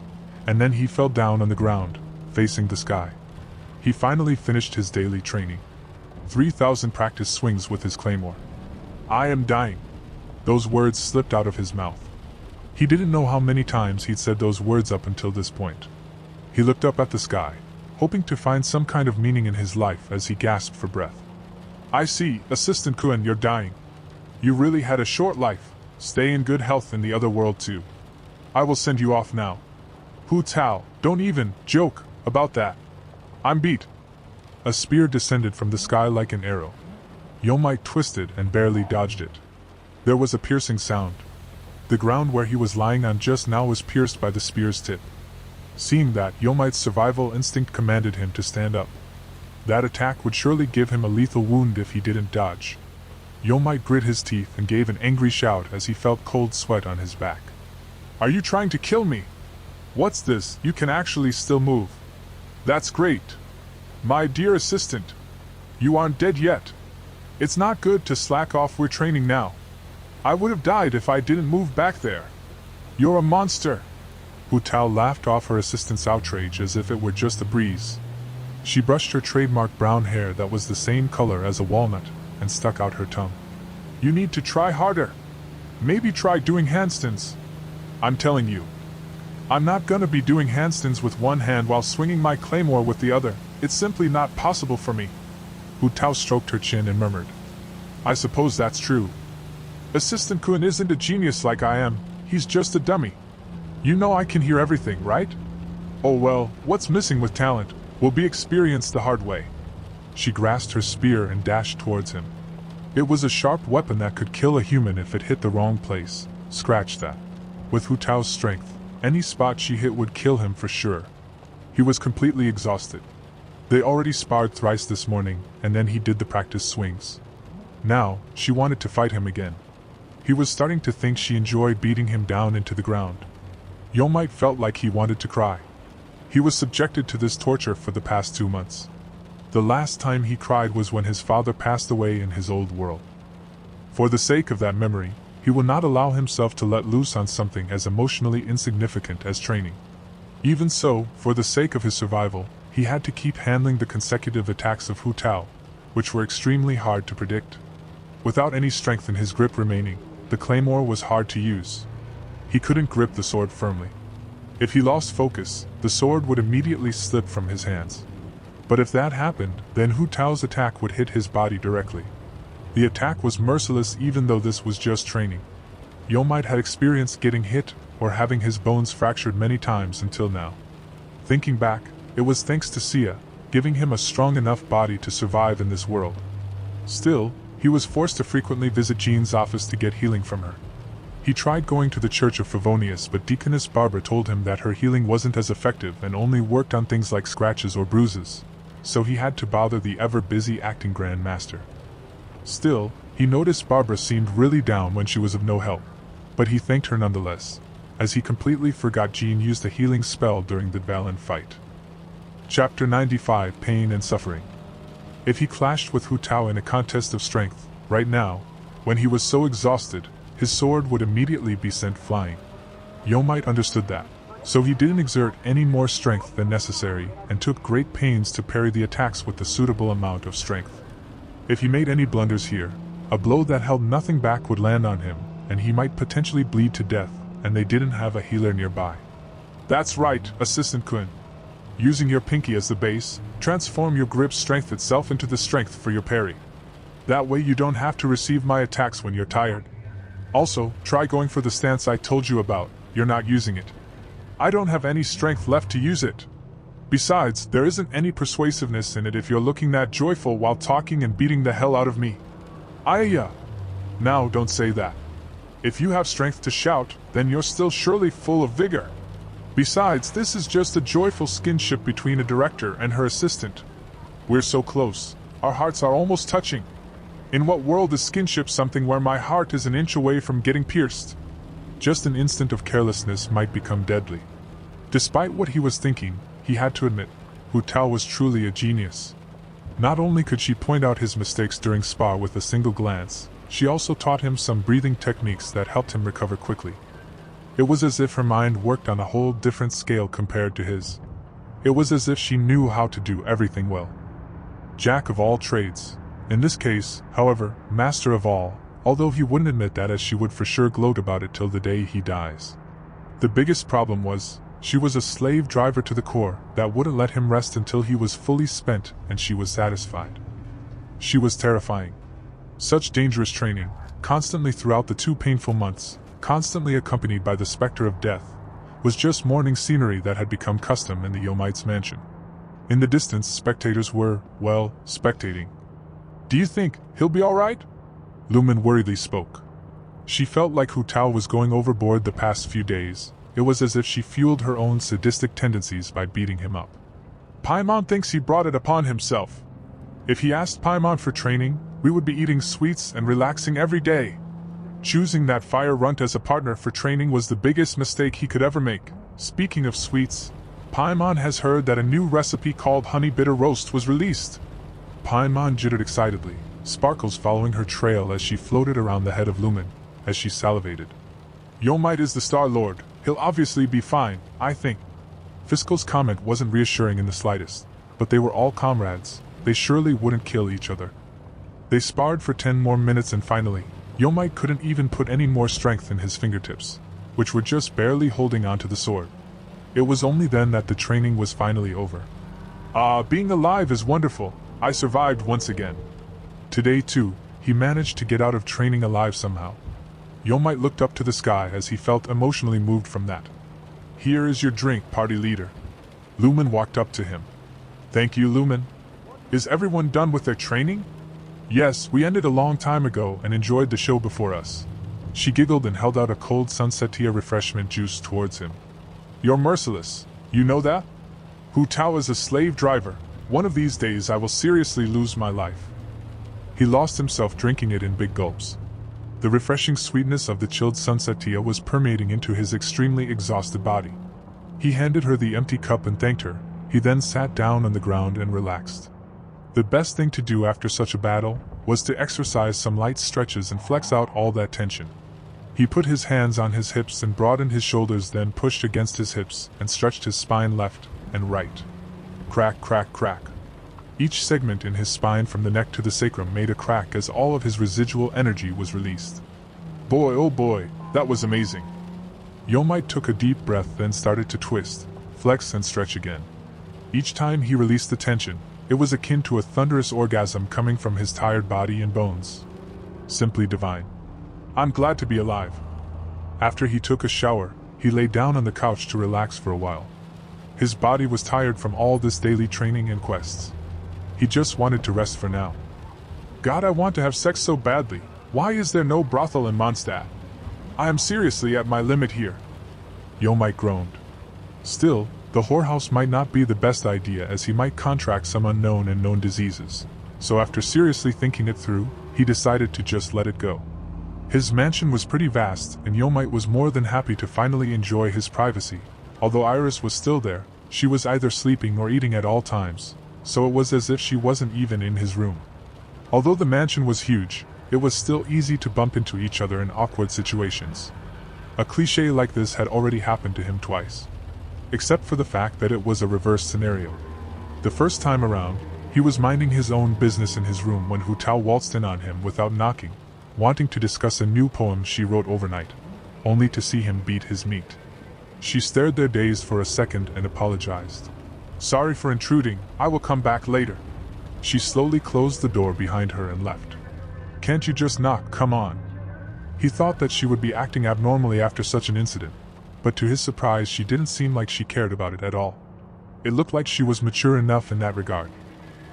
Speaker 2: and then he fell down on the ground, facing the sky. He finally finished his daily training. 3,000 practice swings with his claymore. I am dying. Those words slipped out of his mouth. He didn't know how many times he'd said those words up until this point. He looked up at the sky, hoping to find some kind of meaning in his life as he gasped for breath. I see, Assistant Kuen, you're dying. You really had a short life. Stay in good health in the other world too. I will send you off now. Hu Tao, don't even joke about that. I'm beat. A spear descended from the sky like an arrow. Yomite twisted and barely dodged it. There was a piercing sound. The ground where he was lying on just now was pierced by the spear's tip. Seeing that, Yomite's survival instinct commanded him to stand up. That attack would surely give him a lethal wound if he didn't dodge. Yomite grit his teeth and gave an angry shout as he felt cold sweat on his back. "Are you trying to kill me? What's this? You can actually still move. That's great. My dear assistant, you aren't dead yet. It's not good to slack off, we're training now. I would have died if I didn't move back there. You're a monster." Hu Tao laughed off her assistant's outrage as if it were just a breeze. She brushed her trademark brown hair that was the same color as a walnut and stuck out her tongue. "You need to try harder. Maybe try doing handstands. I'm telling you. I'm not gonna be doing handstands with one hand while swinging my claymore with the other. It's simply not possible for me." Hu Tao stroked her chin and murmured, "I suppose that's true. Assistant Kun isn't a genius like I am, he's just a dummy. You know I can hear everything, right? Oh well, what's missing with talent will be experienced the hard way." She grasped her spear and dashed towards him. It was a sharp weapon that could kill a human if it hit the wrong place. Scratch that. With Hu Tao's strength, any spot she hit would kill him for sure. He was completely exhausted. They already sparred thrice this morning, and then he did the practice swings. Now, she wanted to fight him again. He was starting to think she enjoyed beating him down into the ground. Yomite felt like he wanted to cry. He was subjected to this torture for the past 2 months. The last time he cried was when his father passed away in his old world. For the sake of that memory, he will not allow himself to let loose on something as emotionally insignificant as training. Even so, for the sake of his survival, he had to keep handling the consecutive attacks of Hu Tao, which were extremely hard to predict. Without any strength in his grip remaining, the claymore was hard to use. He couldn't grip the sword firmly. If he lost focus, the sword would immediately slip from his hands. But if that happened, then Hu Tao's attack would hit his body directly. The attack was merciless even though this was just training. Yomite had experienced getting hit or having his bones fractured many times until now. Thinking back, it was thanks to Sia, giving him a strong enough body to survive in this world. Still, he was forced to frequently visit Jean's office to get healing from her. He tried going to the Church of Favonius, but Deaconess Barbara told him that her healing wasn't as effective and only worked on things like scratches or bruises, so he had to bother the ever-busy acting Grand Master. Still, he noticed Barbara seemed really down when she was of no help, but he thanked her nonetheless, as he completely forgot Jean used a healing spell during the Valen fight. Chapter 95: Pain and Suffering. If he clashed with Hu Tao in a contest of strength, right now, when he was so exhausted, his sword would immediately be sent flying. Yomite understood that, so he didn't exert any more strength than necessary and took great pains to parry the attacks with the suitable amount of strength. If he made any blunders here, a blow that held nothing back would land on him, and he might potentially bleed to death, and they didn't have a healer nearby. "That's right, Assistant Kun. Using your pinky as the base, transform your grip strength itself into the strength for your parry. That way you don't have to receive my attacks when you're tired. Also, try going for the stance I told you about, you're not using it. I don't have any strength left to use it. Besides, there isn't any persuasiveness in it if you're looking that joyful while talking and beating the hell out of me. Now don't say that. If you have strength to shout, then you're still surely full of vigor. Besides, this is just a joyful skinship between a director and her assistant. We're so close, our hearts are almost touching. In what world is skinship something where my heart is an inch away from getting pierced? Just an instant of carelessness might become deadly." Despite what he was thinking, he had to admit, Hu Tao was truly a genius. Not only could she point out his mistakes during spar with a single glance, she also taught him some breathing techniques that helped him recover quickly. It was as if her mind worked on a whole different scale compared to his. It was as if she knew how to do everything well. Jack of all trades. In this case, however, master of all, although he wouldn't admit that, as she would for sure gloat about it till the day he dies. The biggest problem was, she was a slave driver to the core that wouldn't let him rest until he was fully spent and she was satisfied. She was terrifying. Such dangerous training, constantly throughout the 2 painful months, constantly accompanied by the specter of death, was just mourning scenery that had become custom in the Yomite's mansion. In the distance, spectators were, well, spectating. Do you think he'll be alright? Lumen worriedly spoke. She felt like Hu Tao was going overboard the past few days. It was as if she fueled her own sadistic tendencies by beating him up. Paimon thinks he brought it upon himself. If he asked Paimon for training, we would be eating sweets and relaxing every day. Choosing that fire runt as a partner for training was the biggest mistake he could ever make. Speaking of sweets, Paimon has heard that a new recipe called honey bitter roast was released. Paimon jittered excitedly, sparkles following her trail as she floated around the head of Lumen, as she salivated. Yomite is the Star Lord. He'll obviously be fine, I think. Fiscal's comment wasn't reassuring in the slightest, but they were all comrades. They surely wouldn't kill each other. They sparred for 10 more minutes and finally, Yomite couldn't even put any more strength in his fingertips, which were just barely holding onto the sword. It was only then that the training was finally over. Being alive is wonderful. I survived once again. Today too, he managed to get out of training alive somehow. Yomite looked up to the sky as he felt emotionally moved from that. Here is your drink, party leader. Lumen walked up to him. Thank you, Lumen. Is everyone done with their training? Yes, we ended a long time ago and enjoyed the show before us. She giggled and held out a cold Sunsetia refreshment juice towards him. You're merciless, you know that? Hu Tao is a slave driver. One of these days I will seriously lose my life. He lost himself drinking it in big gulps. The refreshing sweetness of the chilled Sunsetia was permeating into his extremely exhausted body. He handed her the empty cup and thanked her. He then sat down on the ground and relaxed. The best thing to do after such a battle was to exercise some light stretches and flex out all that tension. He put his hands on his hips and broadened his shoulders, then pushed against his hips and stretched his spine left and right. Crack, crack, crack. Each segment in his spine from the neck to the sacrum made a crack as all of his residual energy was released. Boy, oh boy, that was amazing. Yomite took a deep breath, then started to twist, flex and stretch again. Each time he released the tension, it was akin to a thunderous orgasm coming from his tired body and bones. Simply divine. I'm glad to be alive. After he took a shower, he lay down on the couch to relax for a while. His body was tired from all this daily training and quests. He just wanted to rest for now. God, I want to have sex so badly. Why is there no brothel in Mondstadt? I am seriously at my limit here. Yomite groaned. Still, the whorehouse might not be the best idea, as he might contract some unknown and known diseases. So after seriously thinking it through, he decided to just let it go. His mansion was pretty vast, and Yomite was more than happy to finally enjoy his privacy. Although Iris was still there, she was either sleeping or eating at all times, so it was as if she wasn't even in his room. Although the mansion was huge, it was still easy to bump into each other in awkward situations. A cliché like this had already happened to him twice. Except for the fact that it was a reverse scenario. The first time around, he was minding his own business in his room when Hu Tao waltzed in on him without knocking, wanting to discuss a new poem she wrote overnight, only to see him beat his meat. She stared there dazed for a second and apologized. Sorry for intruding, I will come back later. She slowly closed the door behind her and left. Can't you just knock, come on? He thought that she would be acting abnormally after such an incident, but to his surprise she didn't seem like she cared about it at all. It looked like she was mature enough in that regard.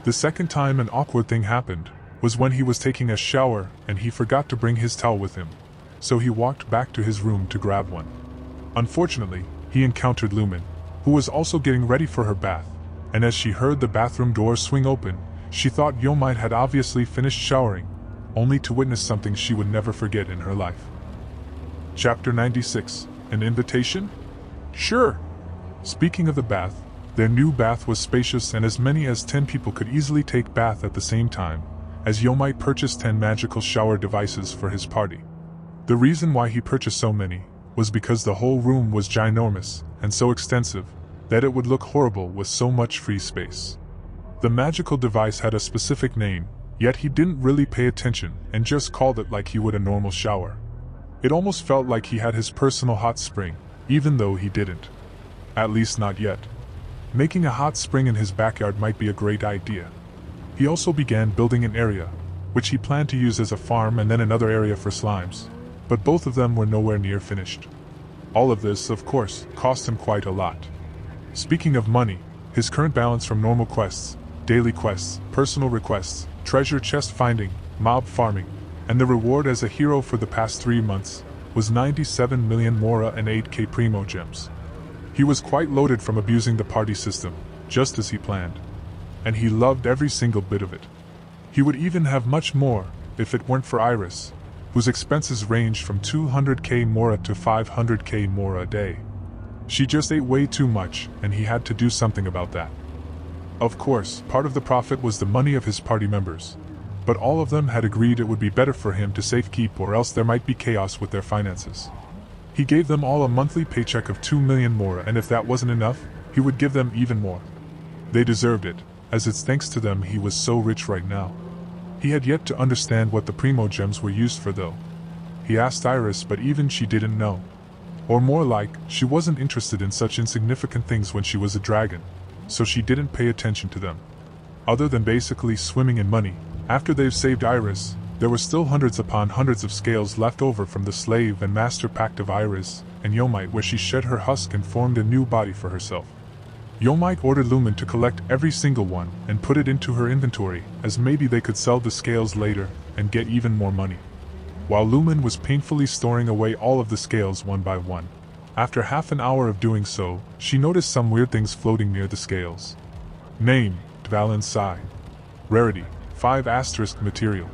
Speaker 2: The second time an awkward thing happened was when he was taking a shower and he forgot to bring his towel with him, so he walked back to his room to grab one. Unfortunately, he encountered Lumen, who was also getting ready for her bath, and as she heard the bathroom door swing open, she thought Yomite had obviously finished showering, only to witness something she would never forget in her life. Chapter 96. An invitation? Sure. Speaking of the bath, their new bath was spacious and as many as 10 people could easily take bath at the same time, as Yomite purchased 10 magical shower devices for his party. The reason why he purchased so many was because the whole room was ginormous and so extensive that it would look horrible with so much free space. The magical device had a specific name, yet he didn't really pay attention and just called it like he would a normal shower. It almost felt like he had his personal hot spring, even though he didn't. At least not yet. Making a hot spring in his backyard might be a great idea. He also began building an area, which he planned to use as a farm, and then another area for slimes, but both of them were nowhere near finished. All of this, of course, cost him quite a lot. Speaking of money, his current balance from normal quests daily quests, personal requests, treasure chest finding, mob farming, and the reward as a hero for the past 3 months was 97 million Mora and 8k Primo gems. He was quite loaded from abusing the party system, just as he planned. And he loved every single bit of it. He would even have much more, if it weren't for Iris, whose expenses ranged from 200k Mora to 500k Mora a day. She just ate way too much, and he had to do something about that. Of course, part of the profit was the money of his party members, but all of them had agreed it would be better for him to safekeep or else there might be chaos with their finances. He gave them all a monthly paycheck of 2 million Mora, and if that wasn't enough, he would give them even more. They deserved it, as it's thanks to them he was so rich right now. He had yet to understand what the Primo gems were used for though. He asked Iris, but even she didn't know. Or more like, she wasn't interested in such insignificant things when she was a dragon, so she didn't pay attention to them. Other than basically swimming in money, after they've saved Iris, there were still hundreds upon hundreds of scales left over from the slave and master pact of Iris and Yomite, where she shed her husk and formed a new body for herself. Yomite ordered Lumen to collect every single one and put it into her inventory, as maybe they could sell the scales later and get even more money. While Lumen was painfully storing away all of the scales one by one, after half an hour of doing so, she noticed some weird things floating near the scales. Name: Dvalin Sai. Rarity: 5* material.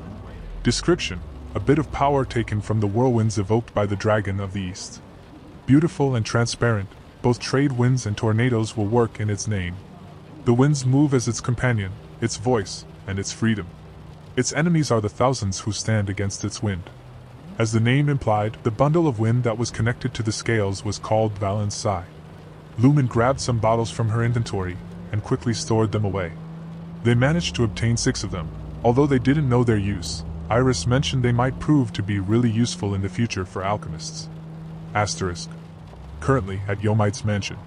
Speaker 2: Description: a bit of power taken from the whirlwinds evoked by the dragon of the east. Beautiful and transparent, both trade winds and tornadoes will work in its name. The winds move as its companion, its voice, and its freedom. Its enemies are the thousands who stand against its wind. As the name implied, the bundle of wind that was connected to the scales was called Dvalin Sai. Lumen grabbed some bottles from her inventory and quickly stored them away. They managed to obtain 6 of them, although they didn't know their use. Iris mentioned they might prove to be really useful in the future for alchemists. Asterisk. Currently at Yomite's mansion.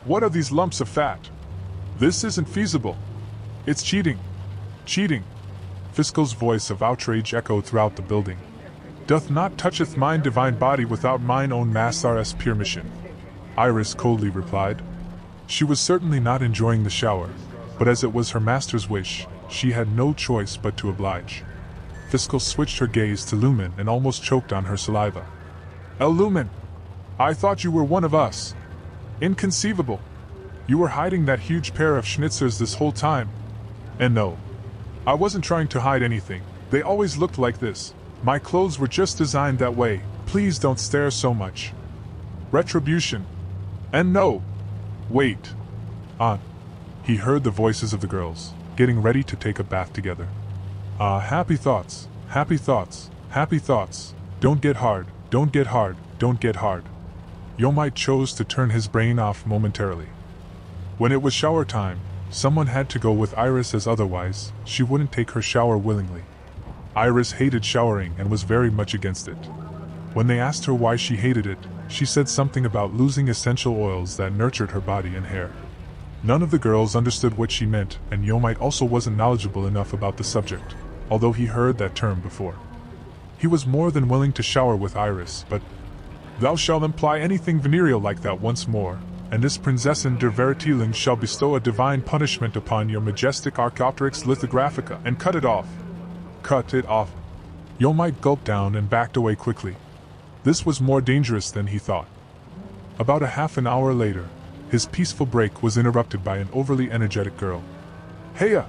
Speaker 2: What are these lumps of fat? This isn't feasible. It's cheating. Cheating. Fiscal's voice of outrage echoed throughout the building. Doth not toucheth mine divine body without mine own master's permission. Iris coldly replied. She was certainly not enjoying the shower, but as it was her master's wish, she had no choice but to oblige. Fiscal switched her gaze to Lumen and almost choked on her saliva. Lumen! I thought you were one of us. Inconceivable. You were hiding that huge pair of schnitzers this whole time. And no, I wasn't trying to hide anything. They always looked like this. My clothes were just designed that way. Please don't stare so much. Retribution. And no. Wait. On. He heard the voices of the girls, getting ready to take a bath together. Happy thoughts, happy thoughts, happy thoughts. Don't get hard, don't get hard, don't get hard. Yomite chose to turn his brain off momentarily. When it was shower time, someone had to go with Iris, as otherwise, she wouldn't take her shower willingly. Iris hated showering and was very much against it. When they asked her why she hated it, she said something about losing essential oils that nurtured her body and hair. None of the girls understood what she meant, and Yomite also wasn't knowledgeable enough about the subject, although he heard that term before. He was more than willing to shower with Iris, but thou shalt imply anything venereal like that once more, and this Prinzessin der Veritiling shall bestow a divine punishment upon your majestic Archaeopteryx lithographica, and cut it off. Cut it off. Yomite gulped down and backed away quickly. This was more dangerous than he thought. About a half an hour later, his peaceful break was interrupted by an overly energetic girl. Heya!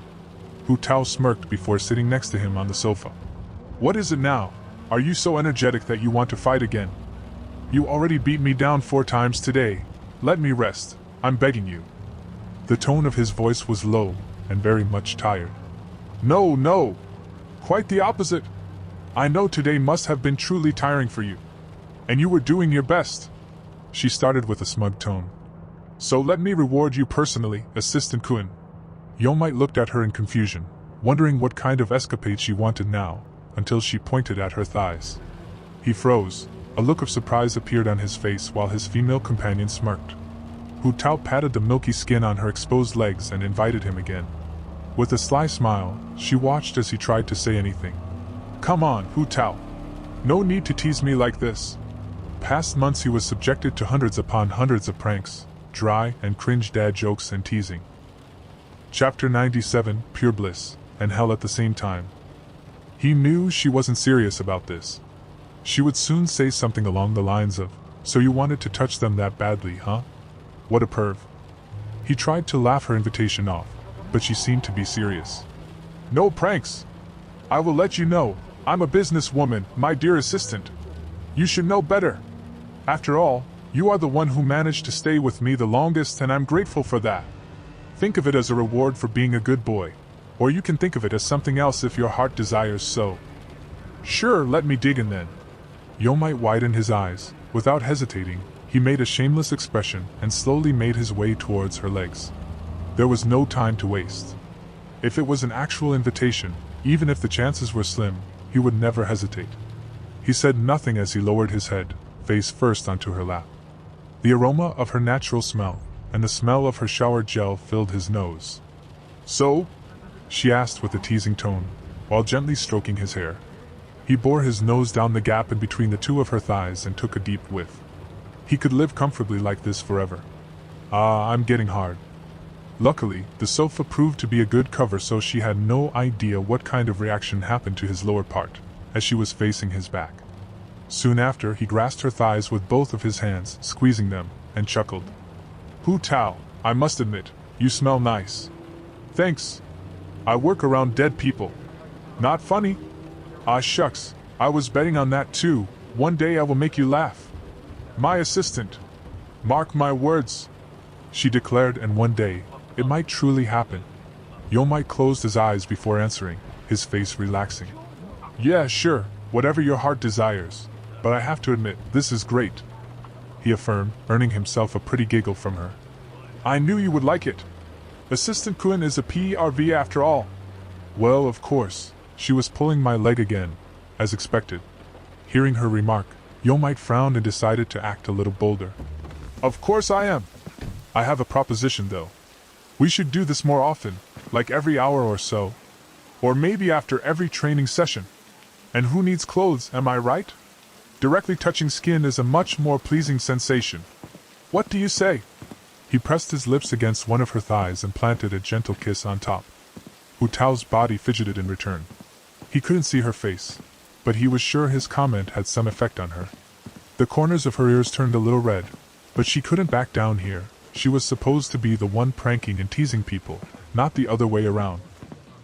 Speaker 2: Hu Tao smirked before sitting next to him on the sofa. What is it now? Are you so energetic that you want to fight again? You already beat me down 4 times today. Let me rest, I'm begging you. The tone of his voice was low and very much tired. No, no! Quite the opposite. I know today must have been truly tiring for you. And you were doing your best. She started with a smug tone. So let me reward you personally, Assistant Kun. Yomite looked at her in confusion, wondering what kind of escapade she wanted now, until she pointed at her thighs. He froze. A look of surprise appeared on his face while his female companion smirked. Hu Tao patted the milky skin on her exposed legs and invited him again. With a sly smile, she watched as he tried to say anything. Come on, Hu Tao. No need to tease me like this. Past months he was subjected to hundreds upon hundreds of pranks, dry and cringe dad jokes and teasing. Chapter 97, Pure Bliss, and Hell at the same time. He knew she wasn't serious about this. She would soon say something along the lines of, "So you wanted to touch them that badly, huh? What a perv." He tried to laugh her invitation off, but she seemed to be serious. "No pranks. I will let you know, I'm a businesswoman, my dear assistant. You should know better. After all, you are the one who managed to stay with me the longest, and I'm grateful for that. Think of it as a reward for being a good boy, or you can think of it as something else if your heart desires so." "Sure, let me dig in then." Yomite widened his eyes. Without hesitating, he made a shameless expression and slowly made his way towards her legs. There was no time to waste. If it was an actual invitation, even if the chances were slim, he would never hesitate. He said nothing as he lowered his head, face first onto her lap. The aroma of her natural smell, and the smell of her shower gel filled his nose. "So?" she asked with a teasing tone, while gently stroking his hair. He bore his nose down the gap in between the two of her thighs and took a deep whiff. He could live comfortably like this forever. I'm getting hard." Luckily, the sofa proved to be a good cover, so she had no idea what kind of reaction happened to his lower part, as she was facing his back. Soon after, he grasped her thighs with both of his hands, squeezing them, and chuckled. "Hu Tao, I must admit, you smell nice." "Thanks. I work around dead people." "Not funny?" "Ah shucks, I was betting on that too. One day I will make you laugh. My assistant. Mark my words," she declared, and one day, it might truly happen. Yomite closed his eyes before answering, his face relaxing. "Yeah, sure, whatever your heart desires. But I have to admit, this is great," he affirmed, earning himself a pretty giggle from her. "I knew you would like it. Assistant Kun is a PRV after all." "Well, of course, she was pulling my leg again, as expected." Hearing her remark, Yomite frowned and decided to act a little bolder. "Of course I am. I have a proposition though. We should do this more often, like every hour or so. Or maybe after every training session. And who needs clothes, am I right? Directly touching skin is a much more pleasing sensation. What do you say?" He pressed his lips against one of her thighs and planted a gentle kiss on top. Hu Tao's body fidgeted in return. He couldn't see her face, but he was sure his comment had some effect on her. The corners of her ears turned a little red, but she couldn't back down here. She was supposed to be the one pranking and teasing people, not the other way around.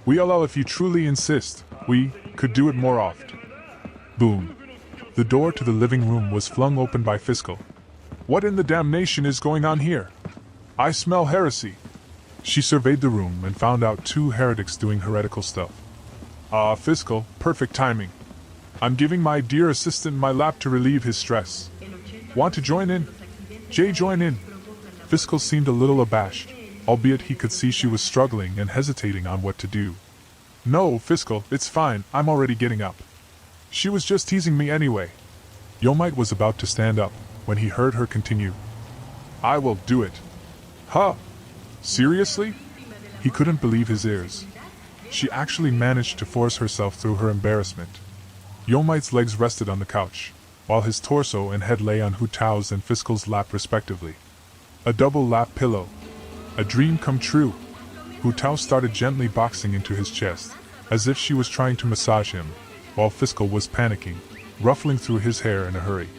Speaker 2: "Well, if you truly insist, we could do it more often." Boom. The door to the living room was flung open by Fiscal. "What in the damnation is going on here? I smell heresy." She surveyed the room and found out two heretics doing heretical stuff. Fiscal, perfect timing. I'm giving my dear assistant my lap to relieve his stress. Want to join in? Jay, join in." Fiscal seemed a little abashed, albeit he could see she was struggling and hesitating on what to do. "No, Fiscal, it's fine, I'm already getting up. She was just teasing me anyway." Yomite was about to stand up, when he heard her continue. "I will do it." "Huh? Seriously?" He couldn't believe his ears. She actually managed to force herself through her embarrassment. Yomite's legs rested on the couch, while his torso and head lay on Hu Tao's and Fiscal's lap respectively. A double lap pillow. A dream come true. Hu Tao started gently boxing into his chest, as if she was trying to massage him, while Fiscal was panicking, ruffling through his hair in a hurry.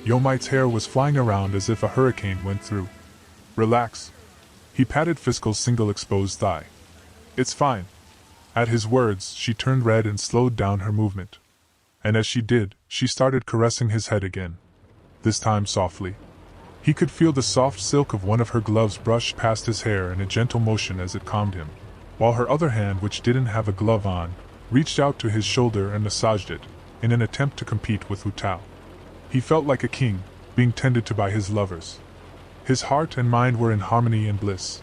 Speaker 2: Yomite's hair was flying around as if a hurricane went through. "Relax." He patted Fiscal's single exposed thigh. "It's fine." At his words, she turned red and slowed down her movement. And as she did, she started caressing his head again. This time softly. He could feel the soft silk of one of her gloves brush past his hair in a gentle motion as it calmed him, while her other hand, which didn't have a glove on, reached out to his shoulder and massaged it, in an attempt to compete with Hu Tao. He felt like a king, being tended to by his lovers. His heart and mind were in harmony and bliss.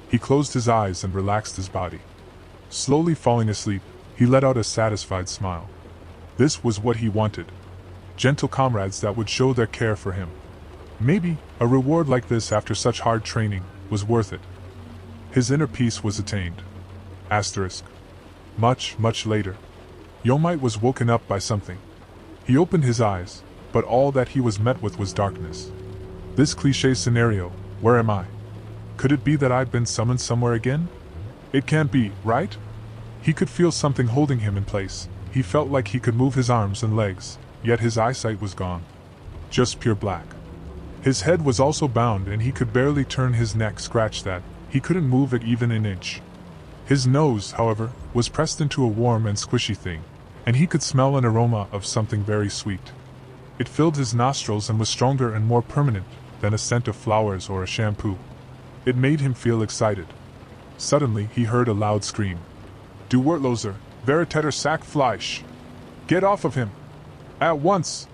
Speaker 2: He closed his eyes and relaxed his body. Slowly falling asleep, he let out a satisfied smile. This was what he wanted. Gentle comrades that would show their care for him. Maybe a reward like this after such hard training was worth it. His inner peace was attained. Asterisk. Much, much later. Yomite was woken up by something. He opened his eyes, but all that he was met with was darkness. This cliché scenario, where am I? Could it be that I've been summoned somewhere again? It can't be, right? He could feel something holding him in place. He felt like he could move his arms and legs, yet his eyesight was gone. Just pure black. His head was also bound and he could barely turn his neck. Scratch that, he couldn't move it even an inch. His nose, however, was pressed into a warm and squishy thing, and he could smell an aroma of something very sweet. It filled his nostrils and was stronger and more permanent than a scent of flowers or a shampoo. It made him feel excited. Suddenly he heard a loud scream. Du Wertloser, Veriteter Sack Fleisch! Get off of him! At once!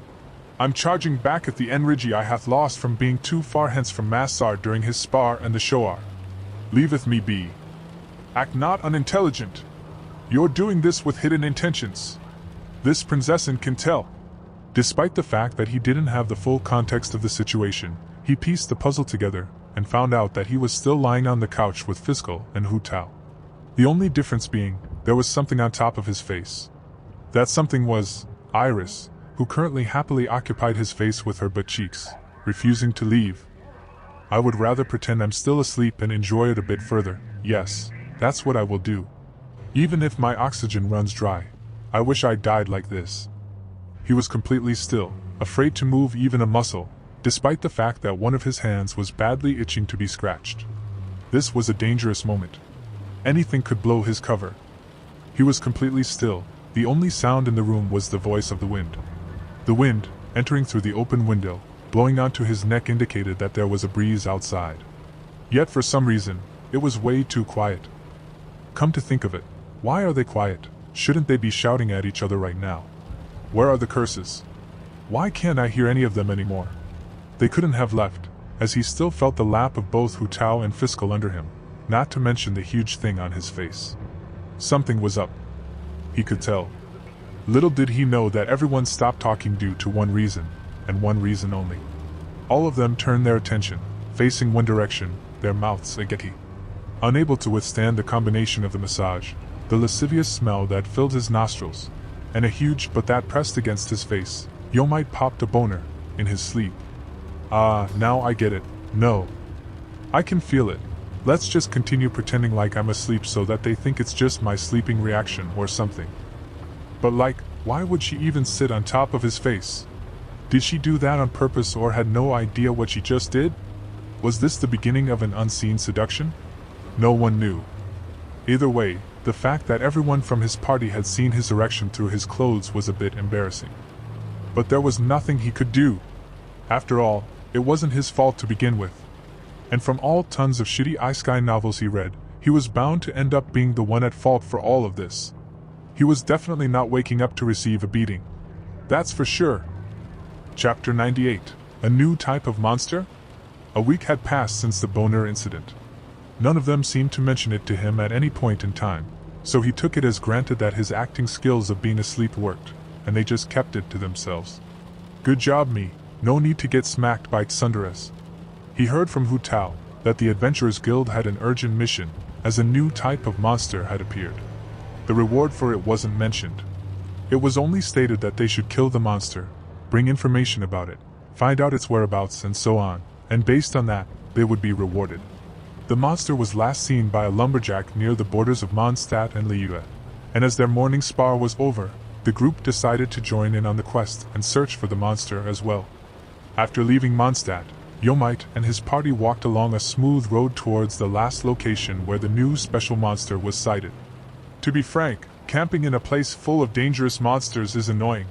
Speaker 2: I'm charging back at the energy I hath lost from being too far hence from Massar during his spar and the Shoar. Leaveth me be. Act not unintelligent. You're doing this with hidden intentions. This prinzessin can tell. Despite the fact that he didn't have the full context of the situation, he pieced the puzzle together and found out that he was still lying on the couch with Fiscal and Hu Tao. The only difference being, there was something on top of his face. That something was Iris, who currently happily occupied his face with her butt cheeks, refusing to leave. I would rather pretend I'm still asleep and enjoy it a bit further. Yes, that's what I will do. Even if my oxygen runs dry, I wish I died like this. He was completely still, afraid to move even a muscle, despite the fact that one of his hands was badly itching to be scratched. This was a dangerous moment. Anything could blow his cover. He was completely still. The only sound in the room was the voice of the wind. The wind, entering through the open window, blowing onto his neck indicated that there was a breeze outside. Yet for some reason, it was way too quiet. Come to think of it, why are they quiet? Shouldn't they be shouting at each other right now? Where are the curses? Why can't I hear any of them anymore? They couldn't have left, as he still felt the lap of both Hu Tao and Fiscal under him, not to mention the huge thing on his face. Something was up. He could tell. Little did he know that everyone stopped talking due to one reason, and one reason only. All of them turned their attention, facing one direction, their mouths agape. Unable to withstand the combination of the massage, the lascivious smell that filled his nostrils, and a huge butt that pressed against his face, Yomite popped a boner, in his sleep. Ah, now I get it. No. I can feel it. Let's just continue pretending like I'm asleep so that they think it's just my sleeping reaction or something. But why would she even sit on top of his face? Did she do that on purpose or had no idea what she just did? Was this the beginning of an unseen seduction? No one knew. Either way, the fact that everyone from his party had seen his erection through his clothes was a bit embarrassing. But there was nothing he could do. After all, it wasn't his fault to begin with. And from all tons of shitty iSky novels he read, he was bound to end up being the one at fault for all of this. He was definitely not waking up to receive a beating. That's for sure. Chapter 98. A new type of monster? A week had passed since the boner incident. None of them seemed to mention it to him at any point in time, so he took it as granted that his acting skills of being asleep worked, and they just kept it to themselves. Good job, me. No need to get smacked by Tsunderes. He heard from Hu Tao that the Adventurers Guild had an urgent mission, as a new type of monster had appeared. The reward for it wasn't mentioned. It was only stated that they should kill the monster, bring information about it, find out its whereabouts and so on, and based on that, they would be rewarded. The monster was last seen by a lumberjack near the borders of Mondstadt and Liyue, and as their morning spar was over, the group decided to join in on the quest and search for the monster as well. After leaving Mondstadt, Yomite and his party walked along a smooth road towards the last location where the new special monster was sighted. To be frank, camping in a place full of dangerous monsters is annoying.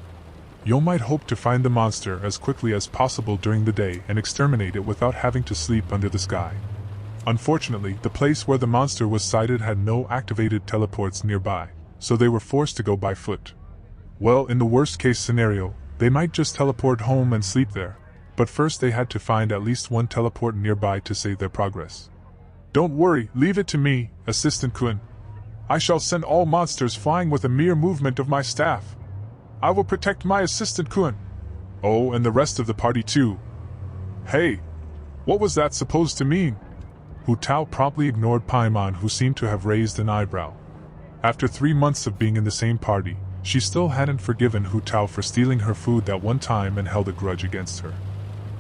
Speaker 2: Yomite hoped to find the monster as quickly as possible during the day and exterminate it without having to sleep under the sky. Unfortunately, the place where the monster was sighted had no activated teleports nearby, so they were forced to go by foot. Well, in the worst-case scenario, they might just teleport home and sleep there, but first they had to find at least one teleport nearby to save their progress. Don't worry, leave it to me, Assistant Kun. I shall send all monsters flying with a mere movement of my staff. I will protect my Assistant Kun. Oh, and the rest of the party too. Hey, what was that supposed to mean? Hu Tao promptly ignored Paimon, who seemed to have raised an eyebrow. After 3 months of being in the same party, she still hadn't forgiven Hu Tao for stealing her food that one time and held a grudge against her.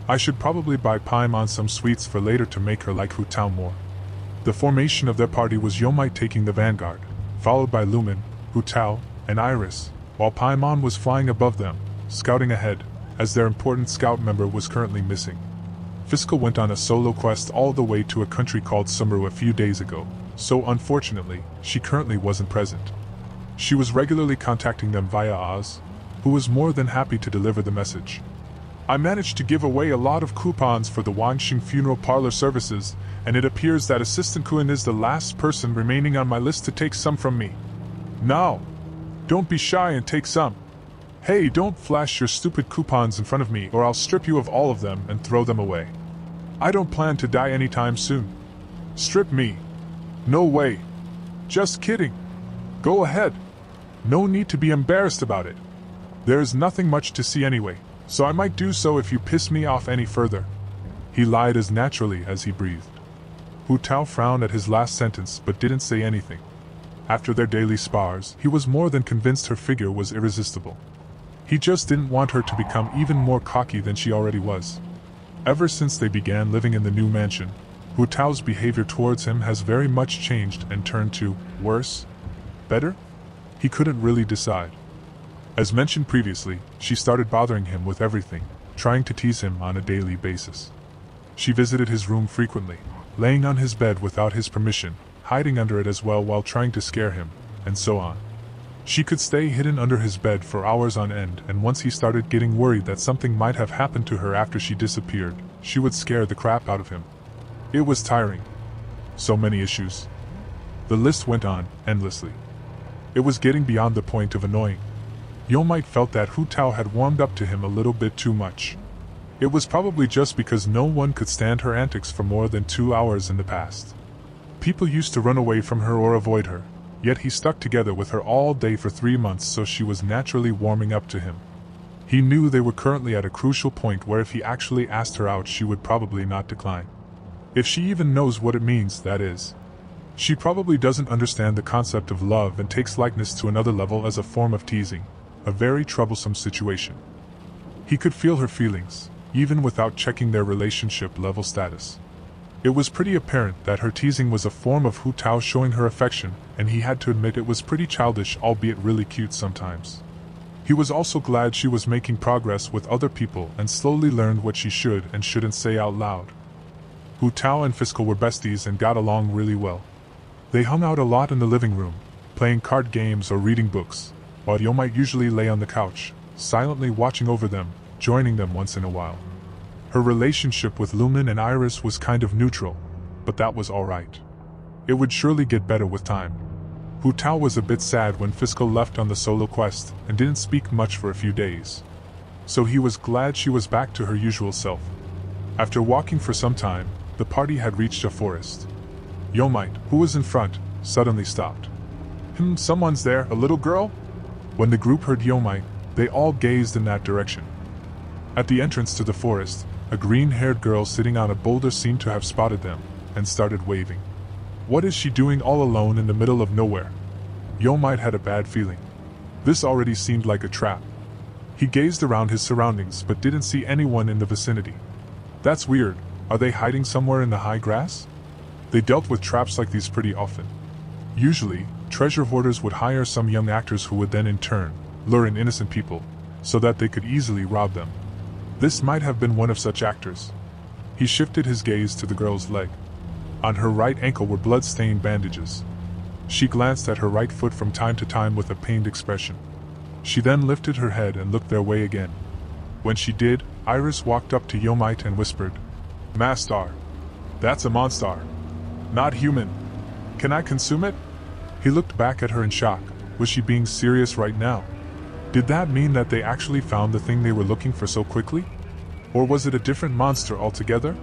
Speaker 2: I should probably buy Paimon some sweets for later to make her like Hu Tao more. The formation of their party was Yomite taking the vanguard, followed by Lumen, Hu Tao, and Iris, while Paimon was flying above them, scouting ahead, as their important scout member was currently missing. Fiscal went on a solo quest all the way to a country called Summeru a few days ago, so unfortunately, she currently wasn't present. She was regularly contacting them via Oz, who was more than happy to deliver the message. I managed to give away a lot of coupons for the Wanxing funeral parlor services, and it appears that Assistant Kuan is the last person remaining on my list to take some from me. Now, don't be shy and take some. Hey, don't flash your stupid coupons in front of me or I'll strip you of all of them and throw them away. I don't plan to die anytime soon. Strip me? No way. Just kidding. Go ahead. No need to be embarrassed about it. There is nothing much to see anyway, so I might do so if you piss me off any further. He lied as naturally as he breathed. Hu Tao frowned at his last sentence but didn't say anything. After their daily spars, he was more than convinced her figure was irresistible. He just didn't want her to become even more cocky than she already was. Ever since they began living in the new mansion, Hu Tao's behavior towards him has very much changed and turned to worse? Better? He couldn't really decide. As mentioned previously, she started bothering him with everything, trying to tease him on a daily basis. She visited his room frequently, laying on his bed without his permission, hiding under it as well while trying to scare him, and so on. She could stay hidden under his bed for hours on end, and once he started getting worried that something might have happened to her after she disappeared, she would scare the crap out of him. It was tiring. So many issues. The list went on, endlessly. It was getting beyond the point of annoying. Yomite felt that Hu Tao had warmed up to him a little bit too much. It was probably just because no one could stand her antics for more than 2 hours in the past. People used to run away from her or avoid her, yet he stuck together with her all day for 3 months, so she was naturally warming up to him. He knew they were currently at a crucial point where if he actually asked her out she would probably not decline. If she even knows what it means, that is. She probably doesn't understand the concept of love and takes likeness to another level as a form of teasing, a very troublesome situation. He could feel her feelings, even without checking their relationship level status. It was pretty apparent that her teasing was a form of Hu Tao showing her affection, and he had to admit it was pretty childish, albeit really cute sometimes. He was also glad she was making progress with other people and slowly learned what she should and shouldn't say out loud. Hu Tao and Fiscal were besties and got along really well. They hung out a lot in the living room, playing card games or reading books, while Yomite usually lay on the couch, silently watching over them, joining them once in a while. Her relationship with Lumen and Iris was kind of neutral, but that was alright. It would surely get better with time. Hu Tao was a bit sad when Fiscal left on the solo quest and didn't speak much for a few days. So he was glad she was back to her usual self. After walking for some time, the party had reached a forest. Yomite, who was in front, suddenly stopped. Someone's there, a little girl? When the group heard Yomite, they all gazed in that direction. At the entrance to the forest, a green-haired girl sitting on a boulder seemed to have spotted them, and started waving. What is she doing all alone in the middle of nowhere? Yomite had a bad feeling. This already seemed like a trap. He gazed around his surroundings but didn't see anyone in the vicinity. That's weird. Are they hiding somewhere in the high grass? They dealt with traps like these pretty often. Usually, treasure hoarders would hire some young actors who would then in turn lure in innocent people, so that they could easily rob them. This might have been one of such actors. He shifted his gaze to the girl's leg. On her right ankle were blood-stained bandages. She glanced at her right foot from time to time with a pained expression. She then lifted her head and looked their way again. When she did, Iris walked up to Yomite and whispered, "Mastar. That's a monster. Not human. Can I consume it?" He looked back at her in shock. Was she being serious right now? Did that mean that they actually found the thing they were looking for so quickly? Or was it a different monster altogether?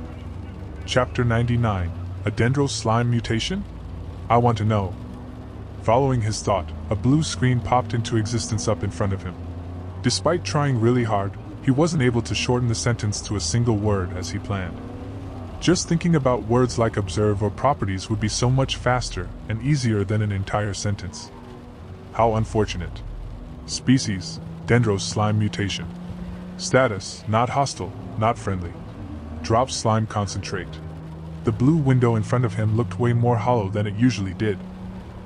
Speaker 2: Chapter 99. A Dendro Slime Mutation? I want to know. Following his thought, a blue screen popped into existence up in front of him. Despite trying really hard, he wasn't able to shorten the sentence to a single word as he planned. Just thinking about words like observe or properties would be so much faster and easier than an entire sentence. How unfortunate. Species, Dendro Slime Mutation. Status, not hostile, not friendly. Drop slime concentrate. The blue window in front of him looked way more hollow than it usually did.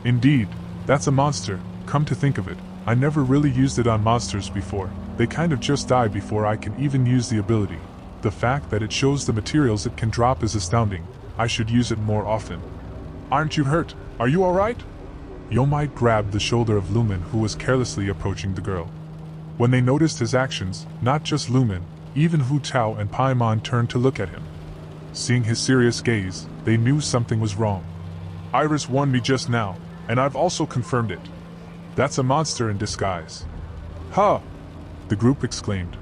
Speaker 2: Indeed, that's a monster, come to think of it. I never really used it on monsters before. They kind of just die before I can even use the ability. The fact that it shows the materials it can drop is astounding. I should use it more often. Aren't you hurt? Are you alright? Yomite grabbed the shoulder of Lumen, who was carelessly approaching the girl. When they noticed his actions, not just Lumen, even Hu Tao and Paimon turned to look at him. Seeing his serious gaze, they knew something was wrong. Iris warned me just now, and I've also confirmed it. That's a monster in disguise. Ha! The group exclaimed.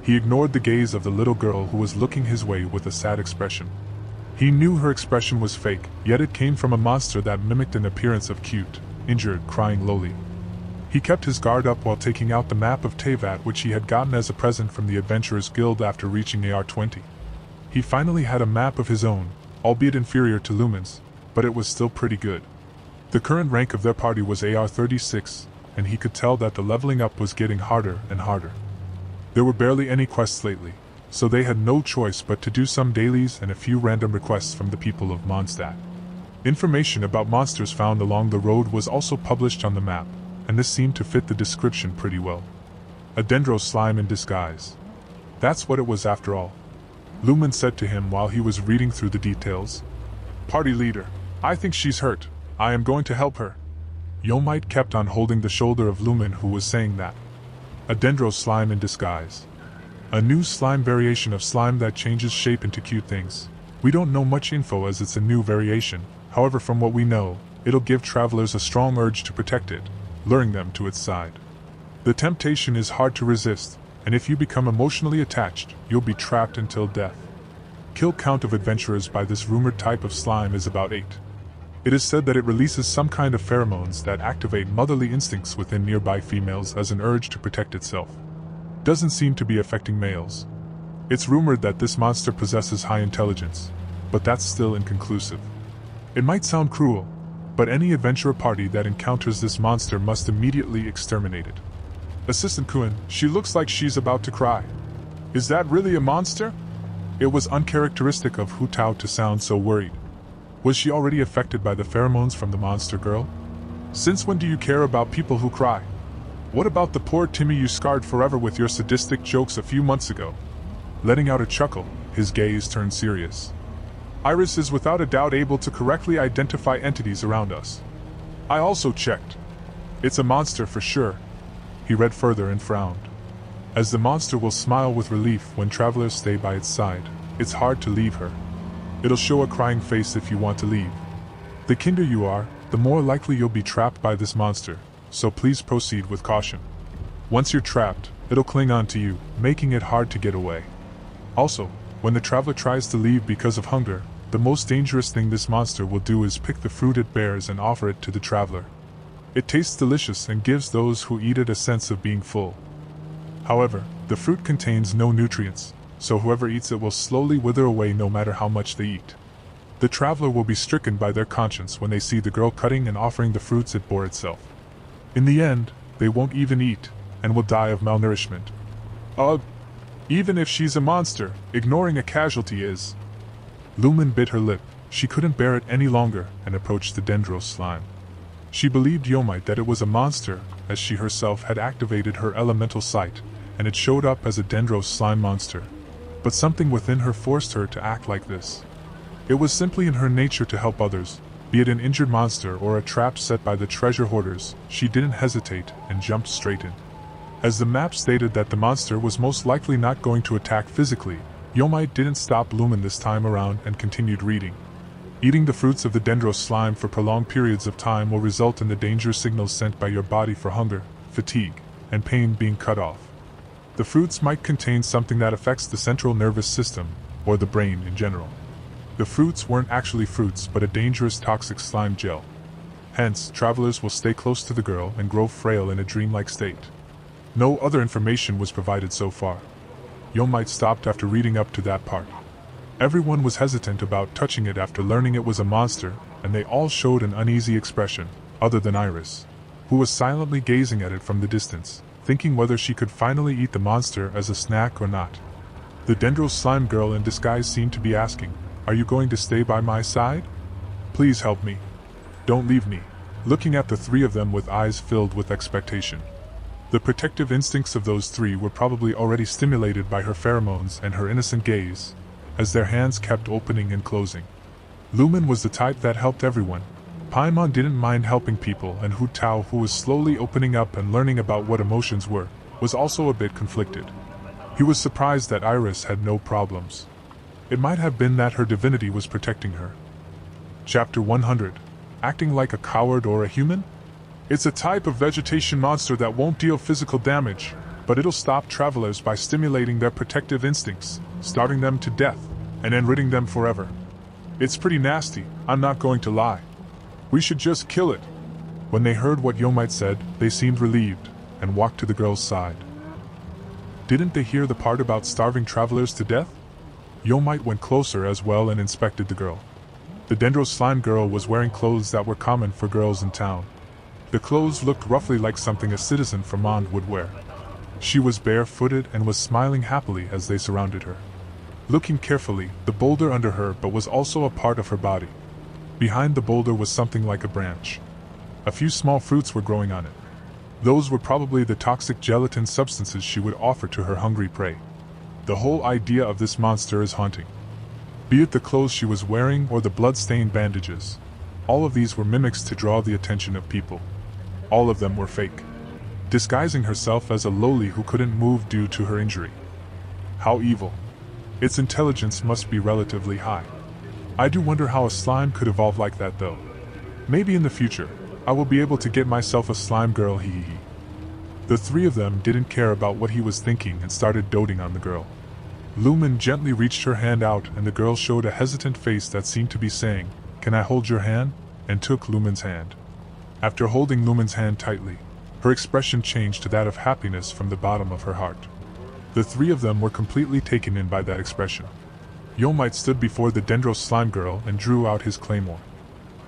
Speaker 2: He ignored the gaze of the little girl who was looking his way with a sad expression. He knew her expression was fake, yet it came from a monster that mimicked an appearance of cute, injured, crying lowly. He kept his guard up while taking out the map of Teyvat, which he had gotten as a present from the Adventurers Guild after reaching AR-20. He finally had a map of his own, albeit inferior to Lumen's, but it was still pretty good. The current rank of their party was AR-36, and he could tell that the leveling up was getting harder and harder. There were barely any quests lately, so they had no choice but to do some dailies and a few random requests from the people of Mondstadt. Information about monsters found along the road was also published on the map, and this seemed to fit the description pretty well. A dendro slime in disguise. That's what it was after all. Lumen said to him while he was reading through the details. Party leader, I think she's hurt. I am going to help her. Yomite kept on holding the shoulder of Lumen, who was saying that. A dendro slime in disguise. A new slime variation of slime that changes shape into cute things. We don't know much info as it's a new variation, however from what we know, it'll give travelers a strong urge to protect it, luring them to its side. The temptation is hard to resist, and if you become emotionally attached, you'll be trapped until death. Kill count of adventurers by this rumored type of slime is about 8. It is said that it releases some kind of pheromones that activate motherly instincts within nearby females as an urge to protect itself. Doesn't seem to be affecting males. It's rumored that this monster possesses high intelligence, but that's still inconclusive. It might sound cruel, but any adventurer party that encounters this monster must immediately exterminate it. Assistant Kuan, she looks like she's about to cry. Is that really a monster? It was uncharacteristic of Hu Tao to sound so worried. Was she already affected by the pheromones from the monster girl? Since when do you care about people who cry? What about the poor Timmy you scarred forever with your sadistic jokes a few months ago? Letting out a chuckle, his gaze turned serious. Iris is without a doubt able to correctly identify entities around us. I also checked. It's a monster for sure. He read further and frowned. As the monster will smile with relief when travelers stay by its side, it's hard to leave her. It'll show a crying face if you want to leave. The kinder you are, the more likely you'll be trapped by this monster, so please proceed with caution. Once you're trapped, it'll cling on to you, making it hard to get away. Also, when the traveler tries to leave because of hunger, the most dangerous thing this monster will do is pick the fruit it bears and offer it to the traveler. It tastes delicious and gives those who eat it a sense of being full. However, the fruit contains no nutrients, so whoever eats it will slowly wither away no matter how much they eat. The traveler will be stricken by their conscience when they see the girl cutting and offering the fruits it bore itself. In the end, they won't even eat, and will die of malnourishment. Ugh! Even if she's a monster, ignoring a casualty is. Lumen bit her lip. She couldn't bear it any longer and approached the dendro slime. She believed Yomite that it was a monster, as she herself had activated her elemental sight, and it showed up as a dendro slime monster. But something within her forced her to act like this. It was simply in her nature to help others, be it an injured monster or a trap set by the treasure hoarders. She didn't hesitate and jumped straight in. As the map stated that the monster was most likely not going to attack physically, Yomite didn't stop Lumen this time around and continued reading. Eating the fruits of the dendro slime for prolonged periods of time will result in the danger signals sent by your body for hunger, fatigue, and pain being cut off. The fruits might contain something that affects the central nervous system, or the brain in general. The fruits weren't actually fruits but a dangerous toxic slime gel. Hence, travelers will stay close to the girl and grow frail in a dreamlike state. No other information was provided so far. Yomite stopped after reading up to that part. Everyone was hesitant about touching it after learning it was a monster, and they all showed an uneasy expression, other than Iris, who was silently gazing at it from the distance, thinking whether she could finally eat the monster as a snack or not. The dendro slime girl in disguise seemed to be asking, Are you going to stay by my side? Please help me. Don't leave me. Looking at the three of them with eyes filled with expectation. The protective instincts of those three were probably already stimulated by her pheromones and her innocent gaze, as their hands kept opening and closing. Lumen was the type that helped everyone. Paimon didn't mind helping people, and Hu Tao, who was slowly opening up and learning about what emotions were, was also a bit conflicted. He was surprised that Iris had no problems. It might have been that her divinity was protecting her. Chapter 100. Acting like a coward or a human? It's a type of vegetation monster that won't deal physical damage, but it'll stop travelers by stimulating their protective instincts, starving them to death, and then ridding them forever. It's pretty nasty, I'm not going to lie. We should just kill it. When they heard what Yomite said, they seemed relieved, and walked to the girl's side. Didn't they hear the part about starving travelers to death? Yomite went closer as well and inspected the girl. The Dendro Slime girl was wearing clothes that were common for girls in town. The clothes looked roughly like something a citizen from Mond would wear. She was bare-footed and was smiling happily as they surrounded her. Looking carefully, the boulder under her but was also a part of her body. Behind the boulder was something like a branch. A few small fruits were growing on it. Those were probably the toxic gelatin substances she would offer to her hungry prey. The whole idea of this monster is haunting. Be it the clothes she was wearing or the blood-stained bandages, all of these were mimics to draw the attention of people. All of them were fake. Disguising herself as a lowly who couldn't move due to her injury. How evil. Its intelligence must be relatively high. I do wonder how a slime could evolve like that though. Maybe in the future, I will be able to get myself a slime girl, hee hee hee. The three of them didn't care about what he was thinking and started doting on the girl. Lumen gently reached her hand out and the girl showed a hesitant face that seemed to be saying, "Can I hold your hand?" and took Lumen's hand. After holding Lumen's hand tightly, her expression changed to that of happiness from the bottom of her heart. The three of them were completely taken in by that expression. Yomite stood before the Dendro Slime girl and drew out his claymore.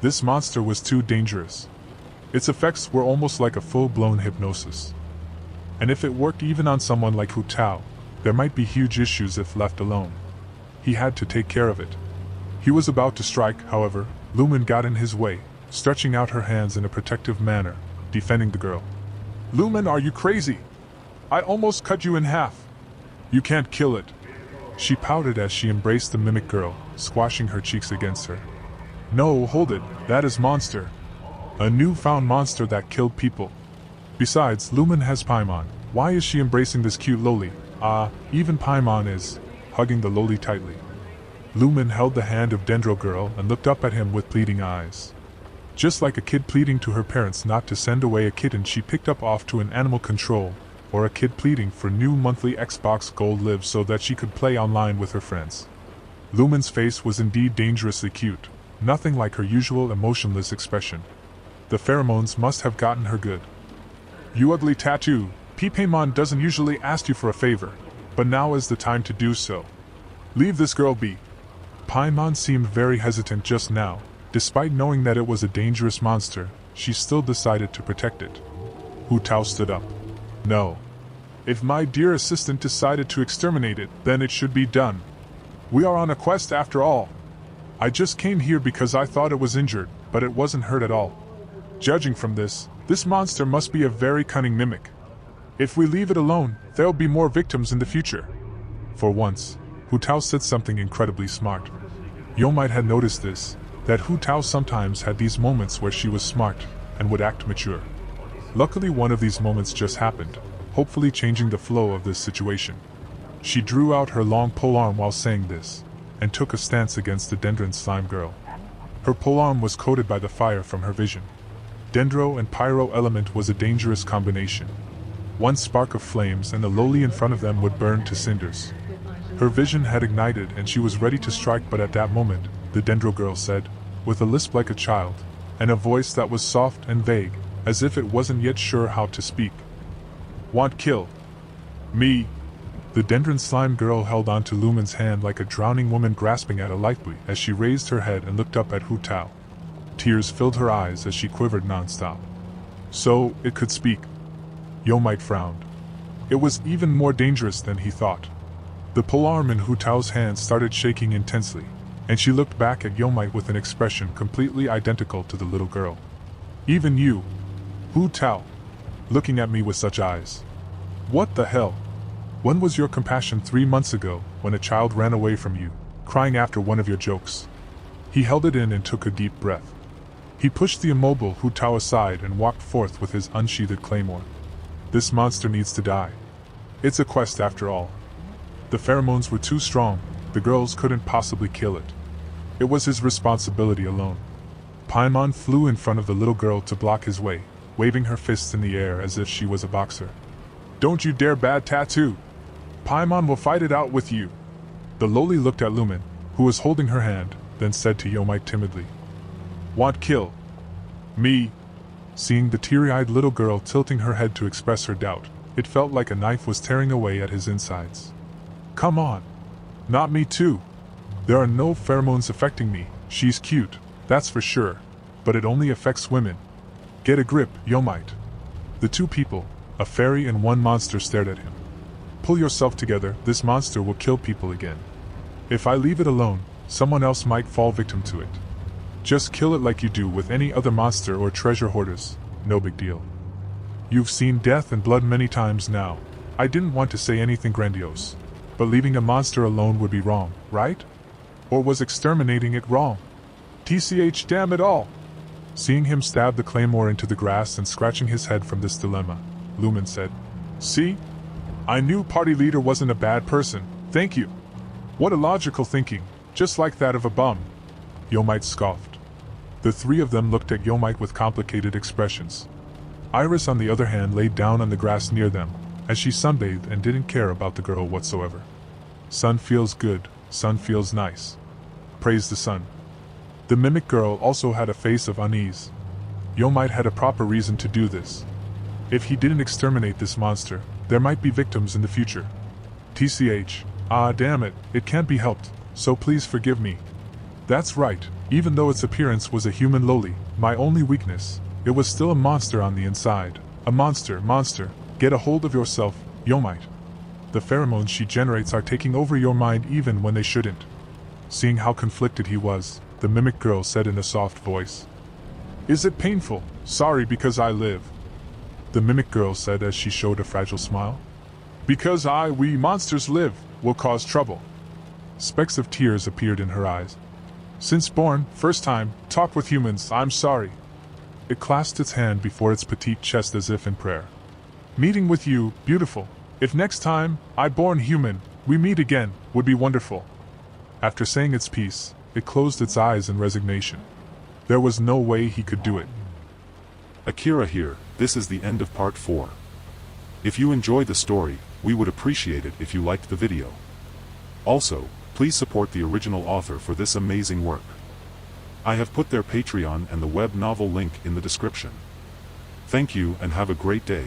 Speaker 2: This monster was too dangerous. Its effects were almost like a full-blown hypnosis. And if it worked even on someone like Hu Tao, there might be huge issues if left alone. He had to take care of it. He was about to strike, however, Lumen got in his way, stretching out her hands in a protective manner, defending the girl. "Lumen, are you crazy? I almost cut you in half. You can't kill it." She pouted as she embraced the mimic girl, squashing her cheeks against her. "No, hold it, that is monster. A newfound monster that killed people. Besides, Lumen has Paimon. Why is she embracing this cute lowly? Even Paimon is," hugging the lowly tightly. Lumen held the hand of Dendro girl and looked up at him with pleading eyes. Just like a kid pleading to her parents not to send away a kitten she picked up off to an animal control, or a kid pleading for new monthly Xbox Gold Live so that she could play online with her friends. Lumen's face was indeed dangerously cute, nothing like her usual emotionless expression. The pheromones must have gotten her good. "You ugly tattoo, Paimon doesn't usually ask you for a favor, but now is the time to do so. Leave this girl be." Paimon seemed very hesitant just now. Despite knowing that it was a dangerous monster, she still decided to protect it. Hu Tao stood up. "No. If my dear assistant decided to exterminate it, then it should be done. We are on a quest after all. I just came here because I thought it was injured, but it wasn't hurt at all. Judging from this monster must be a very cunning mimic. If we leave it alone, there'll be more victims in the future." For once, Hu Tao said something incredibly smart. Yomite had noticed this, that Hu Tao sometimes had these moments where she was smart, and would act mature. Luckily one of these moments just happened, hopefully changing the flow of this situation. She drew out her long polearm while saying this, and took a stance against the Dendron Slime girl. Her polearm was coated by the fire from her vision. Dendro and pyro element was a dangerous combination. One spark of flames and the lowly in front of them would burn to cinders. Her vision had ignited and she was ready to strike, but at that moment, the Dendro girl said, with a lisp like a child, and a voice that was soft and vague, as if it wasn't yet sure how to speak. "Want kill? Me?" The Dendron Slime girl held onto Lumen's hand like a drowning woman grasping at a lifebuoy as she raised her head and looked up at Hu Tao. Tears filled her eyes as she quivered non-stop. So, it could speak. Yomite frowned. It was even more dangerous than he thought. The polearm in Hu Tao's hand started shaking intensely, And she looked back at Yomite with an expression completely identical to the little girl. Even you, Hu Tao, looking at me with such eyes. What the hell? When was your compassion 3 months ago, when a child ran away from you, crying after one of your jokes? He held it in and took a deep breath. He pushed the immobile Hu Tao aside and walked forth with his unsheathed claymore. This monster needs to die. It's a quest after all. The pheromones were too strong, the girls couldn't possibly kill it. It was his responsibility alone. Paimon flew in front of the little girl to block his way, waving her fists in the air as if she was a boxer. Don't you dare bad tattoo! Paimon will fight it out with you. The loli looked at Lumen, who was holding her hand, then said to Yomite timidly. Want kill? Me? Seeing the teary-eyed little girl tilting her head to express her doubt, it felt like a knife was tearing away at his insides. Come on. Not me too. There are no pheromones affecting me. She's cute, that's for sure, but it only affects women. Get a grip, Yomite. The two people, a fairy and one monster, stared at him. Pull yourself together, this monster will kill people again. If I leave it alone, someone else might fall victim to it. Just kill it like you do with any other monster or treasure hoarders, no big deal. You've seen death and blood many times now. I didn't want to say anything grandiose, but leaving a monster alone would be wrong, right? Or was exterminating it wrong? TCH, damn it all! Seeing him stab the claymore into the grass and scratching his head from this dilemma, Lumen said, See? I knew party leader wasn't a bad person, thank you. What a logical thinking, just like that of a bum. Yomite scoffed. The three of them looked at Yomite with complicated expressions. Iris, on the other hand, laid down on the grass near them, as she sunbathed and didn't care about the girl whatsoever. Sun feels good, sun feels nice. Praise the sun. The mimic girl also had a face of unease. Yomite had a proper reason to do this. If he didn't exterminate this monster, there might be victims in the future. TCH, damn it, it can't be helped, so please forgive me. That's right, even though its appearance was a human loli, my only weakness, it was still a monster on the inside. A monster, get a hold of yourself, Yomite. The pheromones she generates are taking over your mind even when they shouldn't. Seeing how conflicted he was, the mimic girl said in a soft voice. Is it painful? Sorry, because I live. The mimic girl said as she showed a fragile smile. Because we monsters live, will cause trouble. Specks of tears appeared in her eyes. Since born, first time, talk with humans, I'm sorry. It clasped its hand before its petite chest as if in prayer. Meeting with you, beautiful. If next time, I born human, we meet again, would be wonderful. After saying its piece, it closed its eyes in resignation. There was no way he could do it.
Speaker 1: Akira here, this is the end of part 4. If you enjoyed the story, we would appreciate it if you liked the video. Also, please support the original author for this amazing work. I have put their Patreon and the web novel link in the description. Thank you and have a great day.